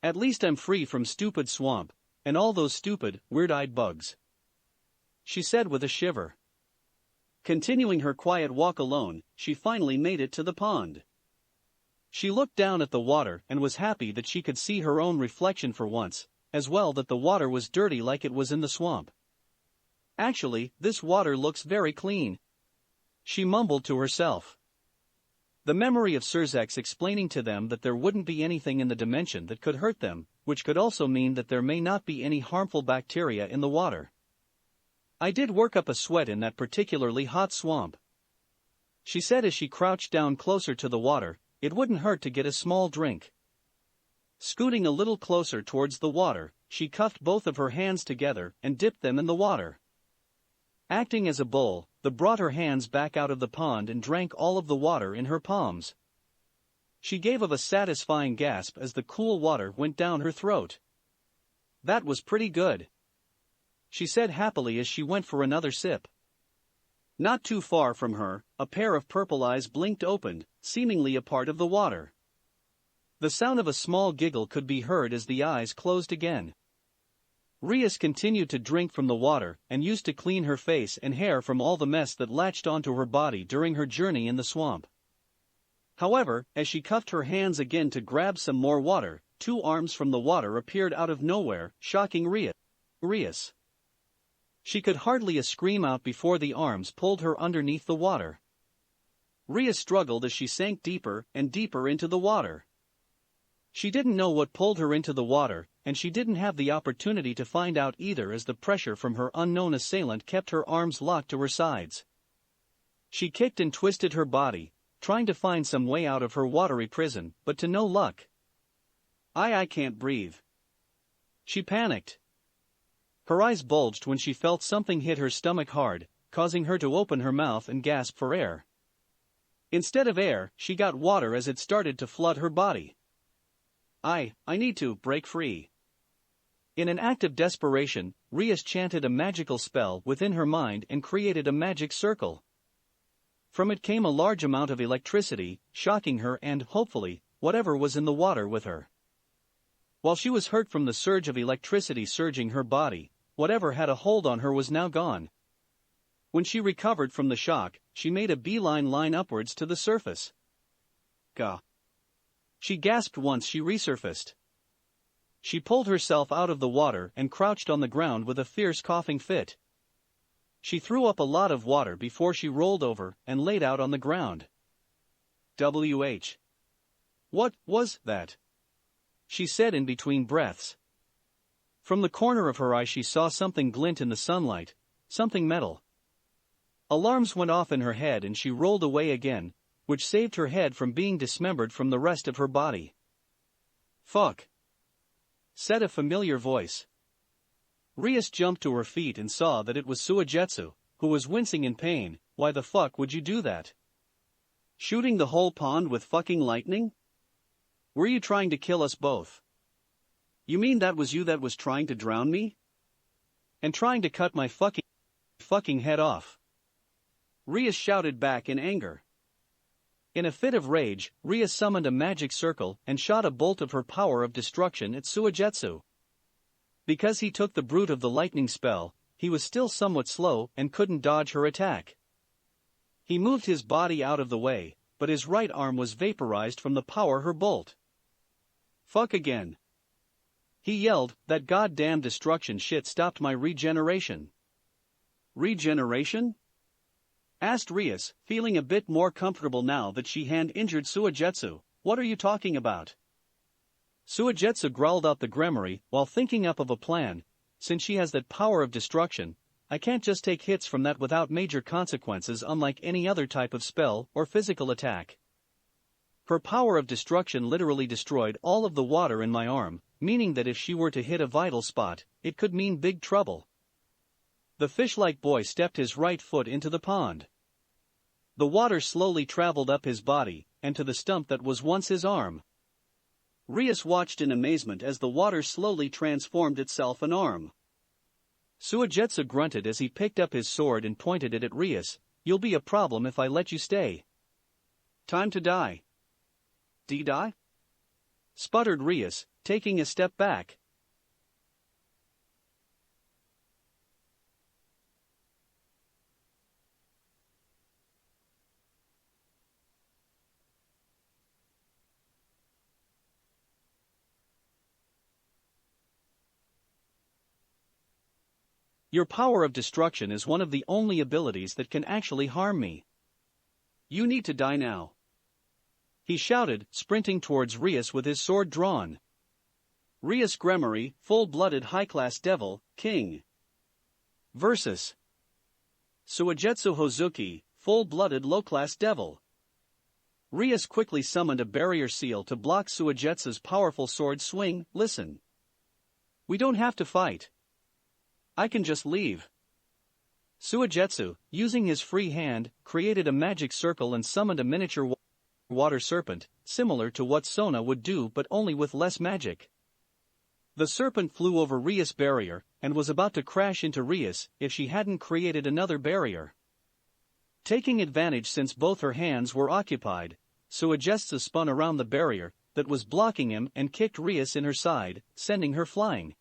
At least I'm free from stupid swamp, and all those stupid, weird-eyed bugs, she said with a shiver. Continuing her quiet walk alone, she finally made it to the pond. She looked down at the water and was happy that she could see her own reflection for once, as well that the water was dirty like it was in the swamp. Actually, this water looks very clean, she mumbled to herself. The memory of Surzex explaining to them that there wouldn't be anything in the dimension that could hurt them, which could also mean that there may not be any harmful bacteria in the water. I did work up a sweat in that particularly hot swamp, she said as she crouched down closer to the water. It wouldn't hurt to get a small drink. Scooting a little closer towards the water, she cuffed both of her hands together and dipped them in the water. Acting as a bowl, the brought her hands back out of the pond and drank all of the water in her palms. She gave a satisfying gasp as the cool water went down her throat. That was pretty good, she said happily as she went for another sip. Not too far from her, a pair of purple eyes blinked open, seemingly a part of the water. The sound of a small giggle could be heard as the eyes closed again. Rias continued to drink from the water and used to clean her face and hair from all the mess that latched onto her body during her journey in the swamp. However, as she cuffed her hands again to grab some more water, two arms from the water appeared out of nowhere, shocking Rias. She could hardly scream out before the arms pulled her underneath the water. Rias struggled as she sank deeper and deeper into the water. She didn't know what pulled her into the water, and she didn't have the opportunity to find out either as the pressure from her unknown assailant kept her arms locked to her sides. She kicked and twisted her body, trying to find some way out of her watery prison, but to no luck. I can't breathe, she panicked. Her eyes bulged when she felt something hit her stomach hard, causing her to open her mouth and gasp for air. Instead of air, she got water as it started to flood her body. I need to break free. In an act of desperation, Rias chanted a magical spell within her mind and created a magic circle. From it came a large amount of electricity, shocking her and, hopefully, whatever was in the water with her. While she was hurt from the surge of electricity surging her body, whatever had a hold on her was now gone. When she recovered from the shock, she made a beeline line upwards to the surface. Gah! She gasped once she resurfaced. She pulled herself out of the water and crouched on the ground with a fierce coughing fit. She threw up a lot of water before she rolled over and laid out on the ground. What was that? She said in between breaths. From the corner of her eye she saw something glint in the sunlight, something metal. Alarms went off in her head and she rolled away again, which saved her head from being dismembered from the rest of her body. Fuck, said a familiar voice. Rias jumped to her feet and saw that it was Suigetsu, who was wincing in pain. Why the fuck would you do that? Shooting the whole pond with fucking lightning? Were you trying to kill us both? You mean that was you that was trying to drown me? And trying to cut my fucking head off? Rias shouted back in anger. In a fit of rage, Rias summoned a magic circle and shot a bolt of her power of destruction at Suigetsu. Because he took the brute of the lightning spell, he was still somewhat slow and couldn't dodge her attack. He moved his body out of the way, but his right arm was vaporized from the power her bolt. Fuck again. He yelled, that goddamn destruction shit stopped my regeneration. Regeneration? Asked Rias, feeling a bit more comfortable now that she hand-injured Suigetsu. What are you talking about? Suigetsu growled out the Gremory while thinking up of a plan. Since she has that power of destruction, I can't just take hits from that without major consequences, unlike any other type of spell or physical attack. Her power of destruction literally destroyed all of the water in my arm, meaning that if she were to hit a vital spot, it could mean big trouble. The fish-like boy stepped his right foot into the pond. The water slowly traveled up his body, and to the stump that was once his arm. Rias watched in amazement as the water slowly transformed itself an arm. Suigetsu grunted as he picked up his sword and pointed it at Rias. You'll be a problem if I let you stay. Time to die. Die? Sputtered Rias, taking a step back. Your power of destruction is one of the only abilities that can actually harm me. You need to die now. He shouted, sprinting towards Rias with his sword drawn. Rias Gremory, full-blooded high-class devil, king. Versus Suigetsu Hozuki, full-blooded low-class devil. Rias quickly summoned a barrier seal to block Suigetsu's powerful sword swing. Listen. We don't have to fight. I can just leave. Suigetsu, using his free hand, created a magic circle and summoned a miniature water serpent, similar to what Sona would do but only with less magic. The serpent flew over Rias' barrier, and was about to crash into Rias if she hadn't created another barrier. Taking advantage since both her hands were occupied, Suigetsu spun around the barrier that was blocking him and kicked Rias in her side, sending her flying.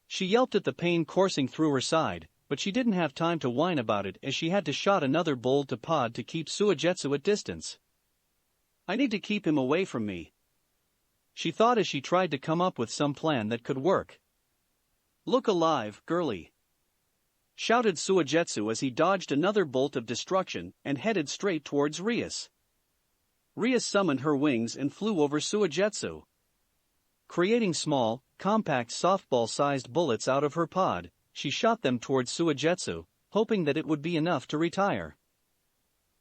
She yelped at the pain coursing through her side, but she didn't have time to whine about it as she had to shot another bolt to pod to keep Suigetsu at distance. I need to keep him away from me, she thought as she tried to come up with some plan that could work. Look alive, girlie, shouted Suigetsu as he dodged another bolt of destruction and headed straight towards Rias. Rias summoned her wings and flew over Suigetsu. Creating small, compact softball-sized bullets out of her pod, she shot them towards Suigetsu, hoping that it would be enough to retire.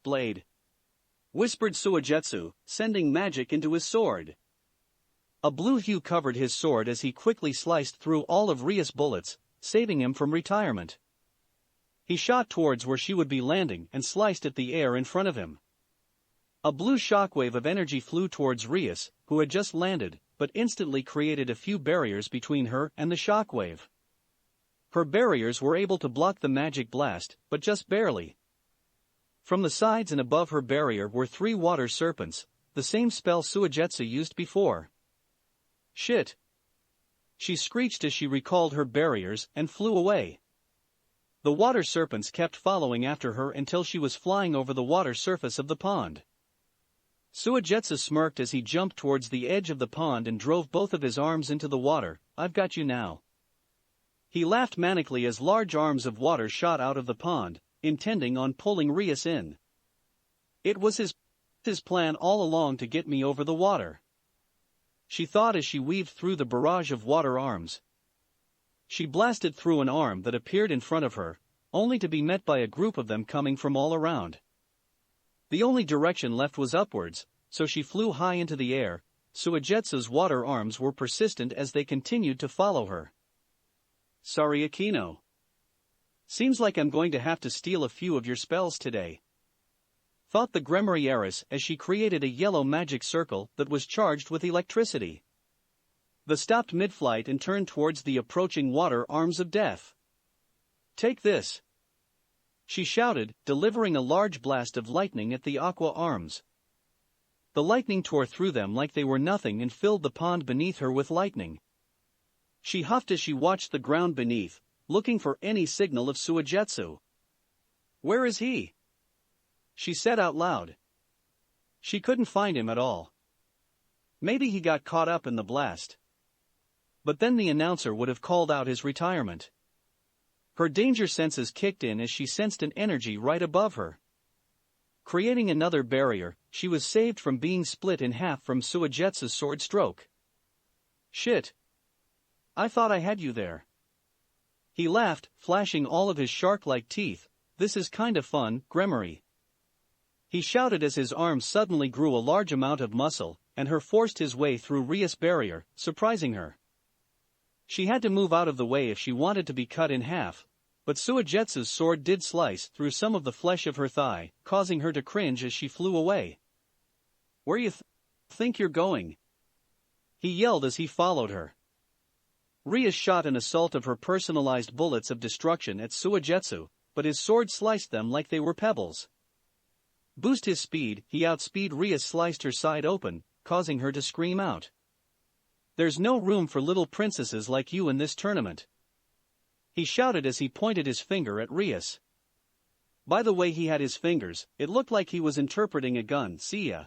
Blade, whispered Suigetsu, sending magic into his sword. A blue hue covered his sword as he quickly sliced through all of Rias' bullets, saving him from retirement. He shot towards where she would be landing and sliced at the air in front of him. A blue shockwave of energy flew towards Rias, who had just landed, but instantly created a few barriers between her and the shockwave. Her barriers were able to block the magic blast, but just barely. From the sides and above her barrier were 3 water serpents, the same spell Suigetsu used before. Shit! She screeched as she recalled her barriers and flew away. The water serpents kept following after her until she was flying over the water surface of the pond. Suigetsu smirked as he jumped towards the edge of the pond and drove both of his arms into the water. I've got you now. He laughed manically as large arms of water shot out of the pond, intending on pulling Rias in. It was his plan all along to get me over the water, she thought as she weaved through the barrage of water arms. She blasted through an arm that appeared in front of her, only to be met by a group of them coming from all around. The only direction left was upwards, so she flew high into the air. Suigetsu's water arms were persistent as they continued to follow her. Sorry Akino. Seems like I'm going to have to steal a few of your spells today, thought the Gremory heiress as she created a yellow magic circle that was charged with electricity. The stopped mid-flight and turned towards the approaching water arms of death. Take this, she shouted, delivering a large blast of lightning at the aqua arms. The lightning tore through them like they were nothing and filled the pond beneath her with lightning. She huffed as she watched the ground beneath, looking for any signal of Suigetsu. Where is he? She said out loud. She couldn't find him at all. Maybe he got caught up in the blast. But then the announcer would have called out his retirement. Her danger senses kicked in as she sensed an energy right above her. Creating another barrier, she was saved from being split in half from Suigetsu's sword stroke. Shit. I thought I had you there. He laughed, flashing all of his shark-like teeth. This is kind of fun, Gremory. He shouted as his arms suddenly grew a large amount of muscle, and her forced his way through Rias' barrier, surprising her. She had to move out of the way if she wanted to be cut in half, but Suigetsu's sword did slice through some of the flesh of her thigh, causing her to cringe as she flew away. Where you think you're going? He yelled as he followed her. Rias shot an assault of her personalized bullets of destruction at Suigetsu, but his sword sliced them like they were pebbles. Boost his speed, he outspeed Rias sliced her side open, causing her to scream out. There's no room for little princesses like you in this tournament, he shouted as he pointed his finger at Rias. By the way he had his fingers, it looked like he was interpreting a gun. See ya.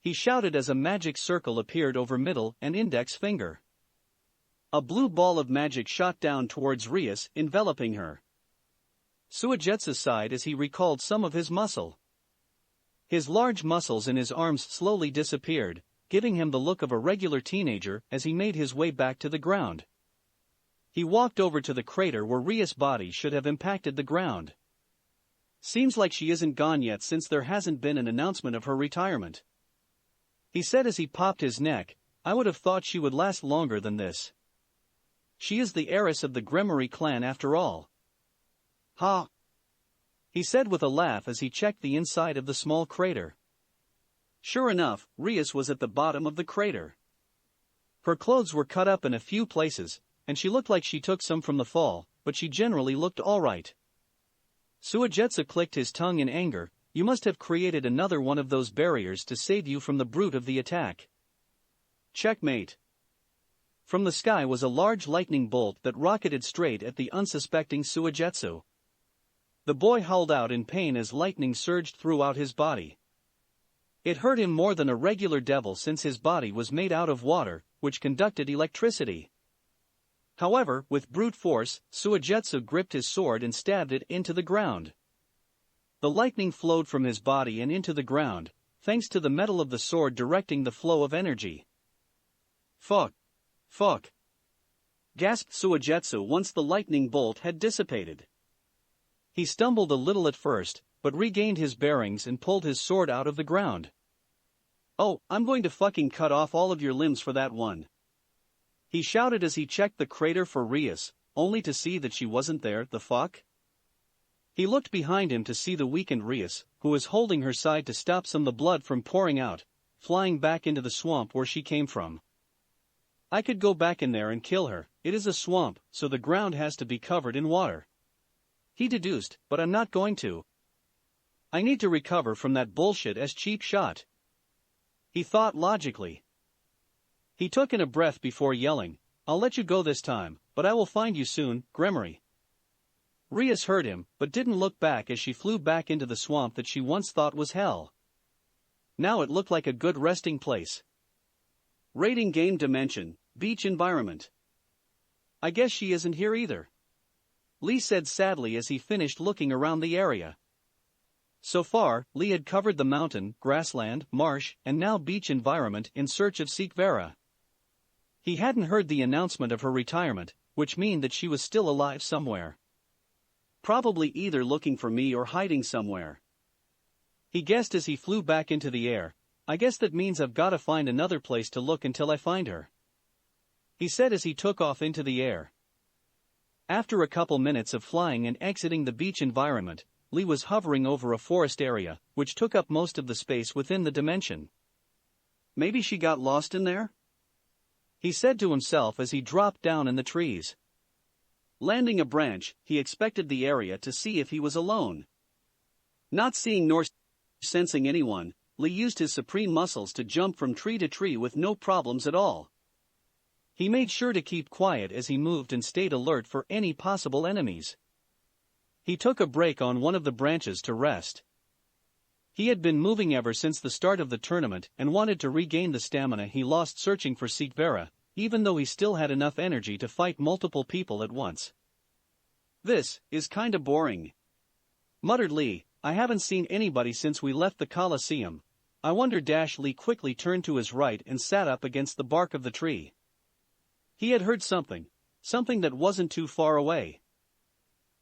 He shouted as a magic circle appeared over middle and index finger. A blue ball of magic shot down towards Rias, enveloping her. Suigetsu sighed as he recalled some of his muscle. His large muscles in his arms slowly disappeared, giving him the look of a regular teenager as he made his way back to the ground. He walked over to the crater where Rias' body should have impacted the ground. Seems like she isn't gone yet since there hasn't been an announcement of her retirement, he said as he popped his neck. I would have thought she would last longer than this. She is the heiress of the Gremory clan after all. Ha! He said with a laugh as he checked the inside of the small crater. Sure enough, Rias was at the bottom of the crater. Her clothes were cut up in a few places, and she looked like she took some from the fall, but she generally looked alright. Suigetsu clicked his tongue in anger. You must have created another one of those barriers to save you from the brute of the attack. Checkmate. From the sky was a large lightning bolt that rocketed straight at the unsuspecting Suigetsu. The boy howled out in pain as lightning surged throughout his body. It hurt him more than a regular devil since his body was made out of water, which conducted electricity. However, with brute force, Suigetsu gripped his sword and stabbed it into the ground. The lightning flowed from his body and into the ground, thanks to the metal of the sword directing the flow of energy. Fuck. Fuck. Gasped Suigetsu once the lightning bolt had dissipated. He stumbled a little at first, but regained his bearings and pulled his sword out of the ground. Oh, I'm going to fucking cut off all of your limbs for that one, he shouted as he checked the crater for Rias, only to see that she wasn't there. The fuck? He looked behind him to see the weakened Rias, who was holding her side to stop some of the blood from pouring out, flying back into the swamp where she came from. I could go back in there and kill her. It is a swamp, so the ground has to be covered in water, he deduced, but I'm not going to. I need to recover from that bullshit as cheap shot, he thought logically. He took in a breath before yelling, I'll let you go this time, but I will find you soon, Gremory. Rias heard him, but didn't look back as she flew back into the swamp that she once thought was hell. Now it looked like a good resting place. Rating game dimension, beach environment. I guess she isn't here either, Lee said sadly as he finished looking around the area. So far, Lee had covered the mountain, grassland, marsh, and now beach environment in search of Sikvera. He hadn't heard the announcement of her retirement, which meant that she was still alive somewhere. Probably either looking for me or hiding somewhere. He guessed as he flew back into the air, I guess that means I've gotta find another place to look until I find her, he said as he took off into the air. After a couple minutes of flying and exiting the beach environment, Lee was hovering over a forest area, which took up most of the space within the dimension. Maybe she got lost in there? He said to himself as he dropped down in the trees. Landing a branch, he expected the area to see if he was alone. Not seeing nor sensing anyone, Lee used his supreme muscles to jump from tree to tree with no problems at all. He made sure to keep quiet as he moved and stayed alert for any possible enemies. He took a break on one of the branches to rest. He had been moving ever since the start of the tournament and wanted to regain the stamina he lost searching for Sikvera, even though he still had enough energy to fight multiple people at once. This is kinda boring, muttered Lee. I haven't seen anybody since we left the Colosseum. I wonder. Lee quickly turned to his right and sat up against the bark of the tree. He had heard something that wasn't too far away.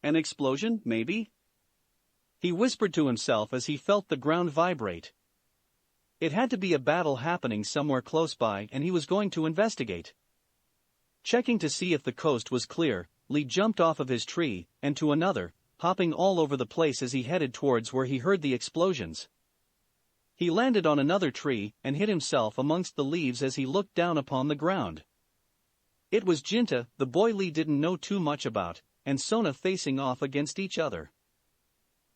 An explosion, maybe? He whispered to himself as he felt the ground vibrate. It had to be a battle happening somewhere close by and he was going to investigate. Checking to see if the coast was clear, Lee jumped off of his tree and to another, hopping all over the place as he headed towards where he heard the explosions. He landed on another tree and hid himself amongst the leaves as he looked down upon the ground. It was Jinta, the boy Lee didn't know too much about, and Sona facing off against each other.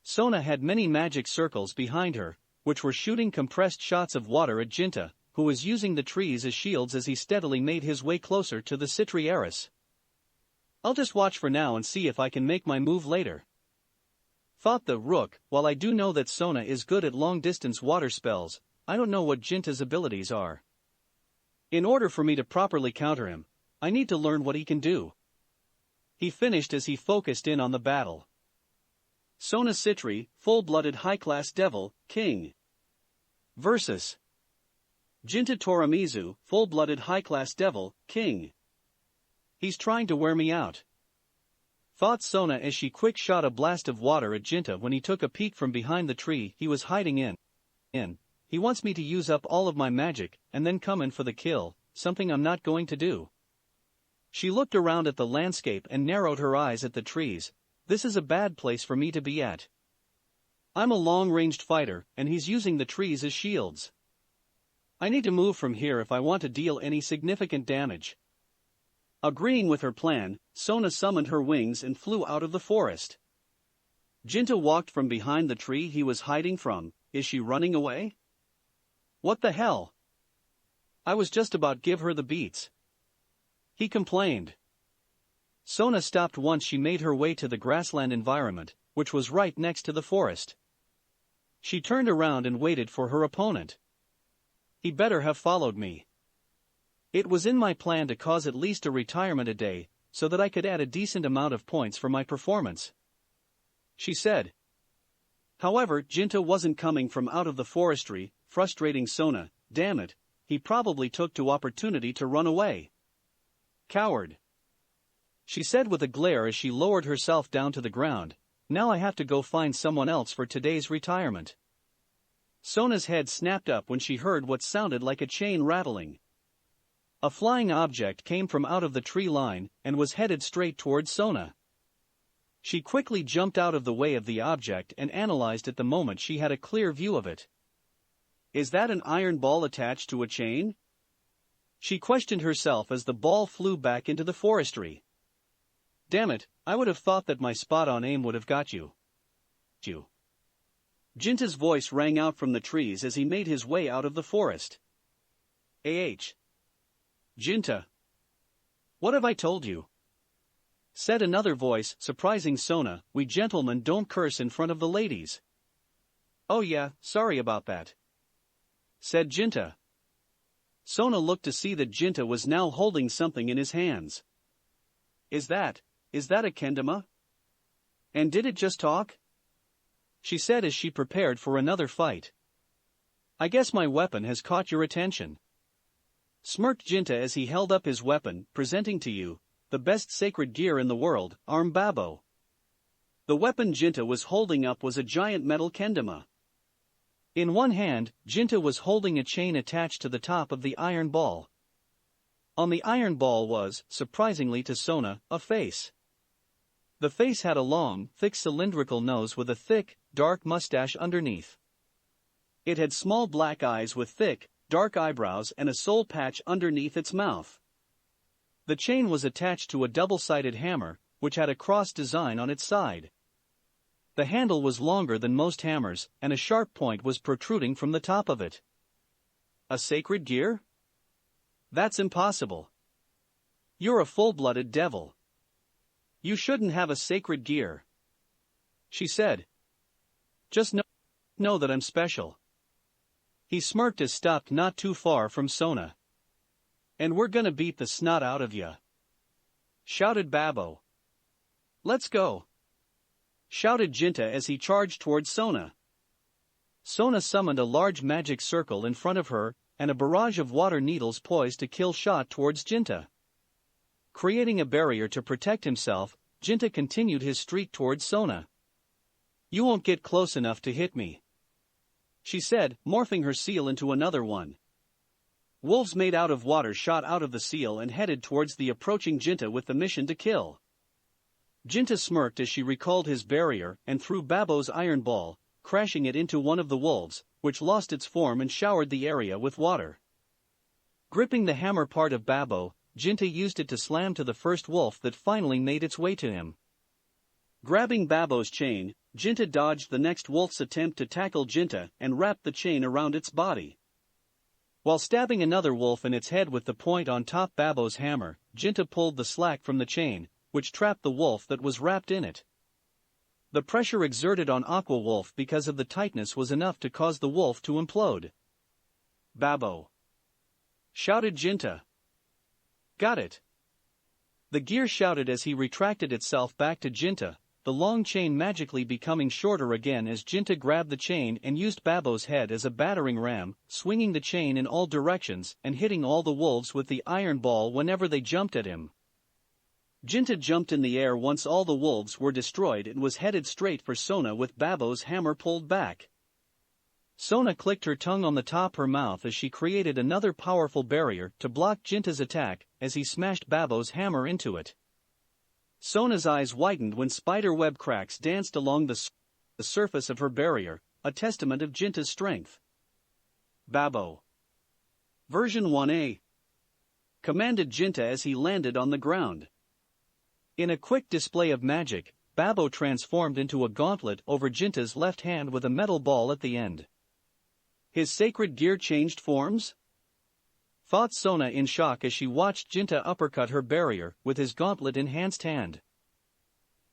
Sona had many magic circles behind her, which were shooting compressed shots of water at Jinta, who was using the trees as shields as he steadily made his way closer to the Citrieris. I'll just watch for now and see if I can make my move later, thought the Rook. While I do know that Sona is good at long-distance water spells, I don't know what Jinta's abilities are. In order for me to properly counter him, I need to learn what he can do, he finished as he focused in on the battle. Sona Citri, full-blooded high-class devil, king. Versus Jinta Toramizu, full-blooded high-class devil, king. He's trying to wear me out, thought Sona as she quick shot a blast of water at Jinta when he took a peek from behind the tree he was hiding in. He wants me to use up all of my magic and then come in for the kill, something I'm not going to do. She looked around at the landscape and narrowed her eyes at the trees. This is a bad place for me to be at. I'm a long-ranged fighter, and he's using the trees as shields. I need to move from here if I want to deal any significant damage. Agreeing with her plan, Sona summoned her wings and flew out of the forest. Jinta walked from behind the tree he was hiding from. Is she running away? What the hell? I was just about give her the beats, he complained. Sona stopped once she made her way to the grassland environment, which was right next to the forest. She turned around and waited for her opponent. He better have followed me. It was in my plan to cause at least a retirement a day, so that I could add a decent amount of points for my performance, she said. However, Jinta wasn't coming from out of the forestry, frustrating Sona. Damn it, he probably took the opportunity to run away. Coward, she said with a glare as she lowered herself down to the ground. Now I have to go find someone else for today's retirement. Sona's head snapped up when she heard what sounded like a chain rattling. A flying object came from out of the tree line and was headed straight towards Sona. She quickly jumped out of the way of the object and analyzed it the moment she had a clear view of it. Is that an iron ball attached to a chain? She questioned herself as the ball flew back into the forestry. Damn it, I would have thought that my spot-on aim would have got you. Jinta's voice rang out from the trees as he made his way out of the forest. Jinta. What have I told you? Said another voice, surprising Sona. We gentlemen don't curse in front of the ladies. Oh yeah, sorry about that. said Jinta. Sona looked to see that Jinta was now holding something in his hands. Is that a kendama? And did it just talk? She said as she prepared for another fight. I guess my weapon has caught your attention. Smirked Jinta as he held up his weapon, presenting to you the best sacred gear in the world, Arm Babo. The weapon Jinta was holding up was a giant metal kendama. In one hand, Jinta was holding a chain attached to the top of the iron ball. On the iron ball was, surprisingly to Sona, a face. The face had a long, thick cylindrical nose with a thick, dark mustache underneath. It had small black eyes with thick, dark eyebrows and a soul patch underneath its mouth. The chain was attached to a double-sided hammer, which had a cross design on its side. The handle was longer than most hammers, and a sharp point was protruding from the top of it. A sacred gear? That's impossible. You're a full-blooded devil. You shouldn't have a sacred gear. She said. Just know that I'm special. He smirked as stopped not too far from Sona. And we're gonna beat the snot out of ya. Shouted Babo. Let's go. Shouted Jinta as he charged towards Sona. Sona summoned a large magic circle in front of her, and a barrage of water needles poised to kill shot towards Jinta. Creating a barrier to protect himself, Jinta continued his streak towards Sona. You won't get close enough to hit me, she said, morphing her seal into another one. Wolves made out of water shot out of the seal and headed towards the approaching Jinta with the mission to kill. Jinta smirked as she recalled his barrier and threw Babo's iron ball, crashing it into one of the wolves, which lost its form and showered the area with water. Gripping the hammer part of Babo, Jinta used it to slam to the first wolf that finally made its way to him. Grabbing Babo's chain, Jinta dodged the next wolf's attempt to tackle Jinta and wrapped the chain around its body. While stabbing another wolf in its head with the point on top Babo's hammer, Jinta pulled the slack from the chain, which trapped the wolf that was wrapped in it. The pressure exerted on Aqua Wolf because of the tightness was enough to cause the wolf to implode. Babo! Shouted Jinta. Got it! The gear shouted as he retracted itself back to Jinta, the long chain magically becoming shorter again as Jinta grabbed the chain and used Babo's head as a battering ram, swinging the chain in all directions and hitting all the wolves with the iron ball whenever they jumped at him. Jinta jumped in the air once all the wolves were destroyed and was headed straight for Sona with Babo's hammer pulled back. Sona clicked her tongue on the top of her mouth as she created another powerful barrier to block Jinta's attack as he smashed Babo's hammer into it. Sona's eyes widened when spider web cracks danced along the surface of her barrier, a testament of Jinta's strength. Babo. Version 1A. Commanded Jinta as he landed on the ground. In a quick display of magic, Babo transformed into a gauntlet over Jinta's left hand with a metal ball at the end. His sacred gear changed forms? Thought Sona in shock as she watched Jinta uppercut her barrier with his gauntlet-enhanced hand.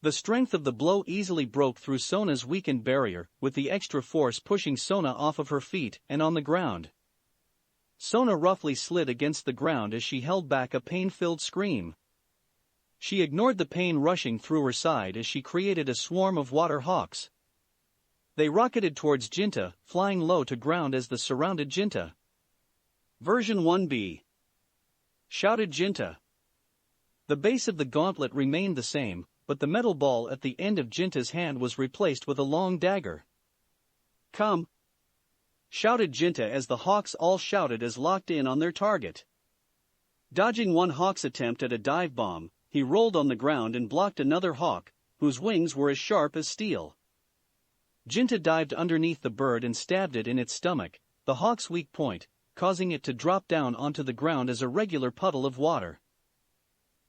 The strength of the blow easily broke through Sona's weakened barrier, with the extra force pushing Sona off of her feet and on the ground. Sona roughly slid against the ground as she held back a pain-filled scream. She ignored the pain rushing through her side as she created a swarm of water hawks. They rocketed towards Jinta, flying low to ground as they surrounded Jinta. Version 1B. Shouted Jinta. The base of the gauntlet remained the same, but the metal ball at the end of Jinta's hand was replaced with a long dagger. Come! Shouted Jinta as the hawks all shouted as locked in on their target. Dodging one hawk's attempt at a dive bomb, he rolled on the ground and blocked another hawk, whose wings were as sharp as steel. Jinta dived underneath the bird and stabbed it in its stomach, the hawk's weak point, causing it to drop down onto the ground as a regular puddle of water.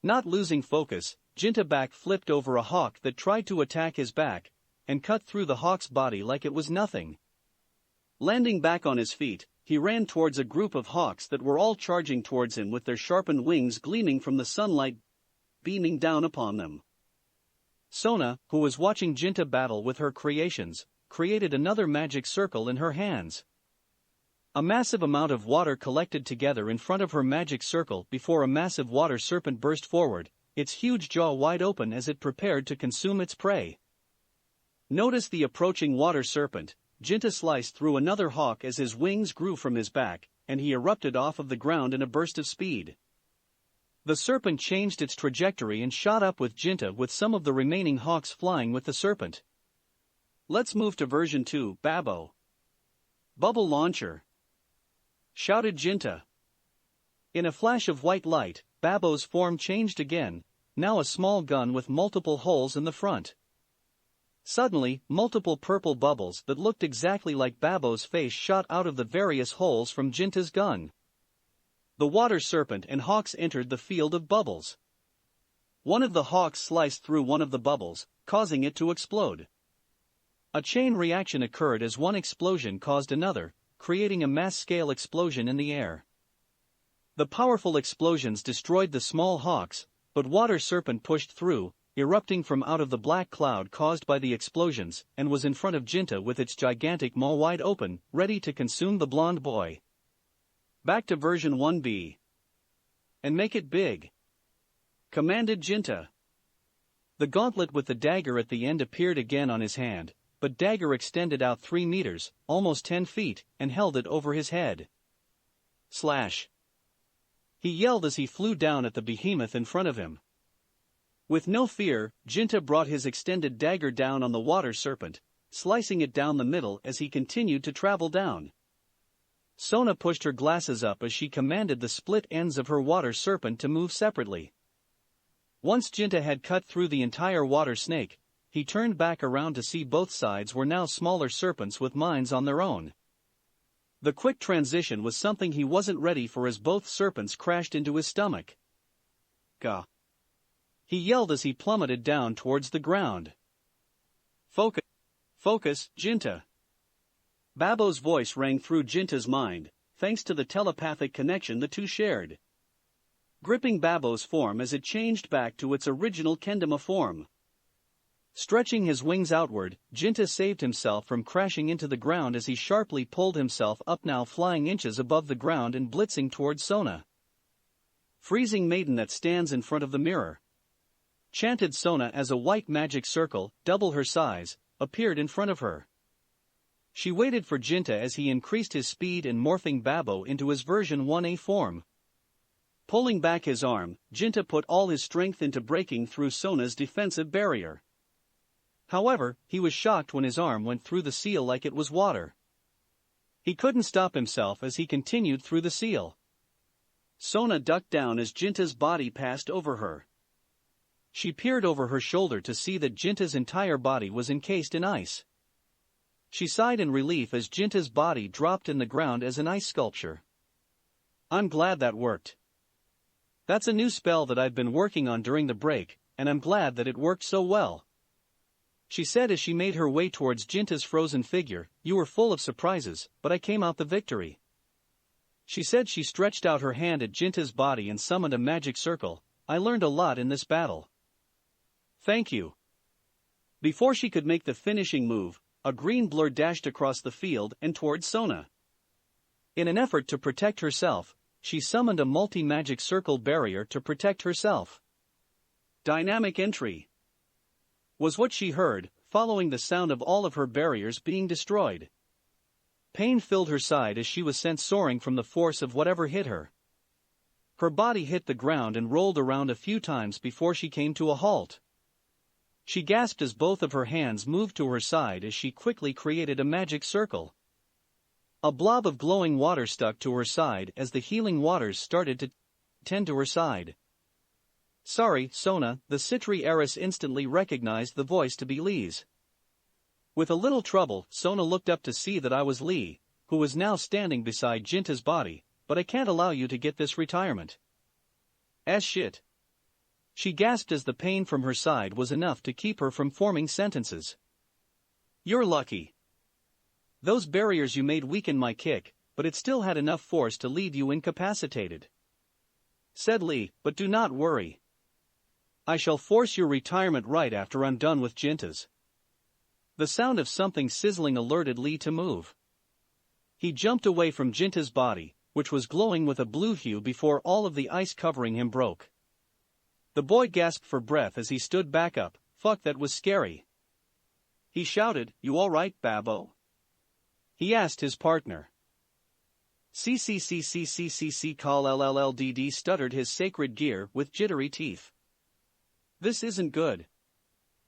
Not losing focus, Jinta back flipped over a hawk that tried to attack his back, and cut through the hawk's body like it was nothing. Landing back on his feet, he ran towards a group of hawks that were all charging towards him with their sharpened wings gleaming from the sunlight beaming down upon them. Sona, who was watching Jinta battle with her creations, created another magic circle in her hands. A massive amount of water collected together in front of her magic circle before a massive water serpent burst forward, its huge jaw wide open as it prepared to consume its prey. Notice the approaching water serpent. Jinta sliced through another hawk as his wings grew from his back, and he erupted off of the ground in a burst of speed. The serpent changed its trajectory and shot up with Jinta, with some of the remaining hawks flying with the serpent. Let's move to version 2, Babo. Bubble launcher, shouted Jinta. In a flash of white light, Babo's form changed again, now a small gun with multiple holes in the front. Suddenly, multiple purple bubbles that looked exactly like Babo's face shot out of the various holes from Jinta's gun. The water serpent and hawks entered the field of bubbles. One of the hawks sliced through one of the bubbles, causing it to explode. A chain reaction occurred as one explosion caused another, creating a mass-scale explosion in the air. The powerful explosions destroyed the small hawks, but water serpent pushed through, erupting from out of the black cloud caused by the explosions, and was in front of Jinta with its gigantic maw wide open, ready to consume the blonde boy. Back to version 1B. And make it big, commanded Jinta. The gauntlet with the dagger at the end appeared again on his hand, but dagger extended out 3 meters, almost 10 feet, and held it over his head. Slash! He yelled as he flew down at the behemoth in front of him. With no fear, Jinta brought his extended dagger down on the water serpent, slicing it down the middle as he continued to travel down. Sona pushed her glasses up as she commanded the split ends of her water serpent to move separately. Once Jinta had cut through the entire water snake, he turned back around to see both sides were now smaller serpents with minds on their own. The quick transition was something he wasn't ready for as both serpents crashed into his stomach. Gah! He yelled as he plummeted down towards the ground. Focus! Focus, Jinta! Babo's voice rang through Jinta's mind, thanks to the telepathic connection the two shared. Gripping Babo's form as it changed back to its original Kendama form. Stretching his wings outward, Jinta saved himself from crashing into the ground as he sharply pulled himself up, now flying inches above the ground and blitzing towards Sona. Freezing maiden that stands in front of the mirror, chanted Sona as a white magic circle, double her size, appeared in front of her. She waited for Jinta as he increased his speed and morphing Babo into his version 1A form. Pulling back his arm, Jinta put all his strength into breaking through Sona's defensive barrier. However, he was shocked when his arm went through the seal like it was water. He couldn't stop himself as he continued through the seal. Sona ducked down as Jinta's body passed over her. She peered over her shoulder to see that Jinta's entire body was encased in ice. She sighed in relief as Jinta's body dropped in the ground as an ice sculpture. I'm glad that worked. That's a new spell that I've been working on during the break, and I'm glad that it worked so well. She said as she made her way towards Jinta's frozen figure, you were full of surprises, but I came out the victory. She said she stretched out her hand at Jinta's body and summoned a magic circle. I learned a lot in this battle. Thank you. Before she could make the finishing move, a green blur dashed across the field and towards Sona. In an effort to protect herself, she summoned a multi-magic circle barrier to protect herself. Dynamic entry was what she heard, following the sound of all of her barriers being destroyed. Pain filled her side as she was sent soaring from the force of whatever hit her. Her body hit the ground and rolled around a few times before she came to a halt. She gasped as both of her hands moved to her side as she quickly created a magic circle. A blob of glowing water stuck to her side as the healing waters started to tend to her side. Sorry, Sona, the Citri heiress instantly recognized the voice to be Lee's. With a little trouble, Sona looked up to see that I was Lee, who was now standing beside Jinta's body, but I can't allow you to get this retirement. Shit. She gasped as the pain from her side was enough to keep her from forming sentences. You're lucky. Those barriers you made weakened my kick, but it still had enough force to leave you incapacitated. Said Lee, but do not worry. I shall force your retirement right after I'm done with Jinta's. The sound of something sizzling alerted Lee to move. He jumped away from Jinta's body, which was glowing with a blue hue before all of the ice covering him broke. The boy gasped for breath as he stood back up. Fuck, that was scary. He shouted, "You alright, Babo?" He asked his partner. CCCCCCC call LLLDD stuttered his sacred gear with jittery teeth. This isn't good.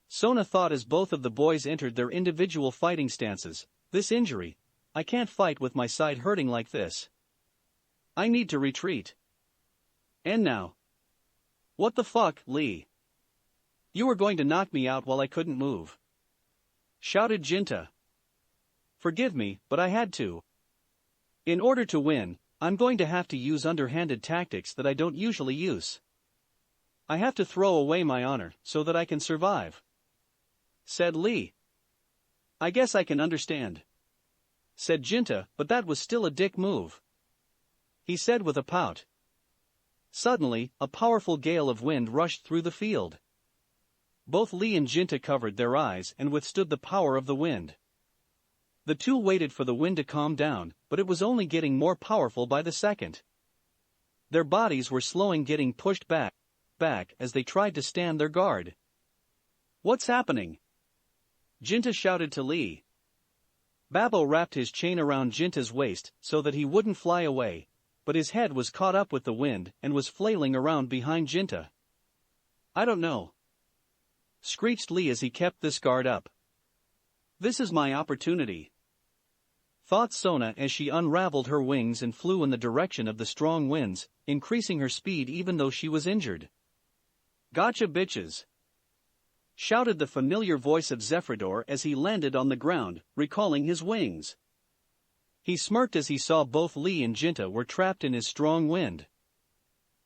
Sona thought as both of the boys entered their individual fighting stances. This injury. I can't fight with my side hurting like this. I need to retreat. And now. What the fuck, Lee? You were going to knock me out while I couldn't move. Shouted Jinta. Forgive me, but I had to. In order to win, I'm going to have to use underhanded tactics that I don't usually use. I have to throw away my honor so that I can survive. Said Lee. I guess I can understand. Said Jinta, but that was still a dick move. He said with a pout. Suddenly, a powerful gale of wind rushed through the field. Both Lee and Jinta covered their eyes and withstood the power of the wind. The two waited for the wind to calm down, but it was only getting more powerful by the second. Their bodies were slowing, getting pushed back as they tried to stand their guard. What's happening? Jinta shouted to Lee. Babo wrapped his chain around Jinta's waist so that he wouldn't fly away, but his head was caught up with the wind and was flailing around behind Jinta. I don't know. Screeched Lee as he kept this guard up. This is my opportunity. Thought Sona as she unraveled her wings and flew in the direction of the strong winds, increasing her speed even though she was injured. Gotcha, bitches! Shouted the familiar voice of Zephyrdor as he landed on the ground, recalling his wings. He smirked as he saw both Lee and Jinta were trapped in his strong wind.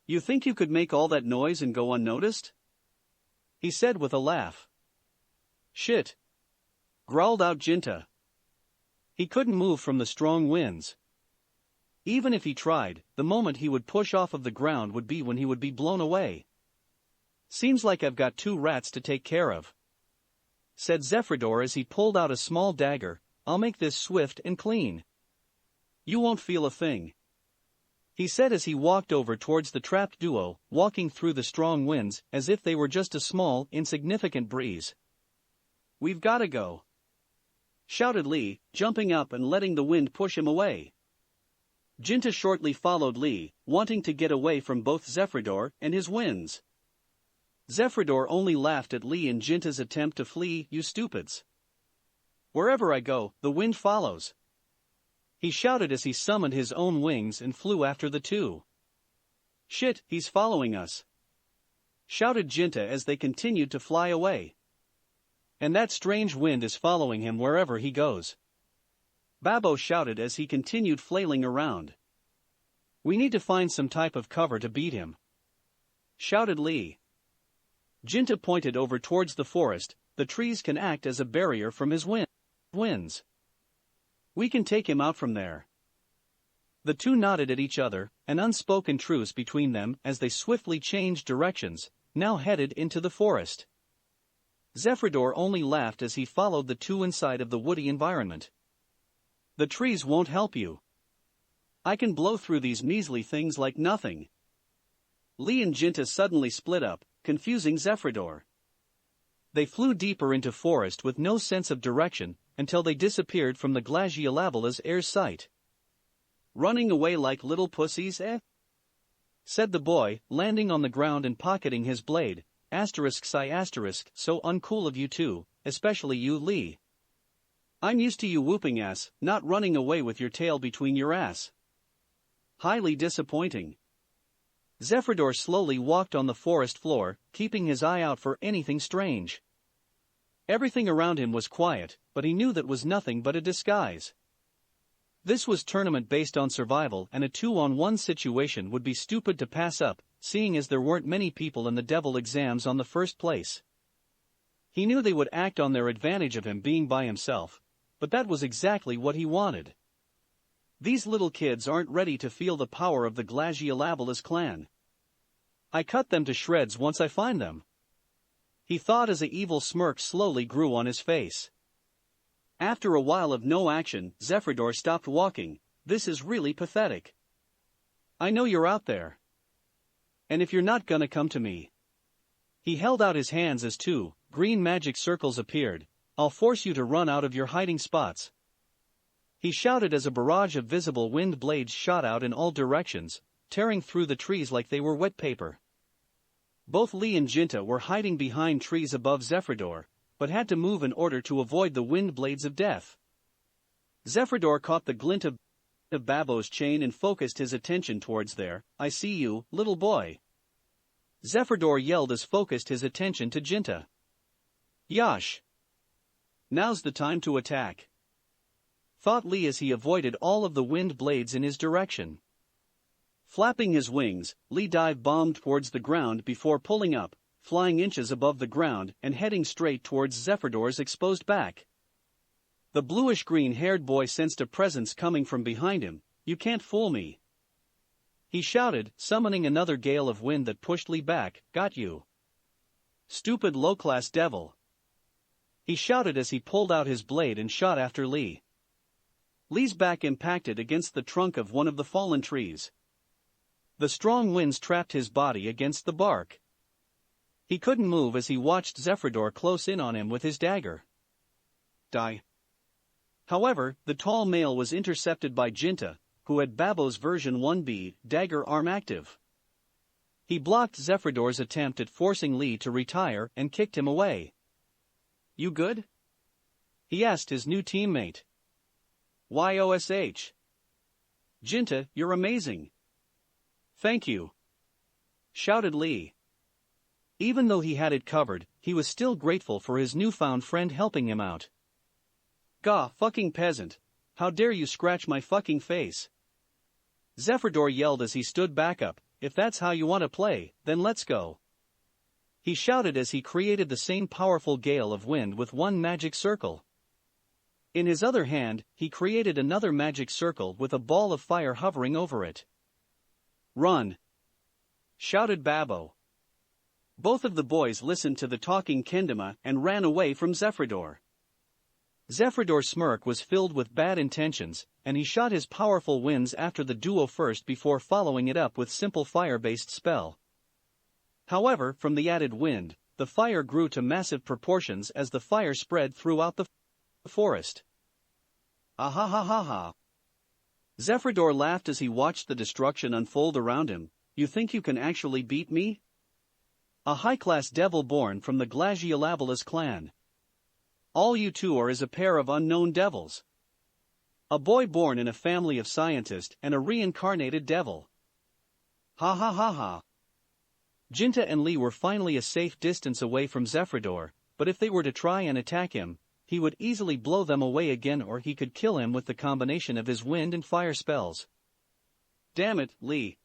You think you could make all that noise and go unnoticed? He said with a laugh. Shit! Growled out Jinta. He couldn't move from the strong winds. Even if he tried, the moment he would push off of the ground would be when he would be blown away. Seems like I've got two rats to take care of. Said Zephyrdor as he pulled out a small dagger. I'll make this swift and clean. You won't feel a thing. He said as he walked over towards the trapped duo, walking through the strong winds as if they were just a small, insignificant breeze. We've gotta go. Shouted Lee, jumping up and letting the wind push him away. Jinta shortly followed Lee, wanting to get away from both Zephyrdor and his winds. Zephyrdor only laughed at Lee and Jinta's attempt to flee. You stupids. Wherever I go, the wind follows. He shouted as he summoned his own wings and flew after the two. Shit, he's following us. Shouted Jinta as they continued to fly away. And that strange wind is following him wherever he goes. Babo shouted as he continued flailing around. We need to find some type of cover to beat him. Shouted Lee. Jinta pointed over towards the forest. The trees can act as a barrier from his winds. We can take him out from there. The two nodded at each other, an unspoken truce between them as they swiftly changed directions, now headed into the forest. Zephyrdor only laughed as he followed the two inside of the woody environment. The trees won't help you. I can blow through these measly things like nothing. Lee and Jinta suddenly split up, confusing Zephyrdor. They flew deeper into forest with no sense of direction, until they disappeared from the Glaciolabala's air's sight. Running away like little pussies, eh? Said the boy, landing on the ground and pocketing his blade. So uncool of you two, especially you, Lee. I'm used to you whooping ass, not running away with your tail between your ass. Highly disappointing. Zephyrdor slowly walked on the forest floor, keeping his eye out for anything strange. Everything around him was quiet, but he knew that was nothing but a disguise. This was tournament based on survival, and a 2-on-1 situation would be stupid to pass up, seeing as there weren't many people in the devil exams on the first place. He knew they would act on their advantage of him being by himself, but that was exactly what he wanted. These little kids aren't ready to feel the power of the Glaciolabala's clan. I cut them to shreds once I find them. He thought as an evil smirk slowly grew on his face. After a while of no action, Zephyrdor stopped walking. This is really pathetic. I know you're out there. And if you're not gonna come to me. He held out his hands as two green magic circles appeared. I'll force you to run out of your hiding spots. He shouted as a barrage of visible wind blades shot out in all directions, tearing through the trees like they were wet paper. Both Lee and Jinta were hiding behind trees above Zephyrdor, but had to move in order to avoid the wind blades of death. Zephyrdor caught the glint of Babo's chain and focused his attention towards there. I see you, little boy. Zephyrdor yelled as focused his attention to Jinta. Yosh! Now's the time to attack, thought Lee as he avoided all of the wind blades in his direction. Flapping his wings, Lee dive-bombed towards the ground before pulling up, flying inches above the ground and heading straight towards Zephyrdor's exposed back. The bluish-green-haired boy sensed a presence coming from behind him. You can't fool me, he shouted, summoning another gale of wind that pushed Lee back. Got you, stupid low-class devil, he shouted as he pulled out his blade and shot after Lee. Lee's back impacted against the trunk of one of the fallen trees. The strong winds trapped his body against the bark. He couldn't move as he watched Zephyrdor close in on him with his dagger. Die. However, the tall male was intercepted by Jinta, who had Babo's version 1B dagger arm active. He blocked Zephyrdor's attempt at forcing Lee to retire and kicked him away. You good? He asked his new teammate. YOSH. Jinta, you're amazing. Thank you, shouted Lee. Even though he had it covered, he was still grateful for his newfound friend helping him out. Gah, fucking peasant. How dare you scratch my fucking face? Zephyrdor yelled as he stood back up. If that's how you want to play, then let's go, he shouted as he created the same powerful gale of wind with one magic circle. In his other hand, he created another magic circle with a ball of fire hovering over it. Run! Shouted Babo. Both of the boys listened to the talking Kendama and ran away from Zephyrdor. Zephyrdor's smirk was filled with bad intentions, and he shot his powerful winds after the duo first before following it up with simple fire-based spell. However, from the added wind, the fire grew to massive proportions as the fire spread throughout the forest. Ah-ha-ha-ha-ha. Zephyrdor laughed as he watched the destruction unfold around him. You think you can actually beat me? A high-class devil born from the Glaciolabalas clan. All you two are is a pair of unknown devils. A boy born in a family of scientists and a reincarnated devil. Ha-ha-ha-ha. Jinta and Lee were finally a safe distance away from Zephyrdor, but if they were to try and attack him, he would easily blow them away again, or he could kill him with the combination of his wind and fire spells. Damn it, Lee.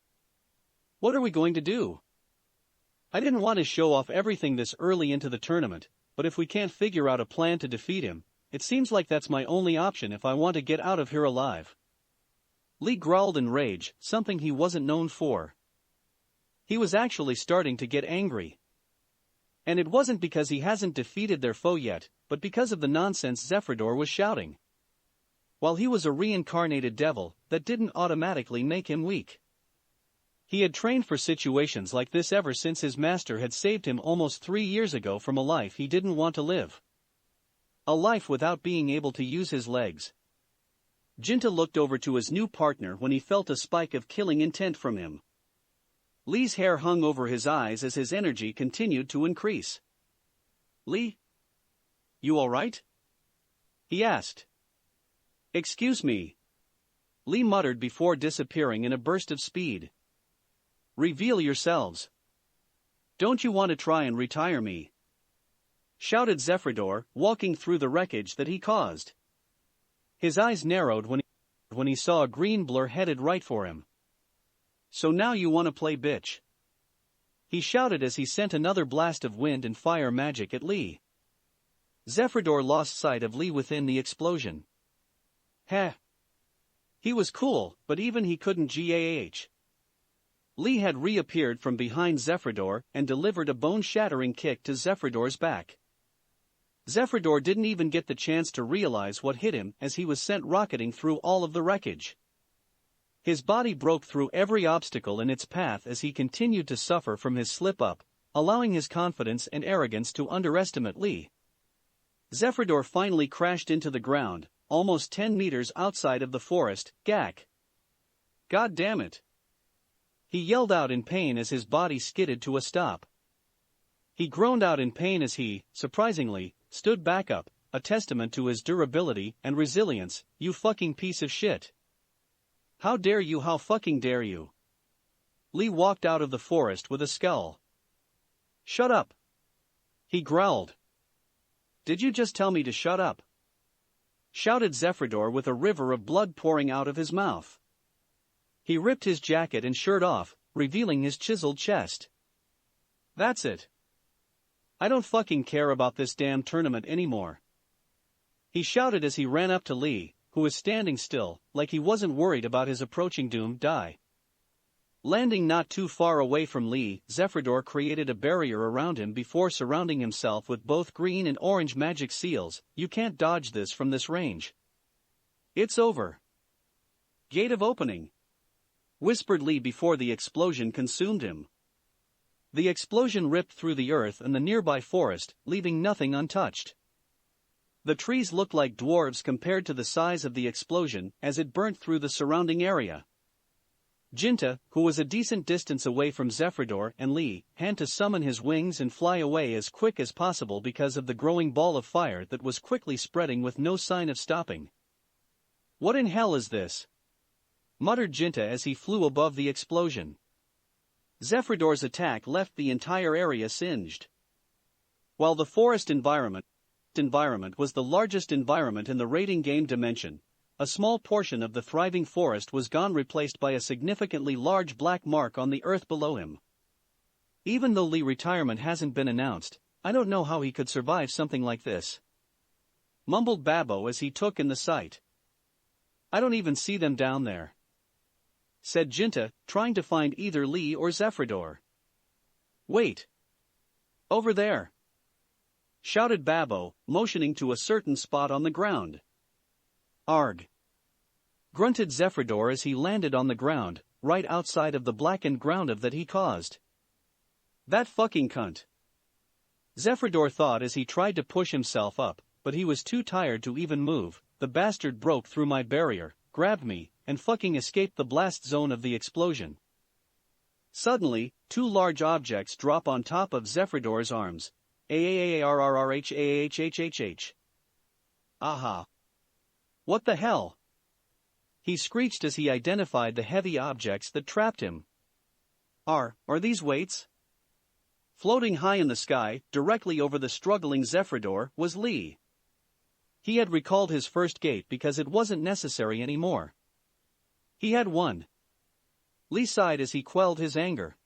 What are we going to do? I didn't want to show off everything this early into the tournament, but if we can't figure out a plan to defeat him, it seems like that's my only option if I want to get out of here alive. Lee growled in rage, something he wasn't known for. He was actually starting to get angry. And it wasn't because he hasn't defeated their foe yet, but because of the nonsense Zephyrdor was shouting. While he was a reincarnated devil, that didn't automatically make him weak. He had trained for situations like this ever since his master had saved him almost 3 years ago from a life he didn't want to live. A life without being able to use his legs. Jinta looked over to his new partner when he felt a spike of killing intent from him. Lee's hair hung over his eyes as his energy continued to increase. Lee? You alright? He asked. Excuse me. Lee muttered before disappearing in a burst of speed. Reveal yourselves. Don't you want to try and retire me? Shouted Zephyrdor, walking through the wreckage that he caused. His eyes narrowed when he saw a green blur headed right for him. So now you want to play bitch? He shouted as he sent another blast of wind and fire magic at Lee. Zephyrdor lost sight of Lee within the explosion. Heh. He was cool, but even he couldn't gah. Lee had reappeared from behind Zephyrdor and delivered a bone-shattering kick to Zephyrdor's back. Zephyrdor didn't even get the chance to realize what hit him as he was sent rocketing through all of the wreckage. His body broke through every obstacle in its path as he continued to suffer from his slip-up, allowing his confidence and arrogance to underestimate Lee. Zephyrdor finally crashed into the ground, almost 10 meters outside of the forest. Gak! God damn it! He yelled out in pain as his body skidded to a stop. He groaned out in pain as he, surprisingly, stood back up, a testament to his durability and resilience. You fucking piece of shit. How dare you, how fucking dare you? Lee walked out of the forest with a scowl. Shut up! He growled. Did you just tell me to shut up? Shouted Zephyrdor with a river of blood pouring out of his mouth. He ripped his jacket and shirt off, revealing his chiseled chest. That's it. I don't fucking care about this damn tournament anymore. He shouted as he ran up to Lee, who was standing still, like he wasn't worried about his approaching doom. Die. Landing not too far away from Lee, Zephyrdor created a barrier around him before surrounding himself with both green and orange magic seals. You can't dodge this from this range. It's over. Gate of opening. Whispered Lee before the explosion consumed him. The explosion ripped through the earth and the nearby forest, leaving nothing untouched. The trees looked like dwarves compared to the size of the explosion as it burnt through the surrounding area. Jinta, who was a decent distance away from Zephyrdor and Lee, had to summon his wings and fly away as quick as possible because of the growing ball of fire that was quickly spreading with no sign of stopping. What in hell is this? Muttered Jinta as he flew above the explosion. Zephyrdor's attack left the entire area singed. While the forest environment was the largest environment in the raiding game dimension, a small portion of the thriving forest was gone, replaced by a significantly large black mark on the earth below him. Even though Lee's retirement hasn't been announced, I don't know how he could survive something like this. Mumbled Babbo as he took in the sight. I don't even see them down there. Said Jinta, trying to find either Lee or Zephyrdor. Wait. Over there. Shouted Babbo, motioning to a certain spot on the ground. Arg. Grunted Zephyrdor as he landed on the ground, right outside of the blackened ground of that he caused. That fucking cunt. Zephyrdor thought as he tried to push himself up, but he was too tired to even move. The bastard broke through my barrier, grabbed me, and fucking escaped the blast zone of the explosion. Suddenly, two large objects drop on top of Zephyrdor's arms. AAARRRHAHHHH. Aha. What the hell? He screeched as he identified the heavy objects that trapped him. Are these weights? Floating high in the sky, directly over the struggling Zephyrdor, was Lee. He had recalled his first gate because it wasn't necessary anymore. He had won. Lee sighed as he quelled his anger.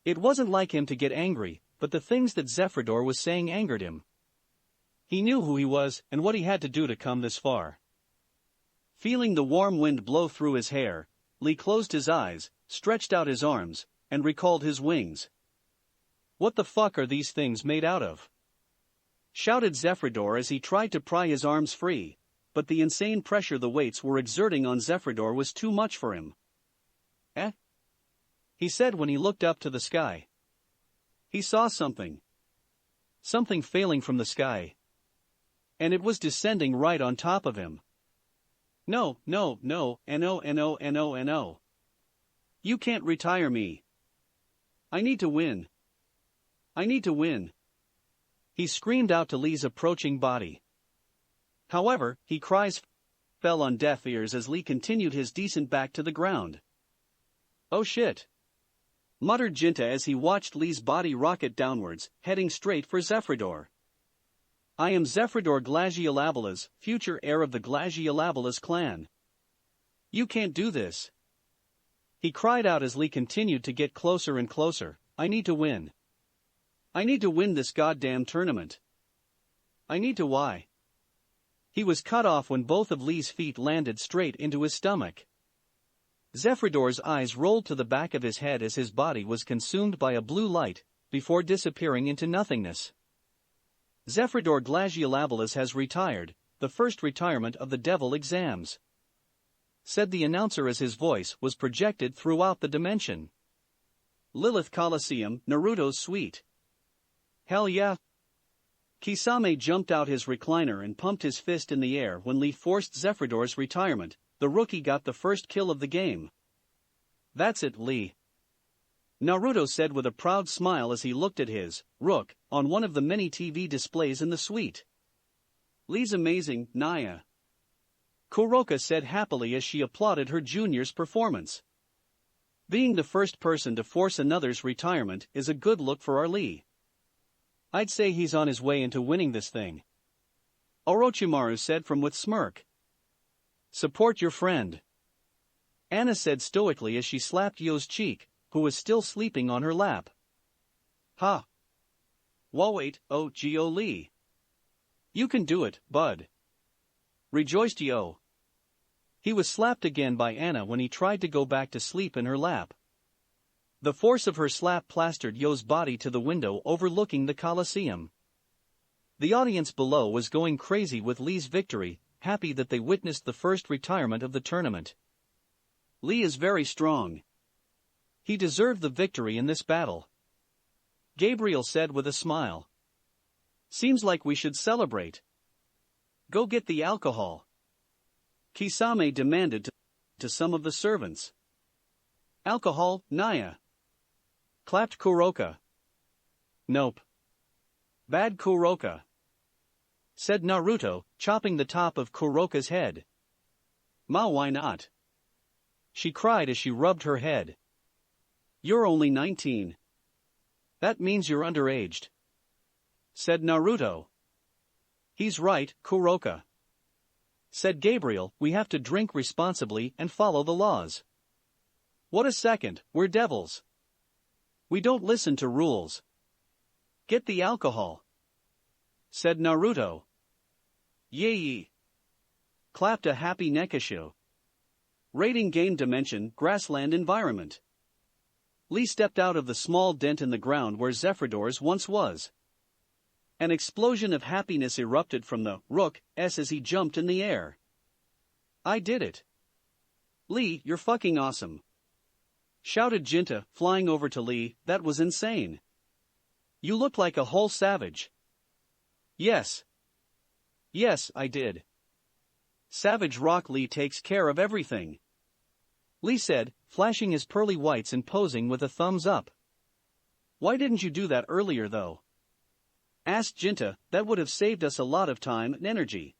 It wasn't like him to get angry, but the things that Zephyrdor was saying angered him. He knew who he was and what he had to do to come this far. Feeling the warm wind blow through his hair, Lee closed his eyes, stretched out his arms, and recalled his wings. What the fuck are these things made out of? Shouted Zephyrdor as he tried to pry his arms free, but the insane pressure the weights were exerting on Zephyrdor was too much for him. Eh? He said when he looked up to the sky. He saw something. Something failing from the sky. And it was descending right on top of him. No. No. You can't retire me. I need to win. I need to win. He screamed out to Lee's approaching body. However, his cries fell on deaf ears as Lee continued his descent back to the ground. Oh shit. Muttered Jinta as he watched Lee's body rocket downwards, heading straight for Zephyrdor. I am Zephyrdor Glaciolabilas, future heir of the Glaciolabilas clan. You can't do this. He cried out as Lee continued to get closer and closer. I need to win. I need to win this goddamn tournament. I need to why? He was cut off when both of Lee's feet landed straight into his stomach. Zephyrdor's eyes rolled to the back of his head as his body was consumed by a blue light, before disappearing into nothingness. Zephyrdor Glaciolabilis has retired, the first retirement of the devil exams, said the announcer as his voice was projected throughout the dimension. Lilith Coliseum, Naruto's suite. Hell yeah. Kisame jumped out his recliner and pumped his fist in the air when Lee forced Zephyrdor's retirement. The rookie got the first kill of the game. That's it, Lee, Naruto said with a proud smile as he looked at his rook on one of the many TV displays in the suite. Lee's amazing, Naya, Kuroka said happily as she applauded her junior's performance. Being the first person to force another's retirement is a good look for our Lee. I'd say he's on his way into winning this thing, Orochimaru said from with smirk. Support your friend, Anna said stoically as she slapped Yo's cheek, who was still sleeping on her lap. Ha! Whoa, wait, oh, Geo Lee. You can do it, bud, rejoiced Yo. He was slapped again by Anna when he tried to go back to sleep in her lap. The force of her slap plastered Yo's body to the window overlooking the Coliseum. The audience below was going crazy with Lee's victory, happy that they witnessed the first retirement of the tournament. Lee is very strong. He deserved the victory in this battle, Gabriel said with a smile. Seems like we should celebrate. Go get the alcohol, Kisame demanded to some of the servants. Alcohol, Naya, clapped Kuroka. Nope. Bad Kuroka, said Naruto, chopping the top of Kuroka's head. Ma, why not? She cried as she rubbed her head. You're only 19. That means you're underaged, said Naruto. He's right, Kuroka, said Gabriel. We have to drink responsibly and follow the laws. What a second, we're devils. We don't listen to rules. Get the alcohol, said Naruto. Yay! Clapped a happy Nekasho. Rating game dimension, grassland environment. Lee stepped out of the small dent in the ground where Zephyrdor's once was. An explosion of happiness erupted from the rook's as he jumped in the air. I did it. Lee, you're fucking awesome, shouted Jinta, flying over to Lee. That was insane. You look like a whole savage. Yes. Yes, I did. Savage Rock Lee takes care of everything, Lee said, flashing his pearly whites and posing with a thumbs up. Why didn't you do that earlier though? Asked Jinta. That would have saved us a lot of time and energy.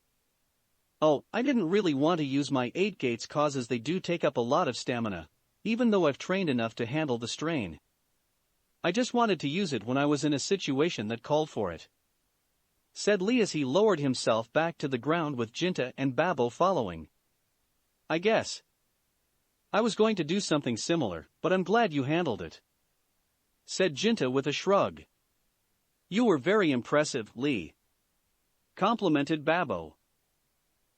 Oh, I didn't really want to use my 8 gates causes they do take up a lot of stamina, even though I've trained enough to handle the strain. I just wanted to use it when I was in a situation that called for it, said Lee as he lowered himself back to the ground with Jinta and Babbo following. I guess I was going to do something similar, but I'm glad you handled it, said Jinta with a shrug. You were very impressive, Lee, complimented Babbo.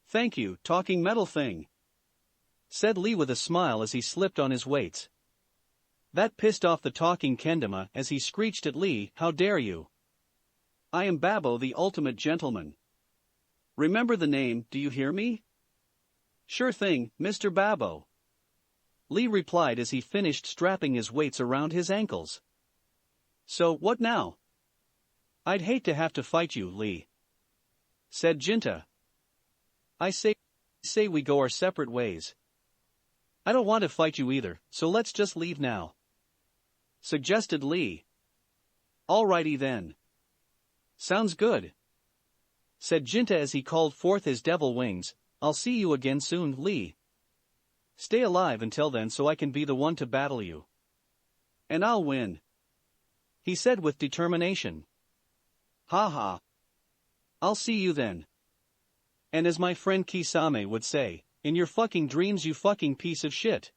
Thank you, talking metal thing, said Lee with a smile as he slipped on his weights. That pissed off the talking Kendama as he screeched at Lee, how dare you? I am Babbo, the ultimate gentleman. Remember the name, do you hear me? Sure thing, Mr. Babbo, Lee replied as he finished strapping his weights around his ankles. So, what now? I'd hate to have to fight you, Lee, said Jinta. I say we go our separate ways. I don't want to fight you either, so let's just leave now, suggested Lee. Alrighty then. Sounds good, said Jinta as he called forth his devil wings. I'll see you again soon, Lee. Stay alive until then so I can be the one to battle you. And I'll win, he said with determination. Ha ha. I'll see you then. And as my friend Kisame would say, in your fucking dreams, you fucking piece of shit.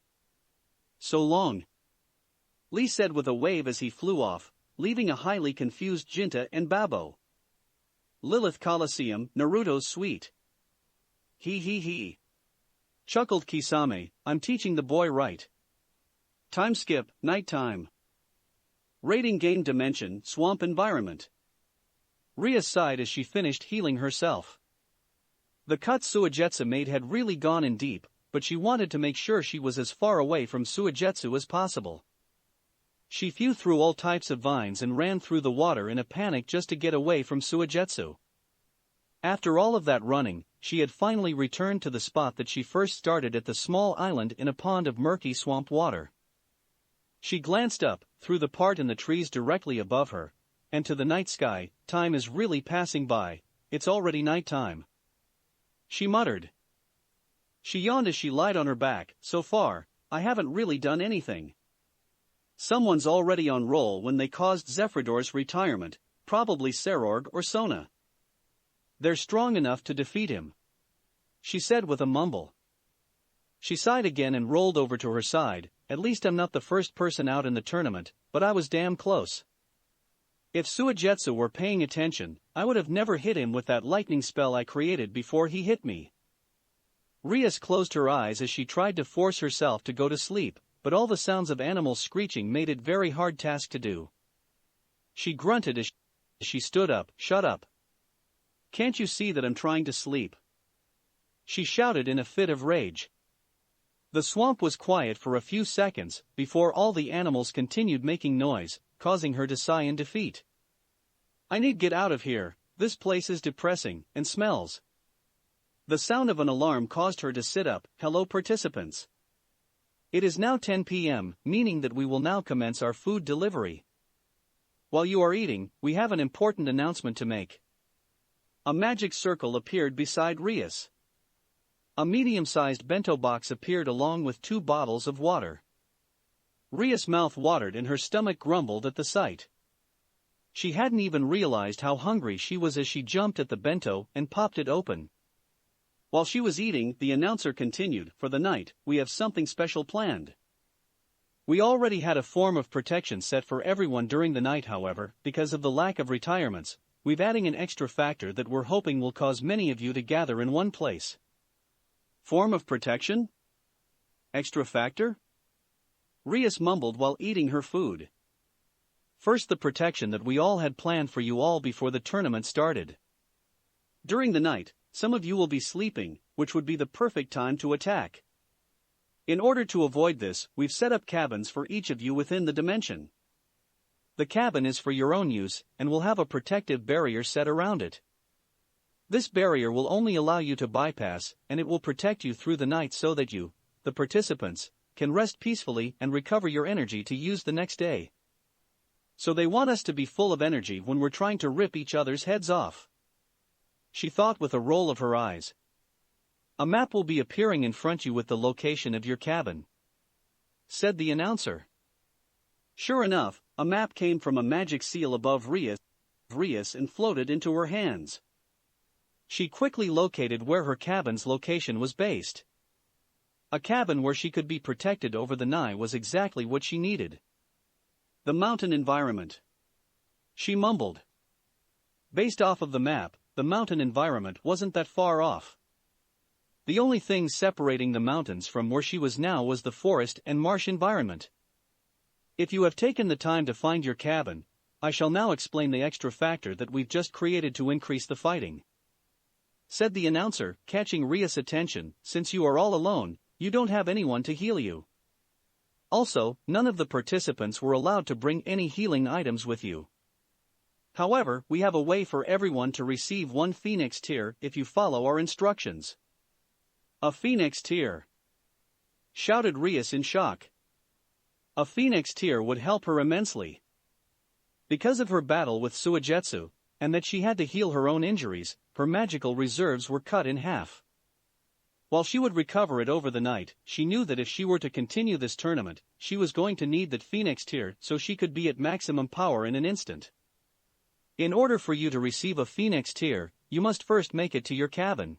So long, Lee said with a wave as he flew off, leaving a highly confused Jinta and Babbo. Lilith Coliseum, Naruto's suite. He, chuckled Kisame, I'm teaching the boy right. Time skip, nighttime. Rating game dimension, swamp environment. Ria sighed as she finished healing herself. The cut Suigetsu made had really gone in deep, but she wanted to make sure she was as far away from Suigetsu as possible. She flew through all types of vines and ran through the water in a panic just to get away from Suigetsu. After all of that running, she had finally returned to the spot that she first started at, the small island in a pond of murky swamp water. She glanced up, through the part in the trees directly above her, and to the night sky. Time is really passing by, it's already night time. She muttered. She yawned as she lied on her back. So far, I haven't really done anything. Someone's already on roll when they caused Zephyrdor's retirement, probably Serorg or Sona. They're strong enough to defeat him, she said with a mumble. She sighed again and rolled over to her side. At least I'm not the first person out in the tournament, but I was damn close. If Suigetsu were paying attention, I would have never hit him with that lightning spell I created before he hit me. Rias closed her eyes as she tried to force herself to go to sleep, but all the sounds of animals screeching made it very hard task to do. She grunted as she stood up. Shut up. Can't you see that I'm trying to sleep? She shouted in a fit of rage. The swamp was quiet for a few seconds, before all the animals continued making noise, causing her to sigh in defeat. I need to get out of here, this place is depressing, and smells. The sound of an alarm caused her to sit up. Hello participants. It is now 10 p.m., meaning that we will now commence our food delivery. While you are eating, we have an important announcement to make. A magic circle appeared beside Rias. A medium-sized bento box appeared along with 2 bottles of water. Rias' mouth watered and her stomach grumbled at the sight. She hadn't even realized how hungry she was as she jumped at the bento and popped it open. While she was eating, the announcer continued, for the night, we have something special planned. We already had a form of protection set for everyone during the night, however, because of the lack of retirements, we're adding an extra factor that we're hoping will cause many of you to gather in one place. Form of protection? Extra factor? Rias mumbled while eating her food. First, the protection that we all had planned for you all before the tournament started. During the night, some of you will be sleeping, which would be the perfect time to attack. In order to avoid this, we've set up cabins for each of you within the dimension. The cabin is for your own use, and will have a protective barrier set around it. This barrier will only allow you to bypass, and it will protect you through the night so that you, the participants, can rest peacefully and recover your energy to use the next day. So they want us to be full of energy when we're trying to rip each other's heads off. She thought with a roll of her eyes. A map will be appearing in front of you with the location of your cabin, said the announcer. Sure enough, a map came from a magic seal above Rias and floated into her hands. She quickly located where her cabin's location was based. A cabin where she could be protected over the night was exactly what she needed. The mountain environment, she mumbled. Based off of the map, the mountain environment wasn't that far off. The only thing separating the mountains from where she was now was the forest and marsh environment. If you have taken the time to find your cabin, I shall now explain the extra factor that we've just created to increase the fighting, said the announcer, catching Rias' attention. Since you are all alone, you don't have anyone to heal you. Also, none of the participants were allowed to bring any healing items with you. However, we have a way for everyone to receive 1 Phoenix Tear if you follow our instructions. A Phoenix Tear, shouted Rias in shock. A Phoenix Tear would help her immensely. Because of her battle with Suigetsu, and that she had to heal her own injuries, her magical reserves were cut in half. While she would recover it over the night, she knew that if she were to continue this tournament, she was going to need that Phoenix Tear so she could be at maximum power in an instant. In order for you to receive a Phoenix Tear, you must first make it to your cabin.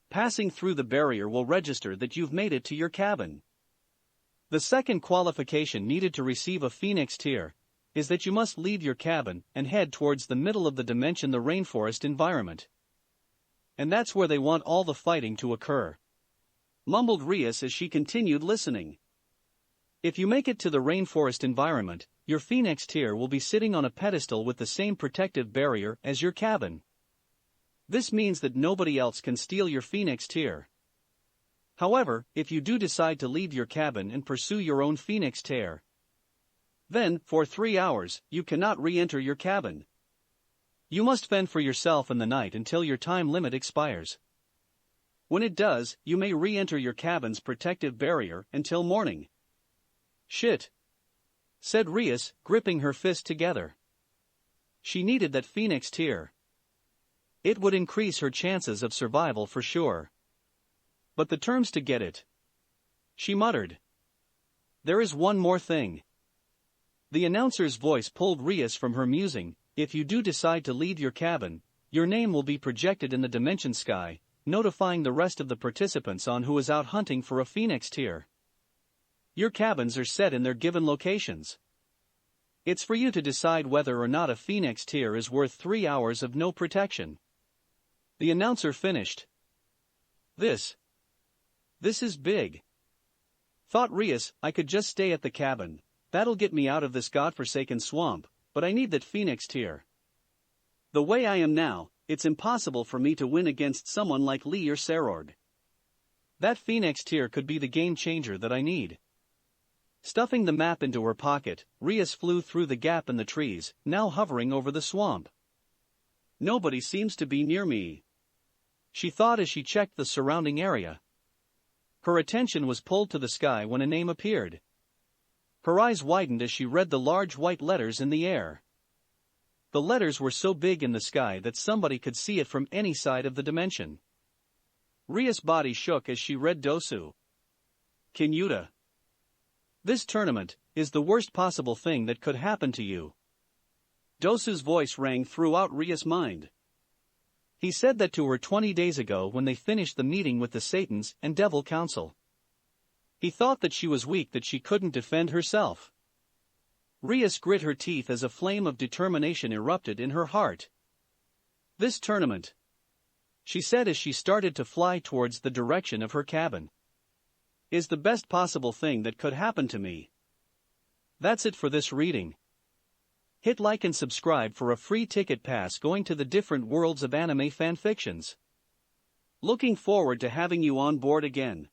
Passing through the barrier will register that you've made it to your cabin. The second qualification needed to receive a Phoenix Tear is that you must leave your cabin and head towards the middle of the dimension, the rainforest environment. And that's where they want all the fighting to occur, mumbled Rias as she continued listening. If you make it to the rainforest environment, your Phoenix tier will be sitting on a pedestal with the same protective barrier as your cabin. This means that nobody else can steal your Phoenix tier. However, if you do decide to leave your cabin and pursue your own Phoenix tier, then, for 3 hours, you cannot re-enter your cabin. You must fend for yourself in the night until your time limit expires. When it does, you may re-enter your cabin's protective barrier until morning. Shit, said Rias, gripping her fist together. She needed that Phoenix tier. It would increase her chances of survival for sure. But the terms to get it. She muttered. There is one more thing. The announcer's voice pulled Rias from her musing. If you do decide to leave your cabin, your name will be projected in the dimension sky, notifying the rest of the participants on who is out hunting for a Phoenix tier. Your cabins are set in their given locations. It's for you to decide whether or not a Phoenix tier is worth 3 hours of no protection. The announcer finished. This is big. Thought Rias, I could just stay at the cabin. That'll get me out of this godforsaken swamp, but I need that Phoenix tier. The way I am now, it's impossible for me to win against someone like Lee or Sarord. That Phoenix tier could be the game changer that I need. Stuffing the map into her pocket, Rias flew through the gap in the trees, now hovering over the swamp. Nobody seems to be near me, she thought as she checked the surrounding area. Her attention was pulled to the sky when a name appeared. Her eyes widened as she read the large white letters in the air. The letters were so big in the sky that somebody could see it from any side of the dimension. Ria's body shook as she read Dosu. Kinyuta. This tournament is the worst possible thing that could happen to you. Dosu's voice rang throughout Ria's mind. He said that to her 20 days ago when they finished the meeting with the Satans and Devil Council. He thought that she was weak, that she couldn't defend herself. Rias grit her teeth as a flame of determination erupted in her heart. This tournament, she said as she started to fly towards the direction of her cabin, is the best possible thing that could happen to me. That's it for this reading. Hit like and subscribe for a free ticket pass going to the different worlds of anime fanfictions. Looking forward to having you on board again.